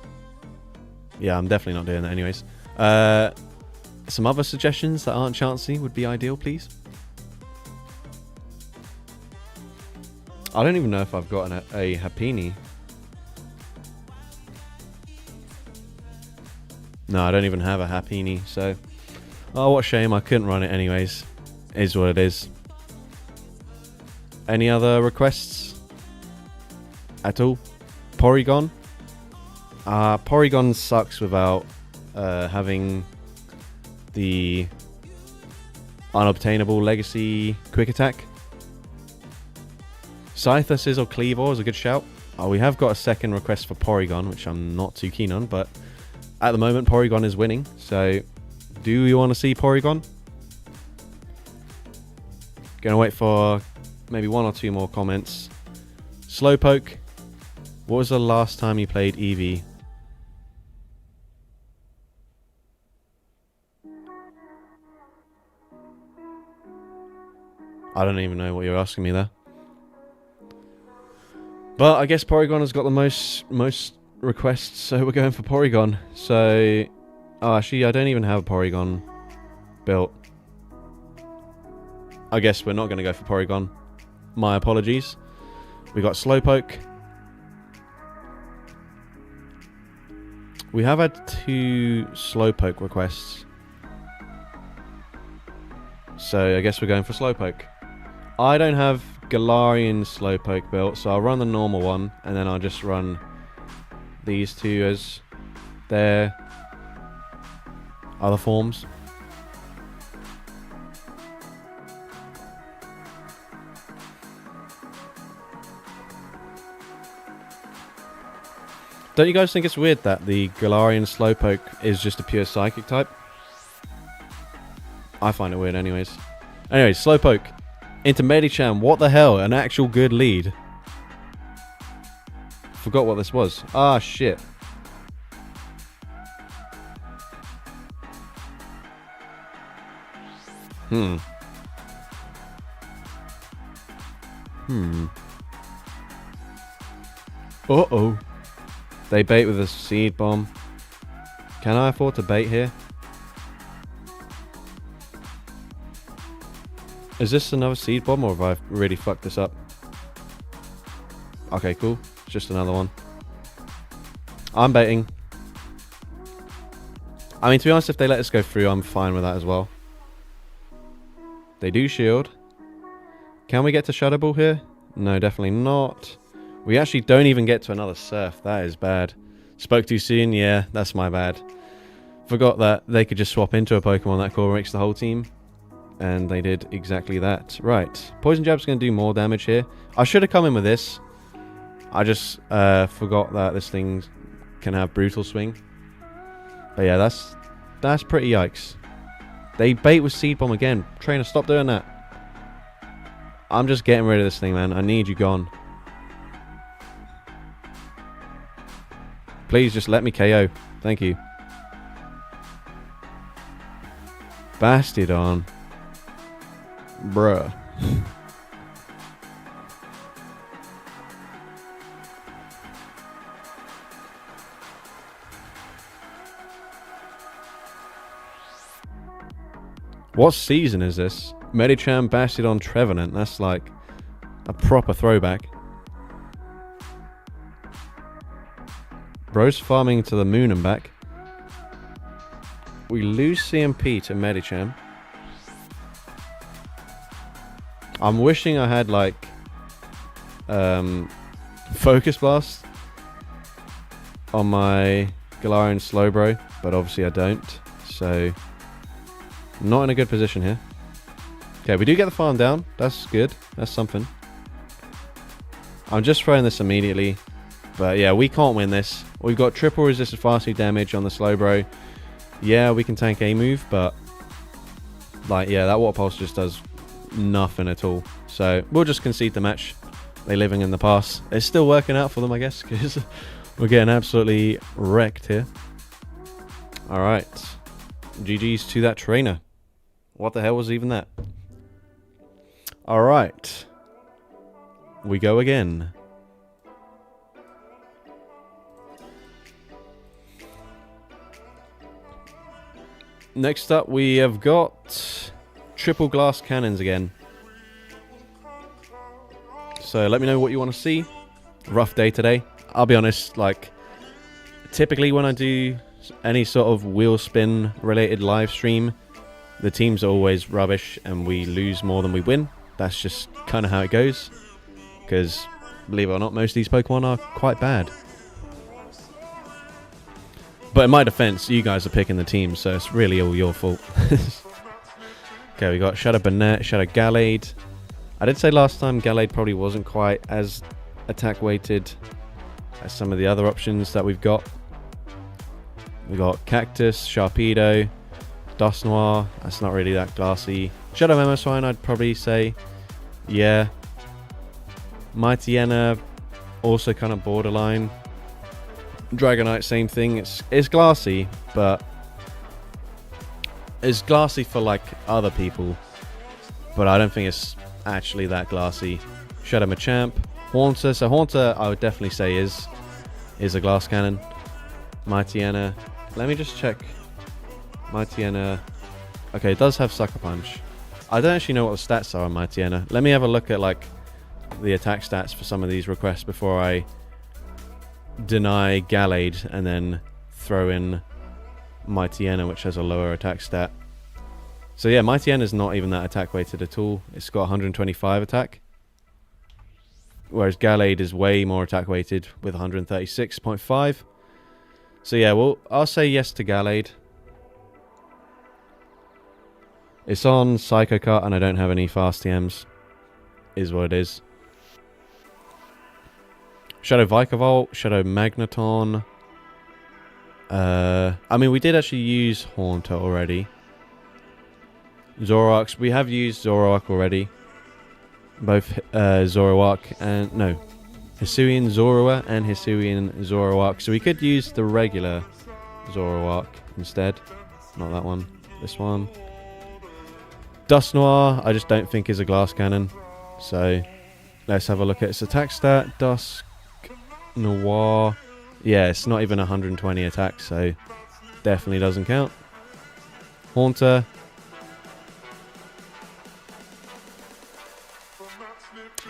yeah, I'm definitely not doing that anyways. Some other suggestions that aren't Chansey would be ideal, please. I don't even know if I've got a Happiny. No, I don't even have a Happiny, so... oh, what a shame. I couldn't run it anyways. Is what it is. Any other requests? At all? Porygon? Porygon sucks without having the unobtainable legacy quick attack. Scyther, Sizzle, Cleavor is a good shout. Oh, we have got a second request for Porygon, which I'm not too keen on, but at the moment Porygon is winning, so do you want to see Porygon? Gonna wait for maybe 1 or 2 more comments. Slowpoke, what was the last time you played Eevee? I don't even know what you're asking me there. But I guess Porygon has got the most requests, so we're going for Porygon. So, oh, actually, I don't even have a Porygon built. I guess we're not going to go for Porygon. My apologies. We got Slowpoke. We have had 2 Slowpoke requests. So I guess we're going for Slowpoke. I don't have Galarian Slowpoke built, so I'll run the normal one, and then I'll just run these 2 as their other forms. Don't you guys think it's weird that the Galarian Slowpoke is just a pure Psychic type? I find it weird anyways. Anyways, Slowpoke into Medicham. What the hell? An actual good lead. Forgot what this was. Ah, shit. Uh-oh. They bait with a Seed Bomb. Can I afford to bait here? Is this another seed bomb, or have I really fucked this up? Okay, cool. It's just another one. I'm baiting. I mean, to be honest, if they let us go through, I'm fine with that as well. They do shield. Can we get to Shadow Ball here? No, definitely not. We actually don't even get to another Surf. That is bad. Spoke too soon? Yeah, that's my bad. Forgot that they could just swap into a Pokemon that core makes the whole team. And they did exactly that. Right. Poison Jab's going to do more damage here. I should have come in with this. I just forgot that this thing can have Brutal Swing. But yeah, that's pretty yikes. They bait with Seed Bomb again. Trainer, stop doing that. I'm just getting rid of this thing, man. I need you gone. Please just let me KO. Thank you. Bastiodon. Bruh. What season is this? Medicham, Bastiodon, Trevenant. That's like a proper throwback. Bro's farming to the moon and back. We lose CMP to Medicham. I'm wishing I had like Focus Blast on my Galarian Slowbro, but obviously I don't. So not in a good position here. Okay, we do get the farm down. That's good. That's something. I'm just throwing this immediately. But yeah, we can't win this. We've got triple resisted fast damage on the Slowbro. Yeah, we can tank a move, but like, yeah, that Water Pulse just does nothing at all. So we'll just concede the match. They're living in the past. It's still working out for them, I guess, because we're getting absolutely wrecked here. All right. GG's to that trainer. What the hell was even that? All right. We go again. Next up, we have got triple glass cannons again. So let me know what you want to see. Rough day today. I'll be honest, like, typically when I do any sort of wheel spin related live stream, the teams are always rubbish and we lose more than we win. That's just kind of how it goes. Because, believe it or not, most of these Pokemon are quite bad. But in my defense, you guys are picking the team, so it's really all your fault. Okay, we got Shadow Banette, Shadow Gallade. I did say last time Gallade probably wasn't quite as attack weighted as some of the other options that we've got. We got Cactus, Sharpedo, Dusknoir. That's not really that glassy. Shadow Mamoswine, I'd probably say. Yeah. Mightyena, also kind of borderline. Dragonite, same thing. It's glassy, but it's glassy for like other people. But I don't think it's actually that glassy. Shadow Machamp, Haunter. So Haunter, I would definitely say is a glass cannon. Mightyena. Let me just check. Mightyena. Okay, it does have Sucker Punch. I don't actually know what the stats are on Mightyena. Let me have a look at like the attack stats for some of these requests before I deny Gallade and then throw in Mightyena, which has a lower attack stat. So yeah, Mightyena is not even that attack weighted at all. It's got 125 attack, whereas Gallade is way more attack weighted with 136.5. So yeah, well, I'll say yes to Gallade. It's on Psycho Cut and I don't have any fast TMs. Is what it is. Shadow Vikavolt, Shadow Magneton. I mean, we did actually use Haunter already. Zoroark, we have used Zoroark already. Both Zoroark and... no. Hisuian Zorua and Hisuian Zoroark. So we could use the regular Zoroark instead. Not that one. This one. Dusknoir, I just don't think is a glass cannon. So let's have a look at its attack stat. Dusknoir. Yeah, it's not even 120 attack, so definitely doesn't count. Haunter.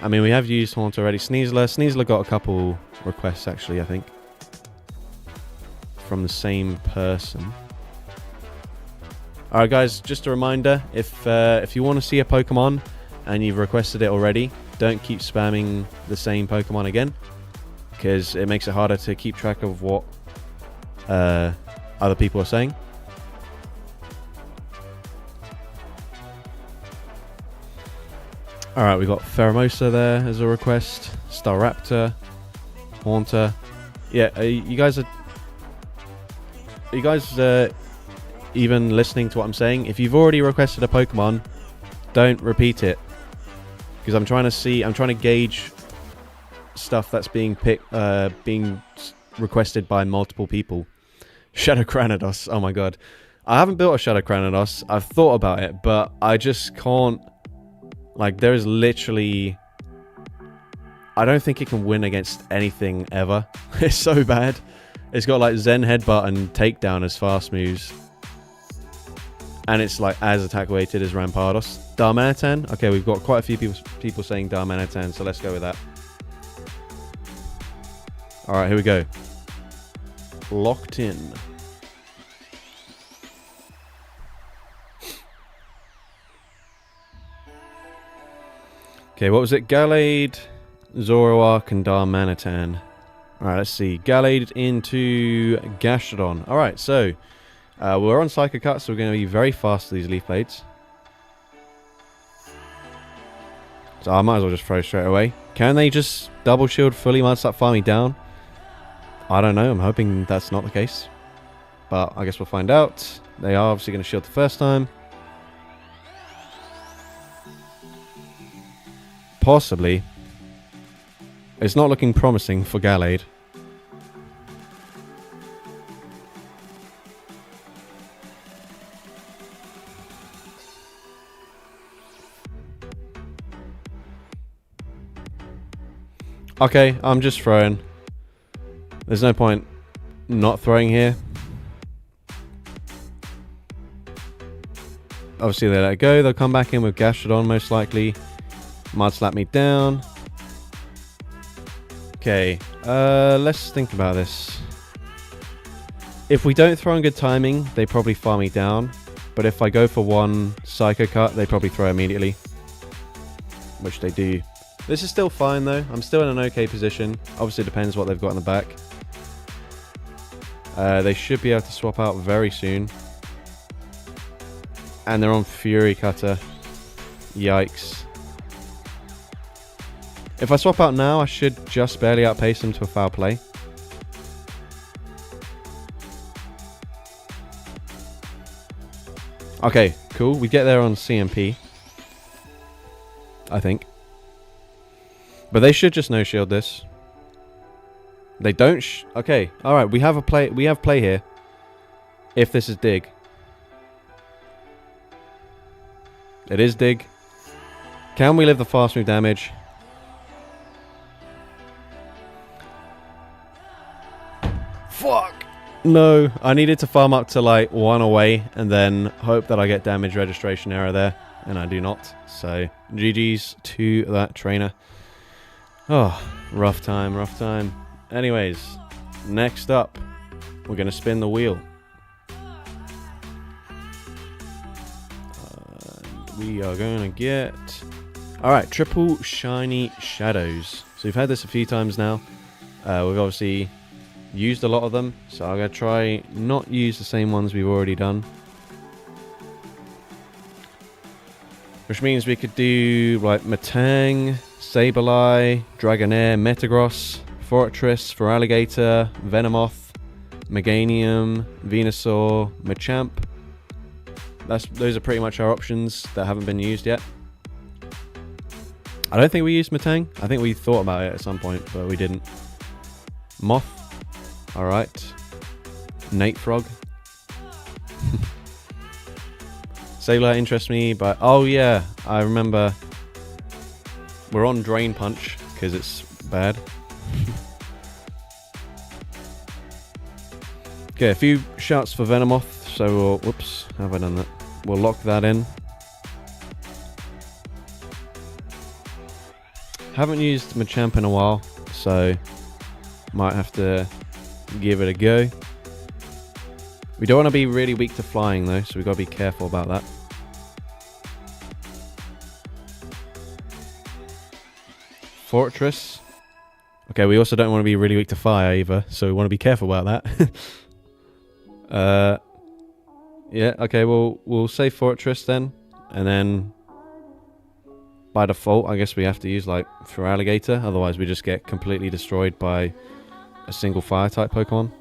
I mean, we have used Haunter already. Sneasler. Sneasler got a couple requests, actually, I think. From the same person. Alright, guys, just a reminder. If you want to see a Pokemon and you've requested it already, don't keep spamming the same Pokemon again. Because it makes it harder to keep track of what other people are saying. Alright, we've got Pheromosa there as a request. Staraptor. Haunter. Yeah, are you guys even listening to what I'm saying? If you've already requested a Pokemon, don't repeat it. Because I'm trying to gauge stuff that's being requested by multiple people. Shadow Cranidos. Oh my god. I haven't built a Shadow Cranidos. I've thought about it, but I just can't. Like, there is literally... I don't think it can win against anything ever. It's so bad. It's got like Zen Headbutt and Takedown as fast moves. And it's like as attack weighted as Rampardos. Darmanitan. Okay, we've got quite a few people saying Darmanitan, so let's go with that. Alright, here we go. Locked in. Okay, what was it? Gallade, Zoroark, and Darmanitan. Alright, let's see. Gallade into Gastrodon. Alright, so we're on Psycho Cut, so we're going to be very fast with these Leaf Blades. So I might as well just throw straight away. Can they just double shield fully once that farming down? I don't know. I'm hoping that's not the case. But I guess we'll find out. They are obviously going to shield the first time. Possibly. It's not looking promising for Gallade. Okay, I'm just throwing. There's no point not throwing here. Obviously they let it go. They'll come back in with Gastrodon most likely. Mud slap me down. Okay, let's think about this. If we don't throw in good timing, they probably farm me down. But if I go for one Psycho Cut, they probably throw immediately. Which they do. This is still fine though. I'm still in an okay position. Obviously it depends what they've got in the back. They should be able to swap out very soon. And they're on Fury Cutter. Yikes. If I swap out now, I should just barely outpace them to a foul play. Okay, cool. We get there on CMP. I think. But they should just no-shield this. They don't okay, alright, we have play here. If this is Dig. It is Dig. Can we live the fast move damage? Fuck! No, I needed to farm up to like 1 away and then hope that I get damage registration error there. And I do not. So, GG's to that trainer. Oh, rough time, rough time. Anyways, next up, we're going to spin the wheel. We are going to get... Alright, triple shiny shadows. So we've had this a few times now. We've obviously used a lot of them. So I'm going to try not use the same ones we've already done. Which means we could do like Metang, Sableye, Dragonair, Metagross, Fortress, Feraligatr, Venomoth, Meganium, Venusaur, Machamp. Those are pretty much our options that haven't been used yet. I don't think we used Metang. I think we thought about it at some point, but we didn't. Moth. Alright. Nate Frog. Sableye interests me, but... Oh yeah, I remember. We're on Drain Punch, because it's bad. Okay, a few shots for Venomoth. So we'll... Whoops, how have I done that? We'll lock that in. Haven't used Machamp in a while, so might have to give it a go. We don't want to be really weak to flying though, so we've got to be careful about that. Fortress. Okay, we also don't want to be really weak to fire either, so we want to be careful about that. Yeah, okay, we'll say Fortress then, and then by default, I guess we have to use like Feraligatr, otherwise we just get completely destroyed by a single fire type Pokemon.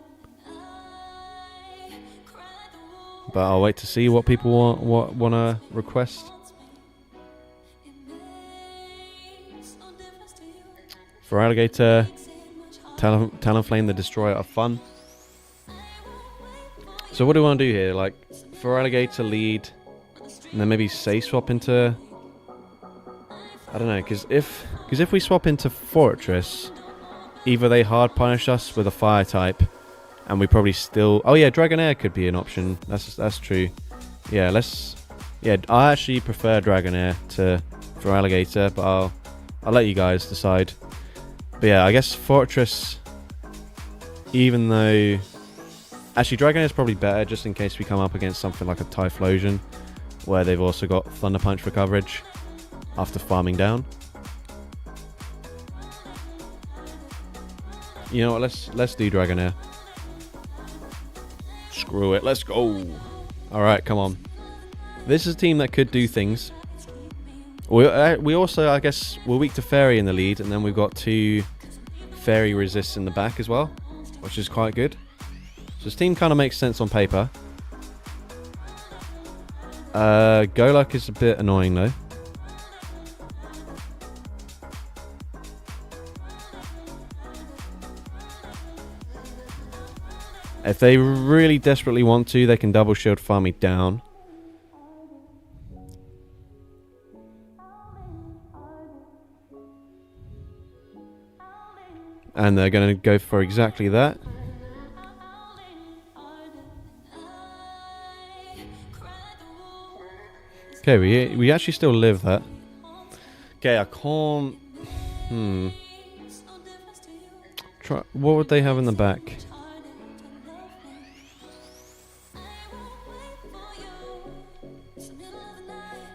But I'll wait to see what people want to request. Feraligatr, Talonflame the Destroyer are fun. So what do we want to do here? Like Feraligatr lead, and then maybe say swap into... I don't know, because if we swap into Fortress, either they hard punish us with a fire type, and we probably still... Oh yeah, Dragonair could be an option. That's true. Yeah, I actually prefer Dragonair to Feraligatr, but I'll let you guys decide. But yeah, I guess Fortress, even though... Actually, Dragonair is probably better, just in case we come up against something like a Typhlosion, where they've also got Thunder Punch for coverage after farming down. You know what, let's do Dragonair. Screw it, let's go. Alright, come on. This is a team that could do things. We also, I guess, we're weak to Fairy in the lead, and then we've got 2 Fairy resists in the back as well, which is quite good. So this team kind of makes sense on paper. Golurk is a bit annoying though. If they really desperately want to, they can double shield farm me down. And they're going to go for exactly that. Okay, we actually still live that. Okay, I can't... What would they have in the back?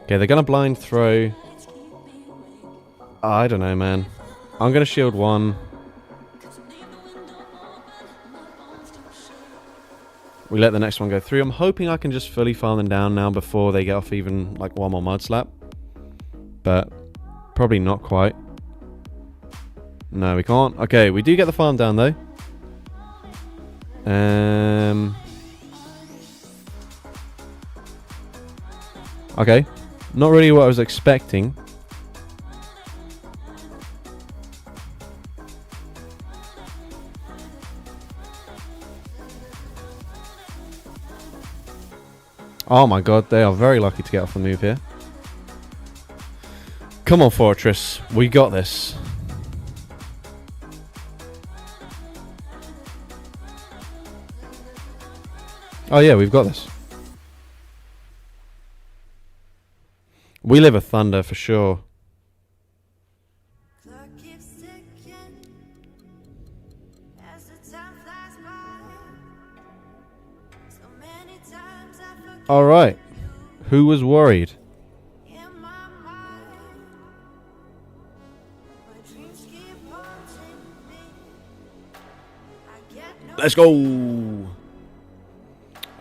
Okay, they're gonna blind throw. I don't know, man. I'm gonna shield 1. We let the next one go through. I'm hoping I can just fully farm them down now before they get off even like 1 more Mud Slap. But probably not quite. No, we can't. Okay, we do get the farm down though. Okay. Not really what I was expecting. Oh my god, they are very lucky to get off the move here. Come on, Fortress. We got this. Oh yeah, we've got this. We live a Thunder for sure. Alright. Who was worried? Let's go!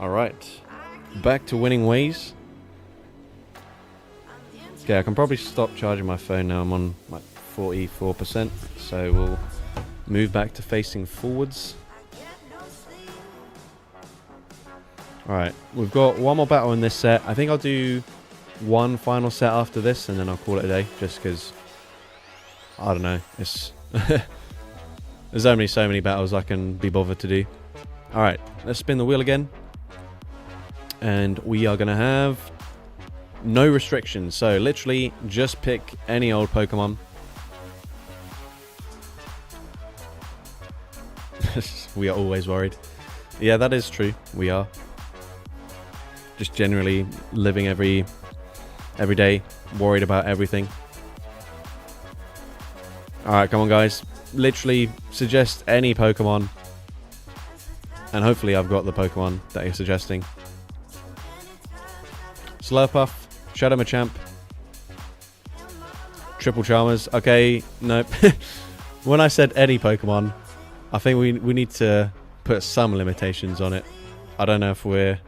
Alright. Back to winning ways. Okay, I can probably stop charging my phone now. I'm on like 44%. So we'll move back to facing forwards. Alright, we've got 1 more battle in this set. I think I'll do 1 final set after this and then I'll call it a day. Just because, I don't know, it's there's only so many battles I can be bothered to do. Alright, let's spin the wheel again. And we are going to have no restrictions. So literally just pick any old Pokemon. We are always worried. Yeah, that is true. We are. Just generally living every day, worried about everything. Alright, come on guys. Literally suggest any Pokemon. And hopefully I've got the Pokemon that you're suggesting. Slurpuff, Shadow Machamp, Triple Charmers. Okay, nope. When I said any Pokemon, I think we need to put some limitations on it. I don't know if we're...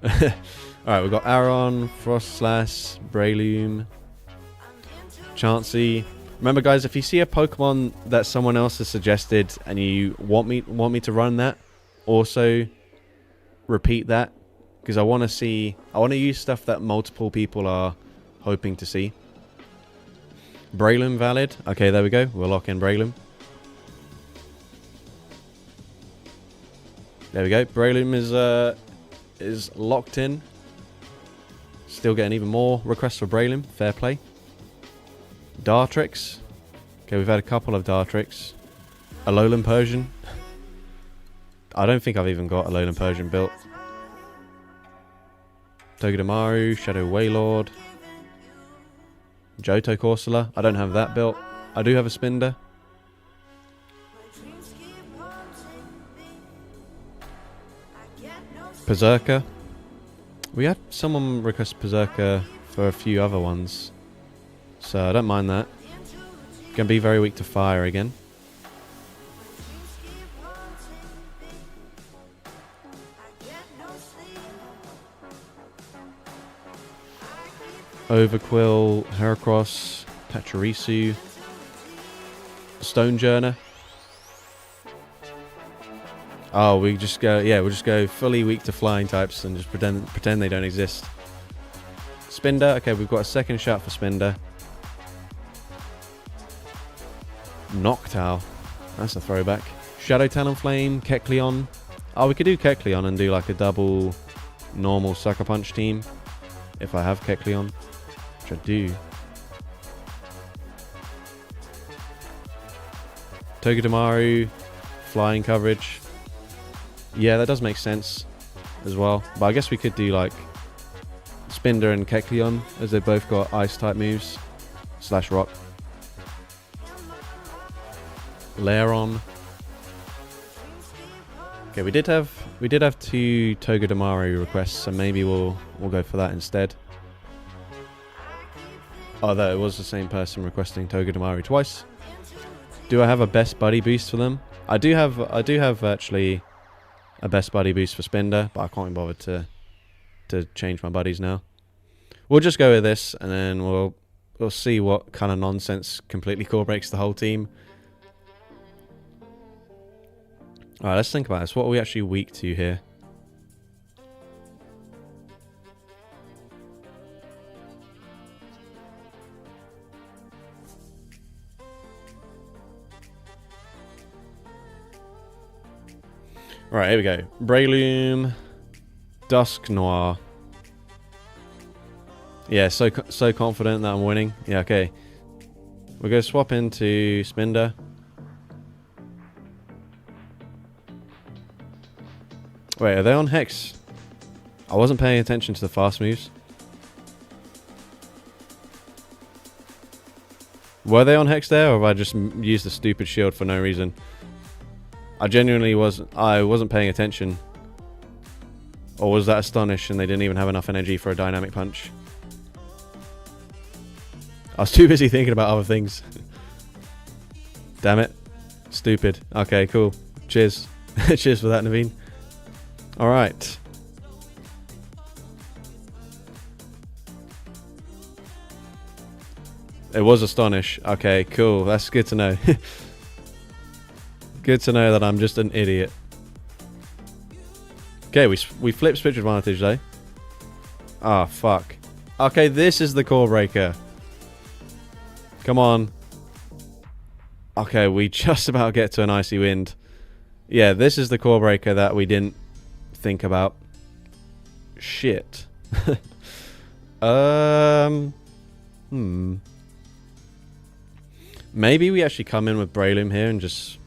Alright, we've got Aron, Frostlass, Breloom, Chansey. Remember guys, if you see a Pokemon that someone else has suggested and you want me to run that, also repeat that, because I want to use stuff that multiple people are hoping to see. Breloom valid. Okay, there we go. We'll lock in Breloom. There we go. Breloom is locked in. Still getting even more requests for Breloom. Fair play. Dartrix. Okay, we've had a couple of Dartrix. Alolan Persian. I don't think I've even got Alolan Persian built. Togedemaru, Shadow Wailord. Johto Corsola. I don't have that built. I do have a Spinder. Berserker. We had someone request Berserker for a few other ones, so I don't mind that. Gonna be very weak to fire again. Overquill, Heracross, Pachirisu, Stonejourner. Oh, we just go, yeah, we'll just go fully weak to flying types and just pretend they don't exist. Spinder, okay, we've got a second shot for Spinder. Noctowl, that's a throwback. Shadow Talonflame, Kecleon. Oh, we could do Kecleon and do like a double normal Sucker Punch team. If I have Kecleon, which I do. Togedemaru, flying coverage. Yeah, that does make sense as well. But I guess we could do like Spinder and Kecleon, as they both got ice type moves. / rock. Lairon. Okay, we did have 2 Togedemaru requests, so maybe we'll go for that instead. Although it was the same person requesting Togedemaru twice. Do I have a best buddy boost for them? I do have actually a best buddy boost for Spinder, but I can't be bothered to change my buddies now. We'll just go with this, and then we'll see what kind of nonsense completely core breaks the whole team. Alright, let's think about this. What are we actually weak to here? Right, here we go. Breloom, Dusknoir. Yeah, so confident that I'm winning. Yeah, okay. We're going to swap into Spinder. Wait, are they on Hex? I wasn't paying attention to the fast moves. Were they on Hex there, or have I just used the stupid shield for no reason? I genuinely wasn't paying attention. Or was that Astonish and they didn't even have enough energy for a dynamic punch? I was too busy thinking about other things. Damn it. Stupid. Okay, cool. Cheers. Cheers for that, Naveen. Alright. It was Astonish. Okay, cool. That's good to know. Good to know that I'm just an idiot. Okay, we flip switch advantage though. Ah, fuck. Okay, this is the core breaker. Come on. Okay, we just about get to an icy wind. Yeah, this is the core breaker that we didn't think about. Shit. Maybe we actually come in with Breloom here and just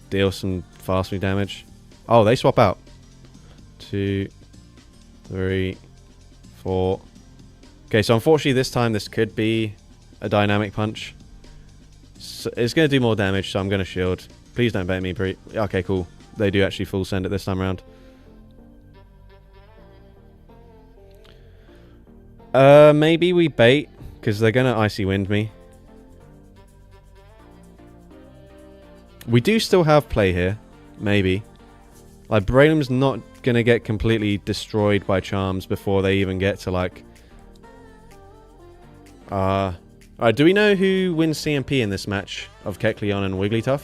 deal some fast move damage. Oh, they swap out. 2, 3, 4. Okay, so unfortunately this time this could be a dynamic punch. So it's going to do more damage, so I'm going to shield. Please don't bait me, okay, cool. They do actually full send it this time around. Maybe we bait, because they're going to Icy Wind me. We do still have play here. Maybe. Like, Braylum's not going to get completely destroyed by charms before they even get to, like... Alright, do we know who wins CMP in this match of Kecleon and Wigglytuff?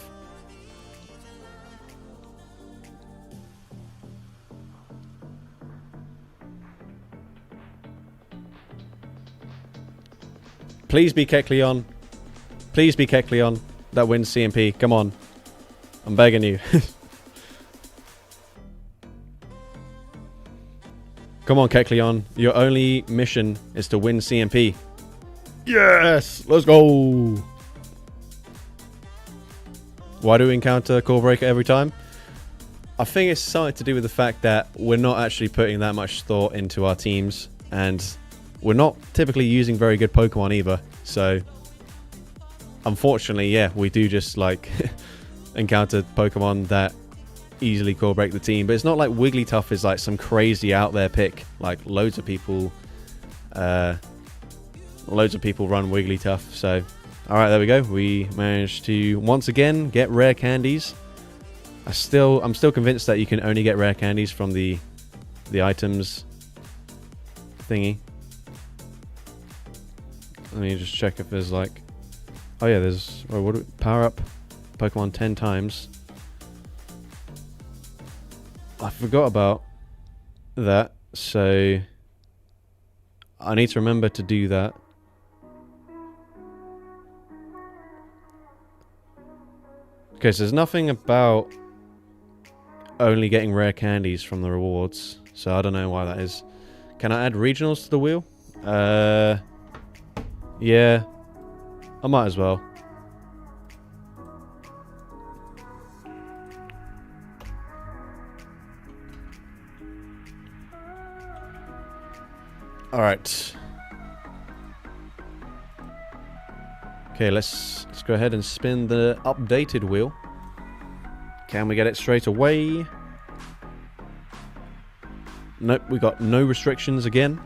Please be Kecleon. Please be Kecleon that wins CMP. Come on. I'm begging you. Come on, Kecleon. Your only mission is to win CMP. Yes! Let's go! Why do we encounter Core Breaker every time? I think it's something to do with the fact that we're not actually putting that much thought into our teams, and we're not typically using very good Pokemon either, so unfortunately, yeah, we do just like encounter Pokemon that easily core break the team. But it's not like Wigglytuff is like some crazy out there pick. Like loads of people run Wigglytuff. So alright, there we go. We managed to once again get rare candies. I'm still convinced that you can only get rare candies from the items thingy. Let me just check if there's like, oh yeah, there's, oh, what do we, power up Pokemon 10 times. I forgot about that, so I need to remember to do that. Okay, so there's nothing about only getting rare candies from the rewards, so I don't know why that is. Can I add regionals to the wheel? Yeah, I might as well. Alright. Okay, let's go ahead and spin the updated wheel. Can we get it straight away? Nope, we got no restrictions again.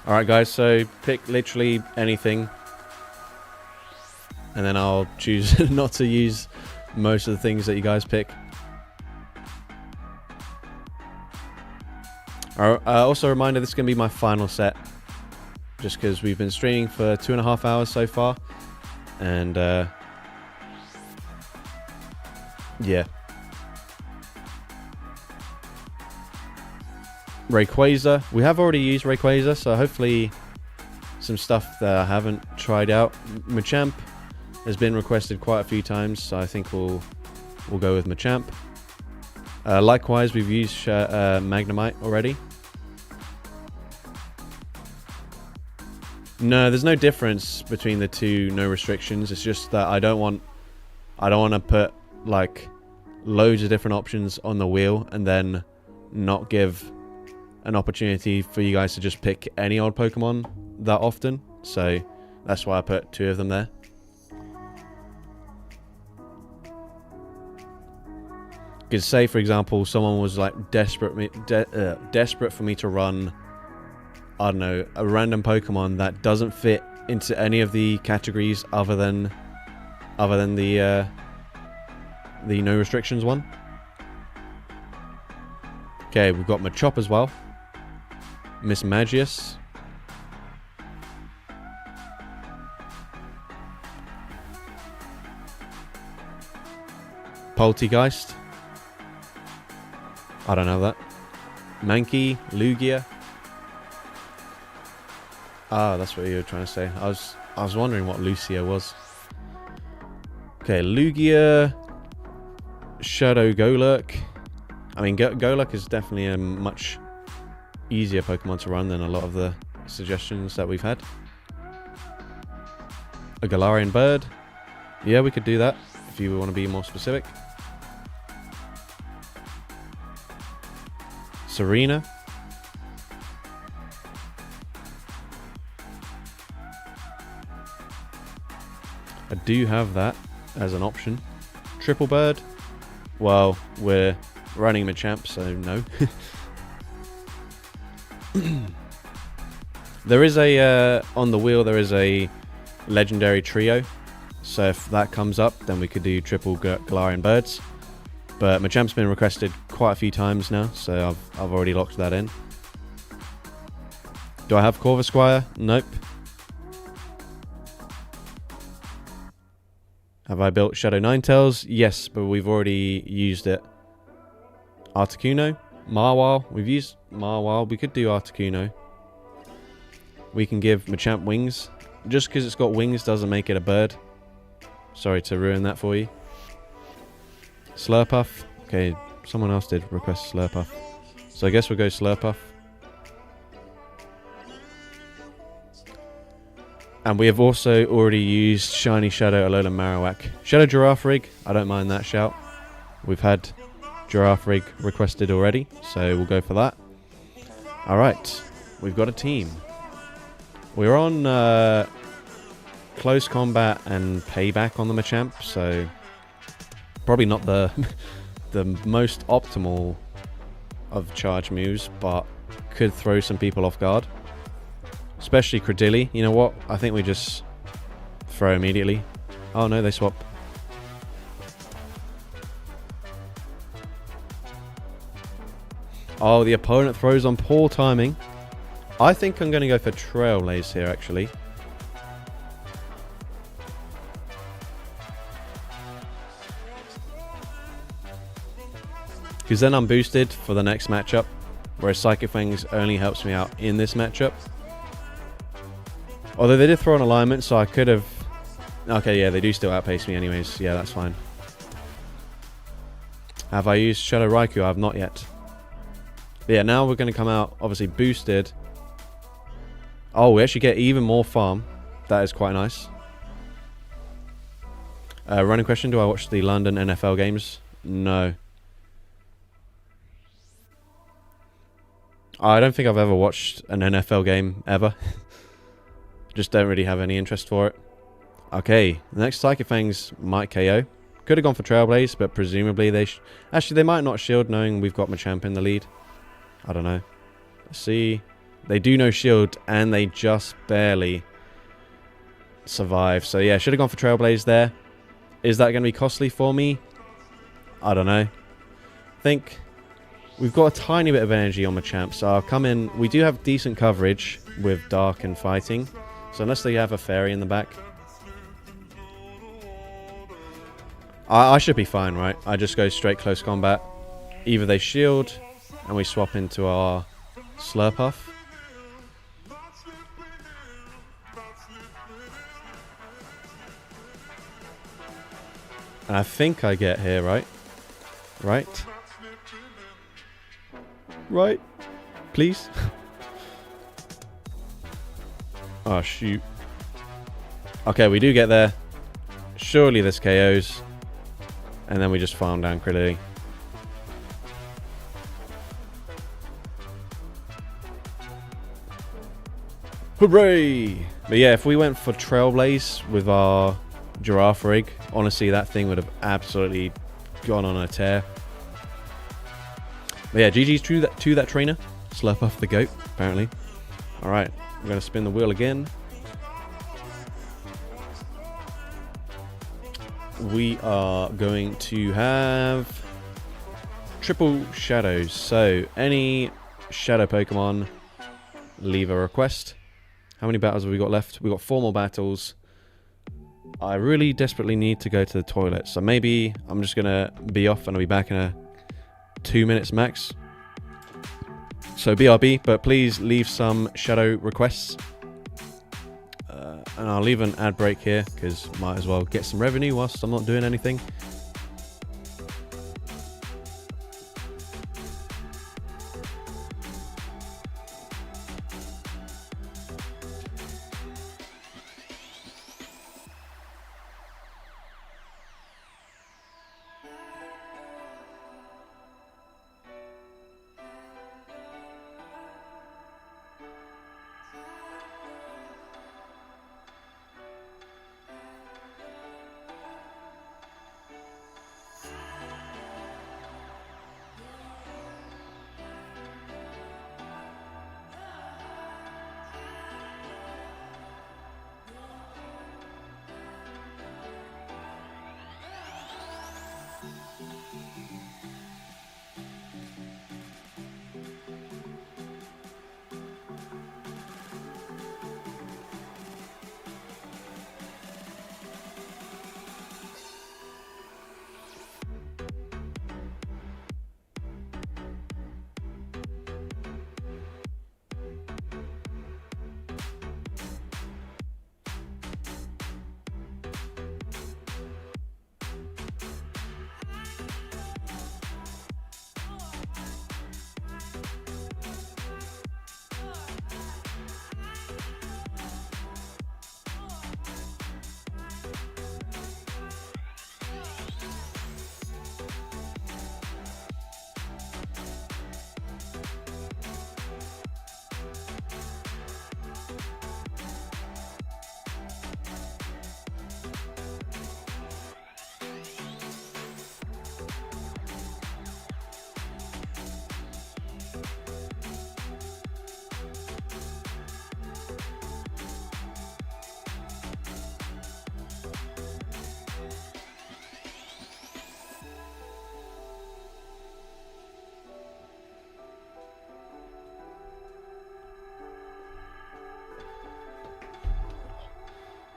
Alright guys, so pick literally anything. And then I'll choose not to use most of the things that you guys pick. Also a reminder, this is going to be my final set. Just because we've been streaming for 2.5 hours so far. And, yeah. Rayquaza. We have already used Rayquaza, so hopefully some stuff that I haven't tried out. Machamp has been requested quite a few times, so I think we'll go with Machamp. Likewise, we've used Magnemite already. No, there's no difference between the two. No restrictions. It's just that I don't want to put like loads of different options on the wheel and then not give an opportunity for you guys to just pick any old Pokemon that often. So that's why I put 2 of them there. Because say, for example, someone was like desperate for me to run, I don't know, a random Pokemon that doesn't fit into any of the categories other than the no restrictions one. Okay, we've got Machop as well. Miss Magius. Poltegeist. I don't know that. Mankey, Lugia. Ah, that's what you were trying to say. I was wondering what Lucia was. Okay, Lugia, Shadow Golurk. I mean, Golurk is definitely a much easier Pokemon to run than a lot of the suggestions that we've had. A Galarian bird. Yeah, we could do that if you want to be more specific. Serena. I do have that as an option. Triple bird. Well, we're running Machamp, so no. There is a on the wheel. There is a legendary trio. So if that comes up, then we could do triple Galarian birds. But Machamp's been requested quite a few times now, so I've already locked that in. Do I have Corvisquire? Nope. Have I built Shadow Ninetales? Yes, but we've already used it. Articuno? Marwile? We've used Marwile. We could do Articuno. We can give Machamp wings. Just because it's got wings doesn't make it a bird. Sorry to ruin that for you. Slurpuff. Okay, someone else did request Slurpuff. So I guess we'll go Slurpuff. And we have also already used Shiny Shadow Alolan Marowak. Shadow Girafarig, I don't mind that shout. We've had Girafarig requested already, so we'll go for that. Alright, we've got a team. We're on close combat and payback on the Machamp, so probably not the the most optimal of charge moves, but could throw some people off guard. Especially Credilli. You know what? I think we just throw immediately. Oh no, they swap. Oh, the opponent throws on poor timing. I think I'm going to go for Trailblaze here, actually. Because then I'm boosted for the next matchup, whereas Psychic Fangs only helps me out in this matchup. Although they did throw an alignment, so I could have... Okay, yeah, they do still outpace me anyways. Yeah, that's fine. Have I used Shadow Raikou? I have not yet. But yeah, now we're going to come out, obviously, boosted. Oh, we actually get even more farm. That is quite nice. Running question, do I watch the London NFL games? No. I don't think I've ever watched an NFL game, ever. Just don't really have any interest for it. Okay, the next Psychic Fangs might KO. Could have gone for Trailblaze, but presumably they... Actually, they might not shield, knowing we've got Machamp in the lead. I don't know. Let's see. They do no shield, and they just barely survive. So yeah, should have gone for Trailblaze there. Is that going to be costly for me? I don't know. I think we've got a tiny bit of energy on Machamp, so I'll come in. We do have decent coverage with Dark and Fighting. So unless they have a Fairy in the back, I should be fine, right? I just go straight close combat. Either they shield, and we swap into our Slurpuff. And I think I get here, right? Right? Right? Please? Oh, shoot. Okay, we do get there. Surely this KOs. And then we just farm down Credilli. Hooray! But yeah, if we went for Trailblaze with our Girafarig, honestly, that thing would have absolutely gone on a tear. But yeah, GG's to that trainer. Slurpuff the GOAT, apparently. Alright, I'm going to spin the wheel again. We are going to have triple shadows. So, any shadow Pokemon, leave a request. How many battles have we got left? We've got 4 more battles. I really desperately need to go to the toilet. So maybe I'm just going to be off and I'll be back in a 2 minutes max. So BRB, but please leave some shadow requests. And I'll leave an ad break here because might as well get some revenue whilst I'm not doing anything.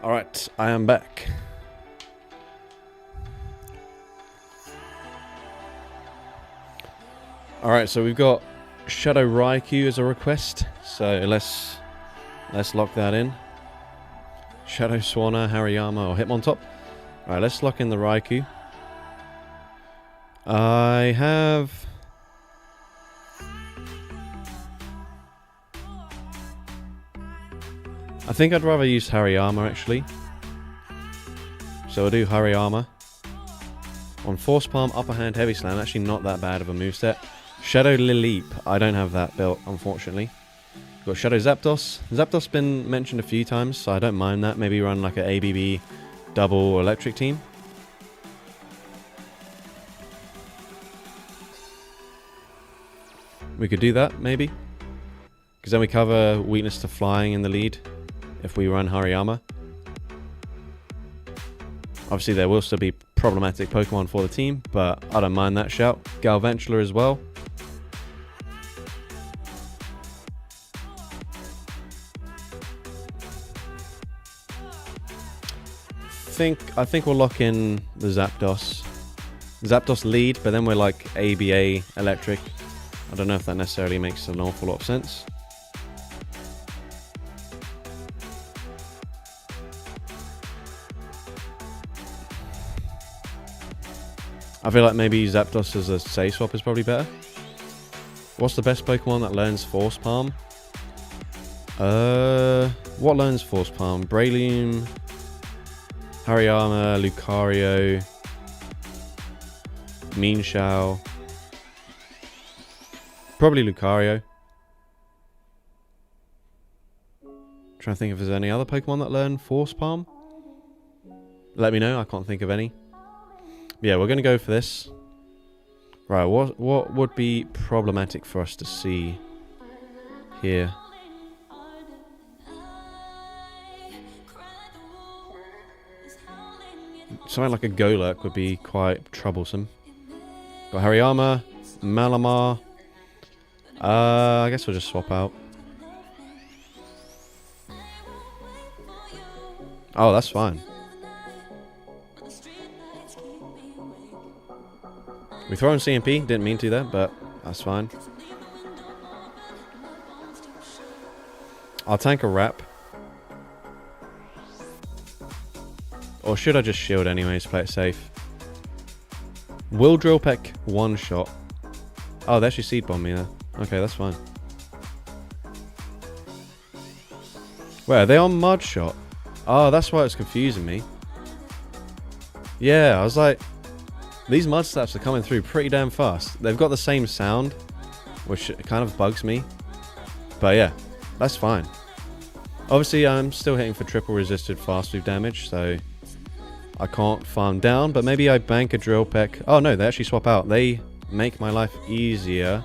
Alright, I am back. Alright, so we've got Shadow Raikou as a request. So let's lock that in. Shadow Swanna, Hariyama, or Hitmontop. Alright, let's lock in the Raikou. I have... I think I'd rather use Hariyama, actually. So I'll do Hariyama. On Force Palm, Upper Hand, Heavy Slam. Actually not that bad of a moveset. Shadow Lileep. I don't have that built, unfortunately. We've got Shadow Zapdos. Zapdos been mentioned a few times, so I don't mind that. Maybe run like an ABB double electric team. We could do that, maybe. Because then we cover weakness to flying in the lead if we run Hariyama. Obviously, there will still be problematic Pokemon for the team, but I don't mind that shout. Galvantula as well. I think we'll lock in the Zapdos. Zapdos lead, but then we're like ABA electric. I don't know if that necessarily makes an awful lot of sense. I feel like maybe Zapdos as a Safe Swap is probably better. What's the best Pokemon that learns Force Palm? What learns Force Palm? Breloom, Hariyama, Lucario, Mienshao. Probably Lucario. Trying to think if there's any other Pokemon that learn Force Palm. Let me know, I can't think of any. Yeah, we're going to go for this. Right, what would be problematic for us to see here? Something like a Golurk would be quite troublesome. Got Hariyama, Malamar. I guess we'll just swap out. Oh, that's fine. We throw in CMP, didn't mean to there, but that's fine. I'll tank a Wrap. Or should I just shield anyways, play it safe? Will Drill Peck one shot? Oh, they actually Seed Bomb me there. Okay, that's fine. Wait, are they on Mud Shot? Oh, that's why it's confusing me. Yeah, I was like... These Mud Slaps are coming through pretty damn fast. They've got the same sound, which kind of bugs me. But yeah, that's fine. Obviously, I'm still hitting for triple resisted fast move damage, so I can't farm down. But maybe I bank a Drill Peck. Oh no, they actually swap out. They make my life easier-ish.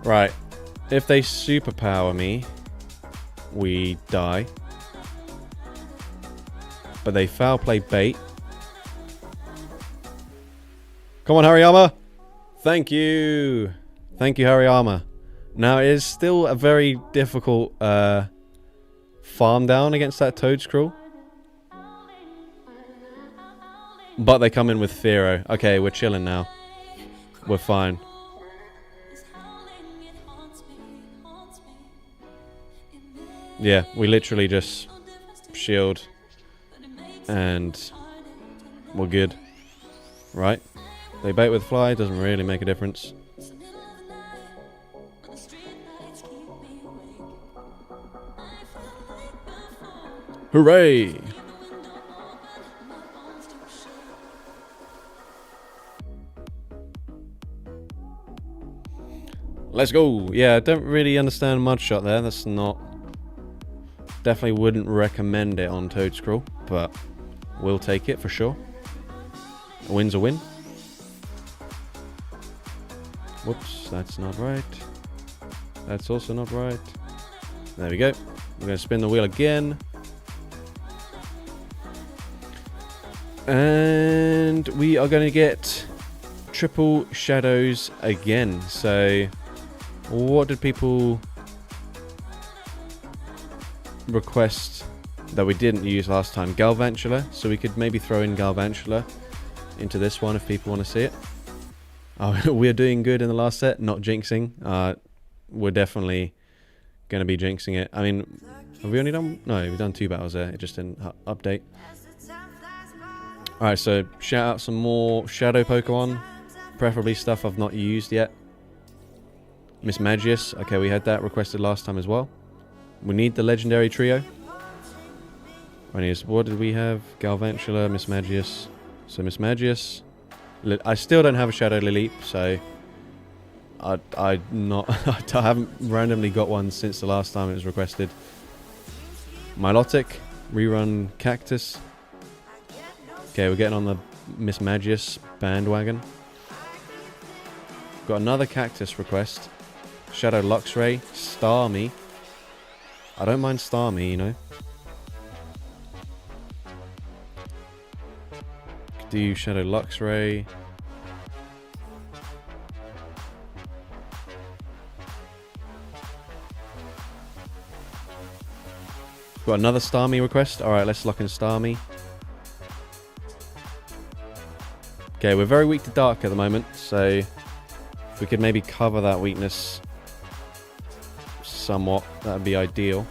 Right. If they superpower me, we die. But they foul play bait. Come on, Hariyama! Thank you! Thank you, Hariyama. Now, it is still a very difficult farm down against that Toedscruel. But they come in with Fearow. Okay, we're chilling now. We're fine. Yeah, we literally just shield and we're good. Right? They bait with Fly, doesn't really make a difference. Hooray! Let's go! Yeah, I don't really understand Mud Shot there. That's not... Definitely wouldn't recommend it on Toedscruel, but we'll take it for sure. A win's a win. Whoops, that's not right. That's also not right. There we go. We're going to spin the wheel again. And we are going to get triple shadows again. So what did people request that we didn't use last time? Galvantula. So we could maybe throw in Galvantula into this one if people want to see it. Oh, we're doing good in the last set, not jinxing. We're definitely going to be jinxing it. I mean, have we only done... No, we've done 2 battles there. It just didn't update. Alright, so shout out some more Shadow Pokemon. Preferably stuff I've not used yet. Mismagius. Okay, we had that requested last time as well. We need the Legendary Trio. Anyways, what did we have? Galvantula, Mismagius. So Mismagius. I still don't have a Shadow Lilip, so... I haven't randomly got one since the last time it was requested. Milotic, rerun Cactus. Okay, we're getting on the Mismagius bandwagon. Got another Cactus request. Shadow Luxray, Starmie. I don't mind Starmie, you know. Could do Shadow Luxray. Got another Starmie request. Alright, let's lock in Starmie. Okay, we're very weak to Dark at the moment, so if we could maybe cover that weakness somewhat, that would be ideal.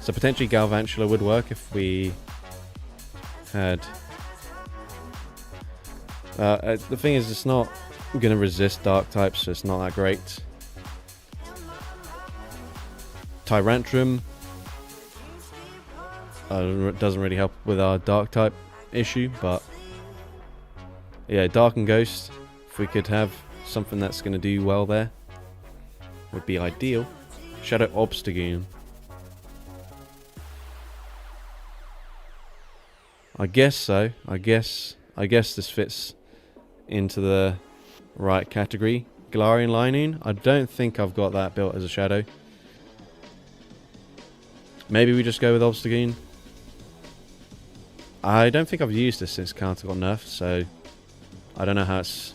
So potentially Galvantula would work if we had... the thing is, it's not going to resist Dark types, so it's not that great. Tyrantrum. Doesn't really help with our Dark type issue, but yeah, Dark and Ghost, if we could have something that's going to do well there, would be ideal. Shadow Obstagoon. I guess so. I guess this fits into the right category. Galarian Linoon. I don't think I've got that built as a Shadow. Maybe we just go with Obstagoon. I don't think I've used this since Counter got nerfed, so I don't know how it's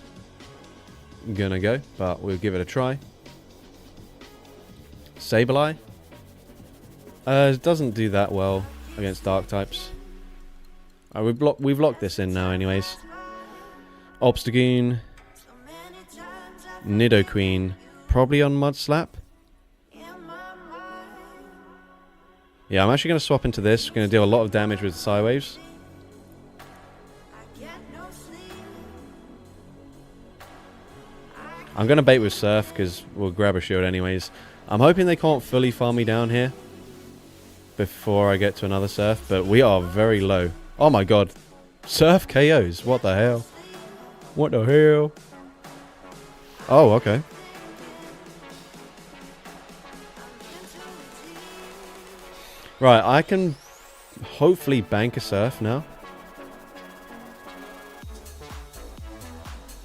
gonna go, but we'll give it a try. Sableye. It doesn't do that well against Dark types. We've locked this in now anyways. Obstagoon. Nidoqueen. Probably on Mud Slap. Yeah, I'm actually going to swap into this. We're going to deal a lot of damage with Psywaves. I'm going to bait with Surf because we'll grab a shield anyways. I'm hoping they can't fully farm me down here before I get to another Surf, but we are very low. Oh my god. Surf KOs. What the hell? What the hell? Oh, okay. Right, I can hopefully bank a Surf now.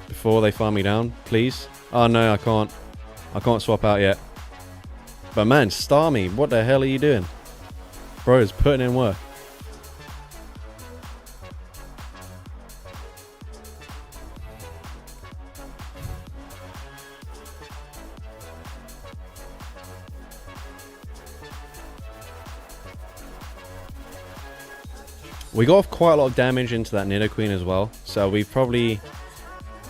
Before they farm me down, please. Oh no, I can't. I can't swap out yet. But man, Starmie, what the hell are you doing? Bro is putting in work. We got off quite a lot of damage into that Nidoqueen as well, so we've probably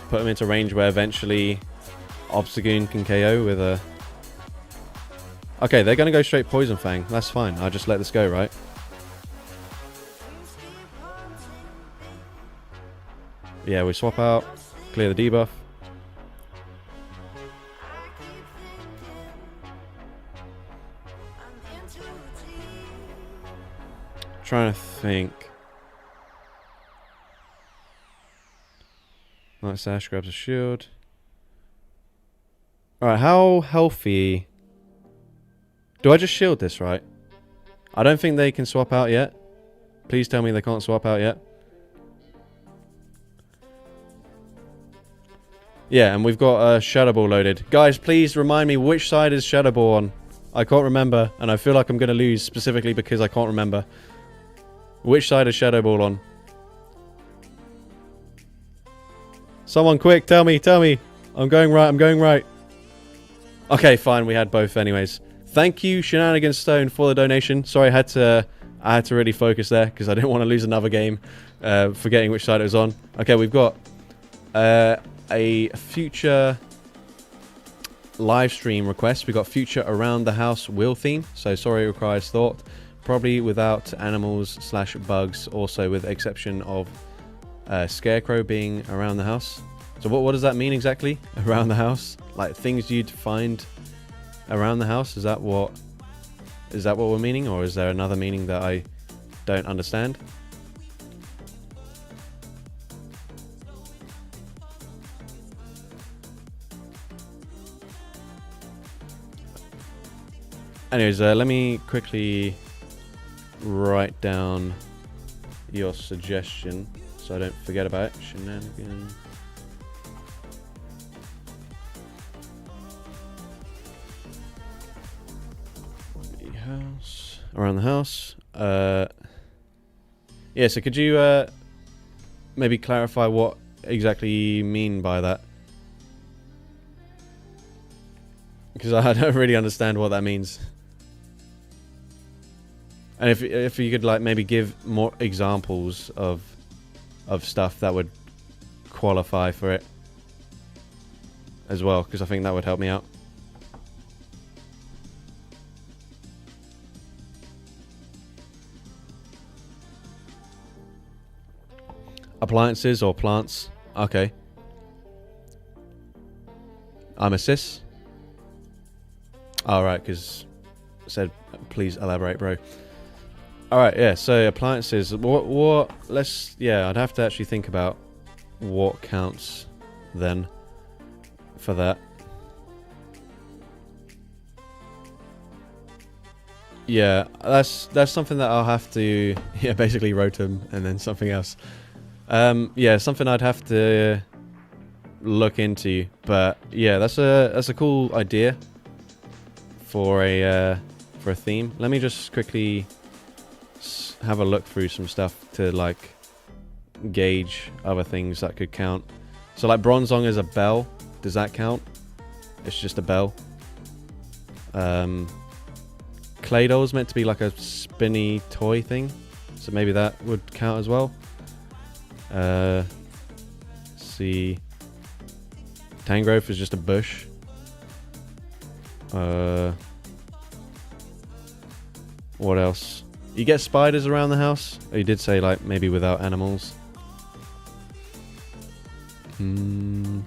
put him into range where eventually Obstagoon can KO with a... Okay, they're going to go straight Poison Fang. That's fine. I'll just let this go, right? Yeah, we swap out, clear the debuff. Trying to think. Night Sash grabs a shield. Alright, how healthy... Do I just shield this, right? I don't think they can swap out yet. Please tell me they can't swap out yet. Yeah, and we've got Shadow Ball loaded. Guys, please remind me which side is Shadow Ball on. I can't remember, and I feel like I'm going to lose specifically because I can't remember. Which side is Shadow Ball on? Someone quick, tell me. I'm going right. Okay, fine, we had both anyways. Thank you, Shenanigans Stone, for the donation. Sorry, I had to really focus there because I didn't want to lose another game, forgetting which side it was on. Okay, we've got a future live stream request. We got future around the house wheel theme. So sorry requires thought. Probably without animals/bugs. Also with the exception of Scarecrow being around the house. So what does that mean exactly? Around the house? Like things you'd find around the house? Is that what we're meaning, or is there another meaning that I don't understand? Anyways, let me quickly write down your suggestion so I don't forget about it. Shenanigans. House. Around the house. Yeah, so could you maybe clarify what exactly you mean by that? Because I don't really understand what that means. And if you could like maybe give more examples of stuff that would qualify for it as well, because I think that would help me out. Appliances or plants? Okay. I'm a cis. Alright, because said please elaborate, bro. Alright, yeah, so appliances. What I'd have to actually think about what counts then for that. Yeah, that's something that I'll have to basically Rotom and then something else. Yeah, something I'd have to look into, but yeah, that's a cool idea for a theme. Let me just quickly have a look through some stuff to like gauge other things that could count. So like Bronzong is a bell. Does that count? It's just a bell. Claydol's meant to be like a spinny toy thing, so maybe that would count as well. See, Tangrowth is just a bush. What else? You get spiders around the house? Oh, you did say like maybe without animals. Trying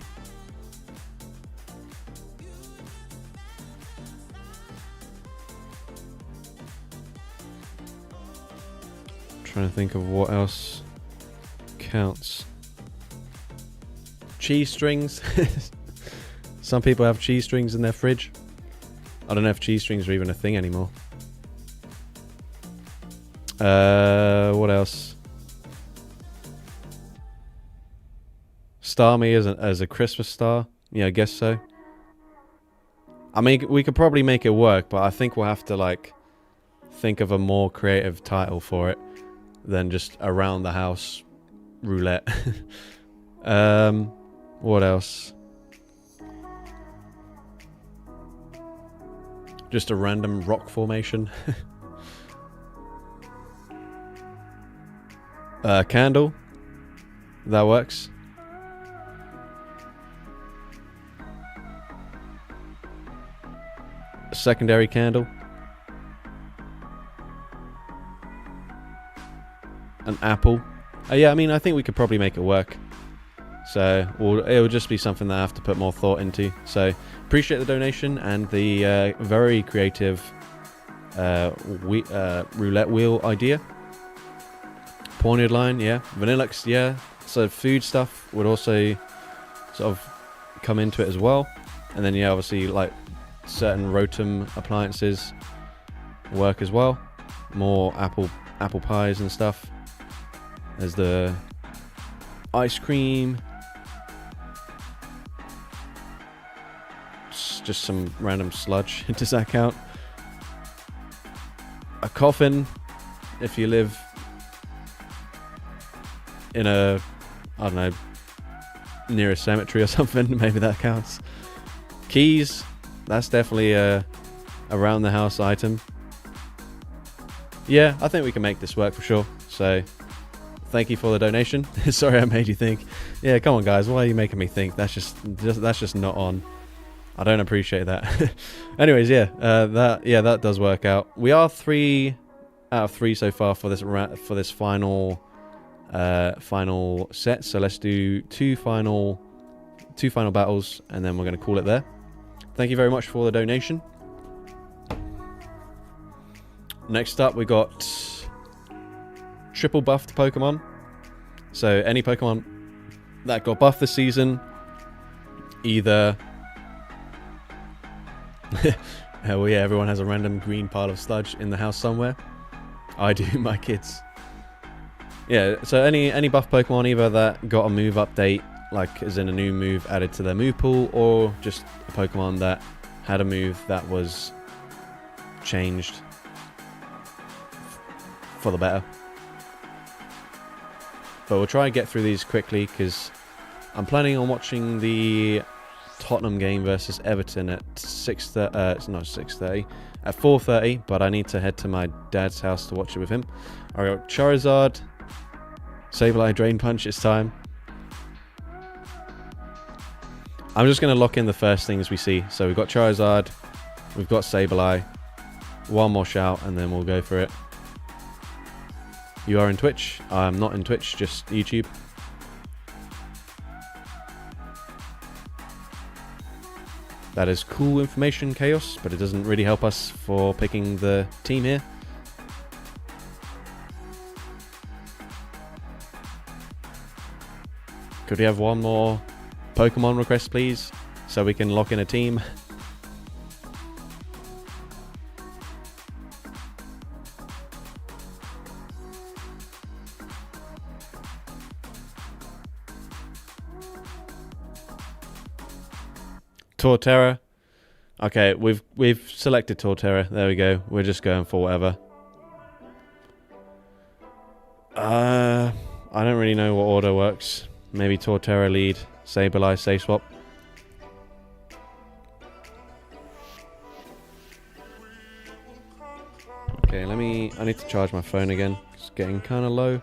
to think of what else counts. Cheese strings. Some people have cheese strings in their fridge. I don't know if cheese strings are even a thing anymore. What else? Starmie as a Christmas star. Yeah, I guess so. I mean, we could probably make it work, but I think we'll have to like think of a more creative title for it than just around the house roulette. What else? Just a random rock formation. Candle. That works. A secondary candle. An apple. Yeah, I mean, I think we could probably make it work. So it will just be something that I have to put more thought into. So appreciate the donation and the very creative roulette wheel idea. Pawniard line, yeah. Vanillux, yeah. So food stuff would also sort of come into it as well. And then, yeah, obviously, like certain Rotom appliances work as well. More apple pies and stuff. There's the ice cream. Just some random sludge. Does that count? A coffin, if you live in a, I don't know, near a cemetery or something. Maybe that counts. Keys. That's definitely a around the house item. Yeah, I think we can make this work for sure. So, thank you for the donation. Sorry I made you think. Yeah, come on guys, why are you making me think? That's just not on. I don't appreciate that. Anyways, yeah, that does work out. We are 3 out of 3 so far for this final set. So let's do two final battles, and then we're going to call it there. Thank you very much for the donation. Next up, we got triple buffed Pokemon. So any Pokemon that got buffed this season, either hell yeah, everyone has a random green pile of sludge in the house somewhere. I do, my kids. Yeah, so any buff Pokemon either that got a move update, like as in a new move added to their move pool, or just a Pokemon that had a move that was changed for the better. But we'll try and get through these quickly because I'm planning on watching the Tottenham game versus Everton at 6:30, at 4:30, but I need to head to my dad's house to watch it with him. I got Charizard, Sableye, Drain Punch. It's time. I'm just going to lock in the first things we see. So we've got Charizard, we've got Sableye, one more shout, and then we'll go for it. You are in Twitch? I'm not in Twitch, just YouTube. That is cool information, Chaos, but it doesn't really help us for picking the team here. Could we have one more Pokemon request, please, so we can lock in a team? Torterra. Okay, we've selected Torterra. There we go. We're just going for whatever. I don't really know what order works. Maybe Torterra lead, Sableye, Safe Swap. Okay, I need to charge my phone again. It's getting kind of low.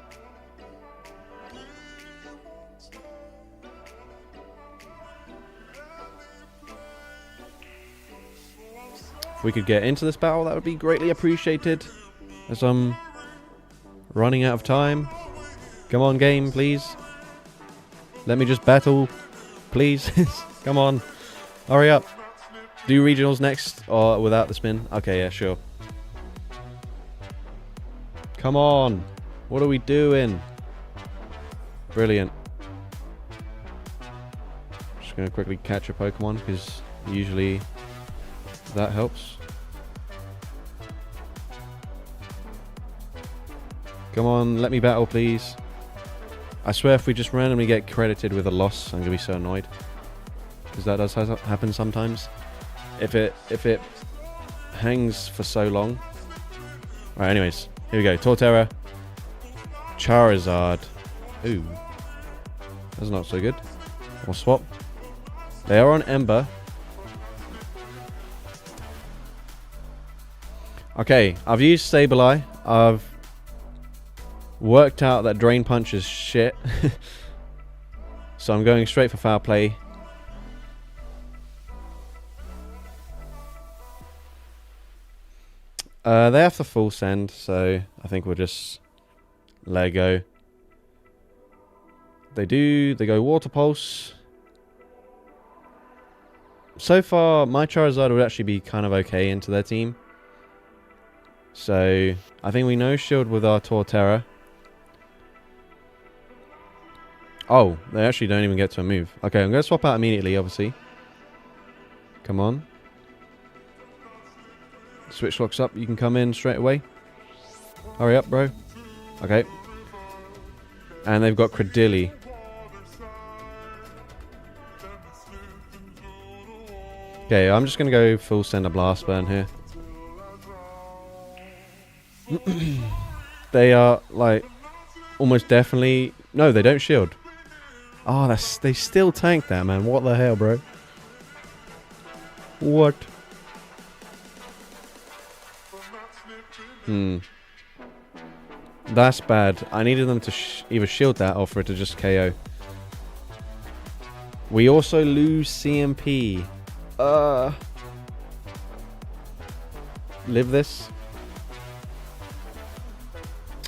If we could get into this battle, that would be greatly appreciated, as I'm running out of time. Come on, game, please. Let me just battle, please. Come on, hurry up. Do regionals next, or without the spin? Okay, yeah, sure. Come on, what are we doing? Brilliant. Just gonna quickly catch a Pokemon, because usually that helps. Come on, let me battle, please. I swear if we just randomly get credited with a loss, I'm going to be so annoyed. Because that does happen sometimes. If it hangs for so long. Right, anyways. Here we go. Torterra. Charizard. Ooh. That's not so good. We'll swap. They are on Ember. Okay, I've used Sableye. I've worked out that Drain Punch is shit. So I'm going straight for Foul Play. They have to full send, so I think we'll just let it go. They go Water Pulse. So far, my Charizard would actually be kind of okay into their team. So I think we no shield with our Torterra. Oh, they actually don't even get to a move. Okay, I'm going to swap out immediately, obviously. Come on. Switch locks up. You can come in straight away. Hurry up, bro. Okay. And they've got Credilli. Okay, I'm just going to go full send a Blast Burn here. They are, like, almost definitely... No, they don't shield. Oh, they still tank that, man. What the hell, bro? What? That's bad. I needed them to either shield that or for it to just KO. We also lose CMP. Live this?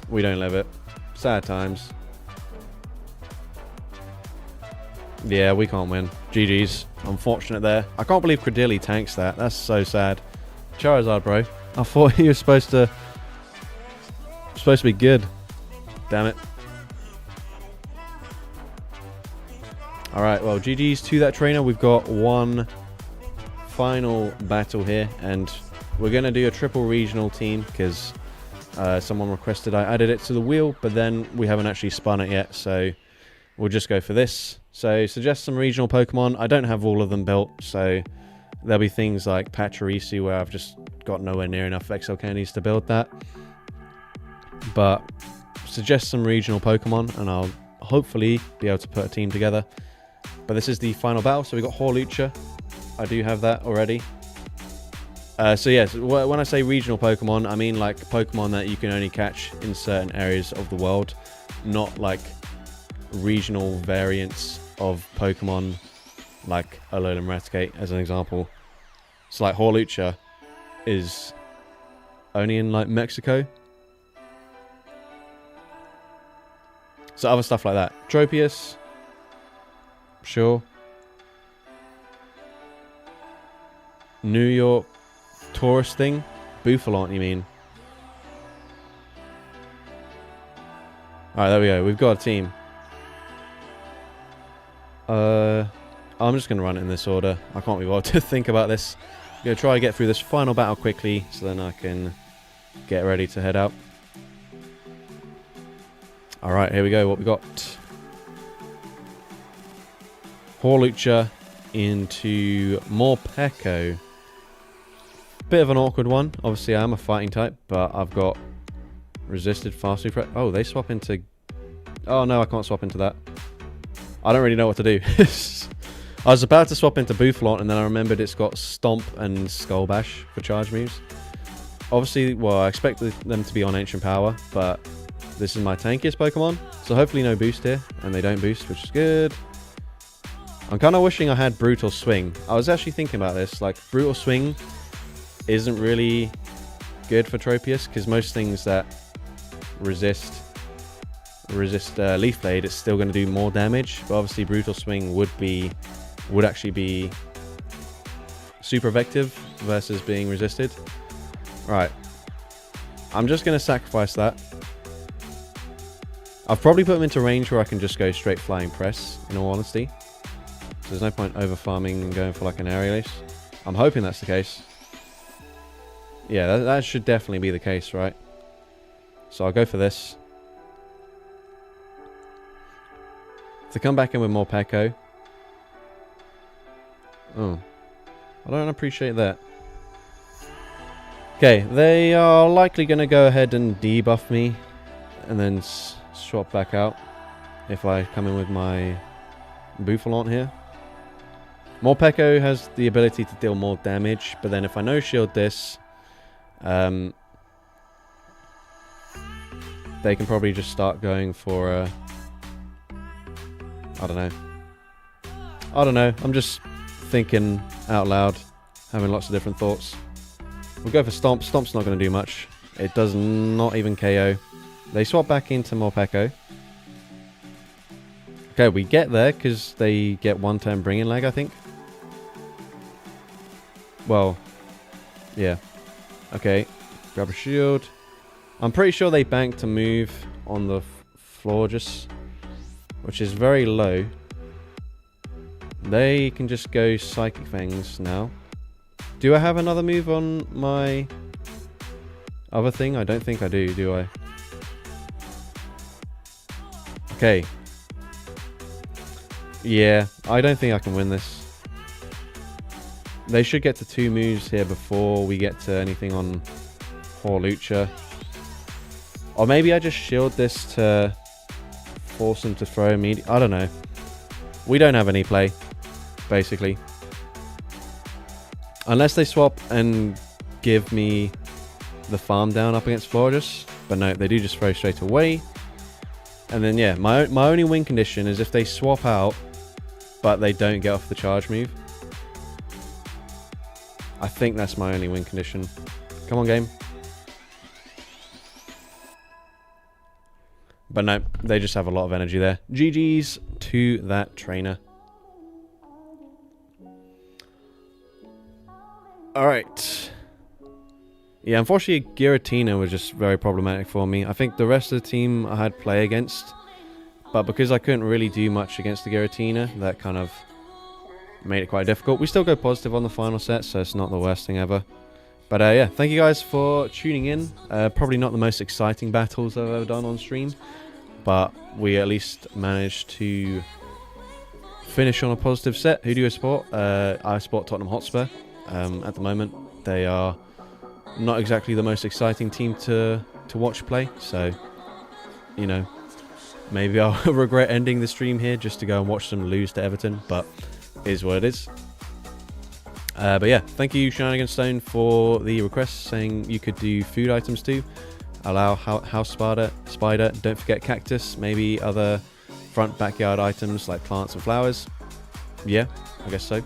We don't live it. Sad times. Yeah, we can't win. GG's. Unfortunate there. I can't believe Credilli tanks that. That's so sad. Charizard, bro. I thought he was supposed to be good. Damn it. Alright, well, GG's to that trainer. We've got one final battle here, and we're going to do a triple regional team because someone requested I added it to the wheel, but then we haven't actually spun it yet, so we'll just go for this. So suggest some regional Pokemon. I don't have all of them built, so there'll be things like Pachirisu where I've just got nowhere near enough XL candies to build that. But suggest some regional Pokemon and I'll hopefully be able to put a team together. But this is the final battle, so we got Hawlucha. I do have that already. So yes, when I say regional Pokemon, I mean like Pokemon that you can only catch in certain areas of the world, not like regional variants of Pokemon like Alolan Raticate as an example. So like Hawlucha is only in like Mexico. So other stuff like that. Tropius, sure. New York tourist thing? Bouffalont, you mean? Alright, there we go. We've got a team. I'm just going to run it in this order. I can't be bothered to think about this. I'm going to try to get through this final battle quickly so then I can get ready to head out. Alright, here we go. What we got? Hawlucha into Morpeko. Bit of an awkward one. Obviously, I am a fighting type, but I've got resisted fast super. Oh, they swap into... Oh, no, I can't swap into that. I don't really know what to do. I was about to swap into Bouffalont, and then I remembered it's got Stomp and Skull Bash for charge moves. Obviously, well, I expect them to be on Ancient Power, but this is my tankiest Pokemon, so hopefully no boost here, and they don't boost, which is good. I'm kind of wishing I had Brutal Swing. I was actually thinking about this, like, Brutal Swing isn't really good for Tropius, because most things that resist Leaf Blade, it's still going to do more damage, but obviously Brutal Swing would actually be super effective versus being resisted. Right, I'm just going to sacrifice that. I've probably put him into range where I can just go straight Flying Press, in all honesty. So there's no point over farming and going for like an Aerial Ace. I'm hoping that's the case. Yeah, that should definitely be the case, right? So I'll go for this. To come back in with more Morpeko. Oh. I don't appreciate that. Okay, they are likely going to go ahead and debuff me. And then swap back out. If I come in with my Bouffalont here. Morpeko has the ability to deal more damage. But then if I no-shield this... they can probably just start going for... I don't know. I'm just thinking out loud, having lots of different thoughts. We'll go for Stomp. Stomp's not going to do much. It does not even KO. They swap back into Morpeko. Okay, we get there because they get one turn bringing lag, I think. Well, yeah. Okay, grab a shield. I'm pretty sure they bank to move on the Florges, which is very low. They can just go Psychic Fangs now. Do I have another move on my other thing? I don't think I do I? Okay. Yeah, I don't think I can win this. They should get to 2 moves here before we get to anything on Hawlucha. Or maybe I just shield this to force him to throw immediately. I don't know. We don't have any play, basically. Unless they swap and give me the farm down up against Florges. But no, they do just throw straight away. And then, yeah, my only win condition is if they swap out, but they don't get off the charge move. I think that's my only win condition. Come on, game. But no, they just have a lot of energy there. GG's to that trainer. Alright. Yeah, unfortunately, Giratina was just very problematic for me. I think the rest of the team I had play against, but because I couldn't really do much against the Giratina, that kind of made it quite difficult. We still go positive on the final set, so it's not the worst thing ever. But yeah, thank you guys for tuning in. Probably not the most exciting battles I've ever done on stream, but we at least managed to finish on a positive set. Who do you support? I support Tottenham Hotspur. At the moment, they are not exactly the most exciting team to watch play, so, you know, maybe I'll regret ending the stream here just to go and watch them lose to Everton, but it is what it is. But yeah, thank you Shenanigan Stone for the request saying you could do food items too. Allow house spider, don't forget cactus, maybe other front backyard items like plants and flowers. Yeah, I guess so.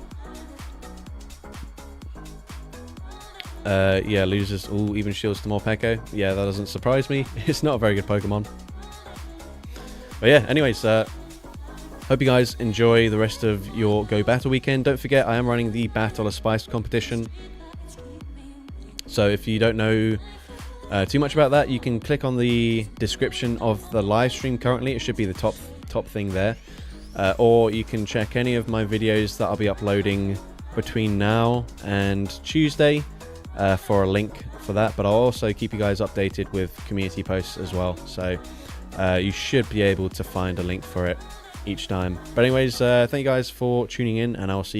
Yeah, loses all even shields to Morpeko. Yeah, that doesn't surprise me. It's not a very good Pokemon. But yeah, anyways, hope you guys enjoy the rest of your Go Battle weekend. Don't forget, I am running the Battle of Spice competition. So if you don't know too much about that, you can click on the description of the live stream currently. It should be the top thing there. Or you can check any of my videos that I'll be uploading between now and Tuesday for a link for that. But I'll also keep you guys updated with community posts as well. So you should be able to find a link for it each time. But anyways, thank you guys for tuning in, and I'll see you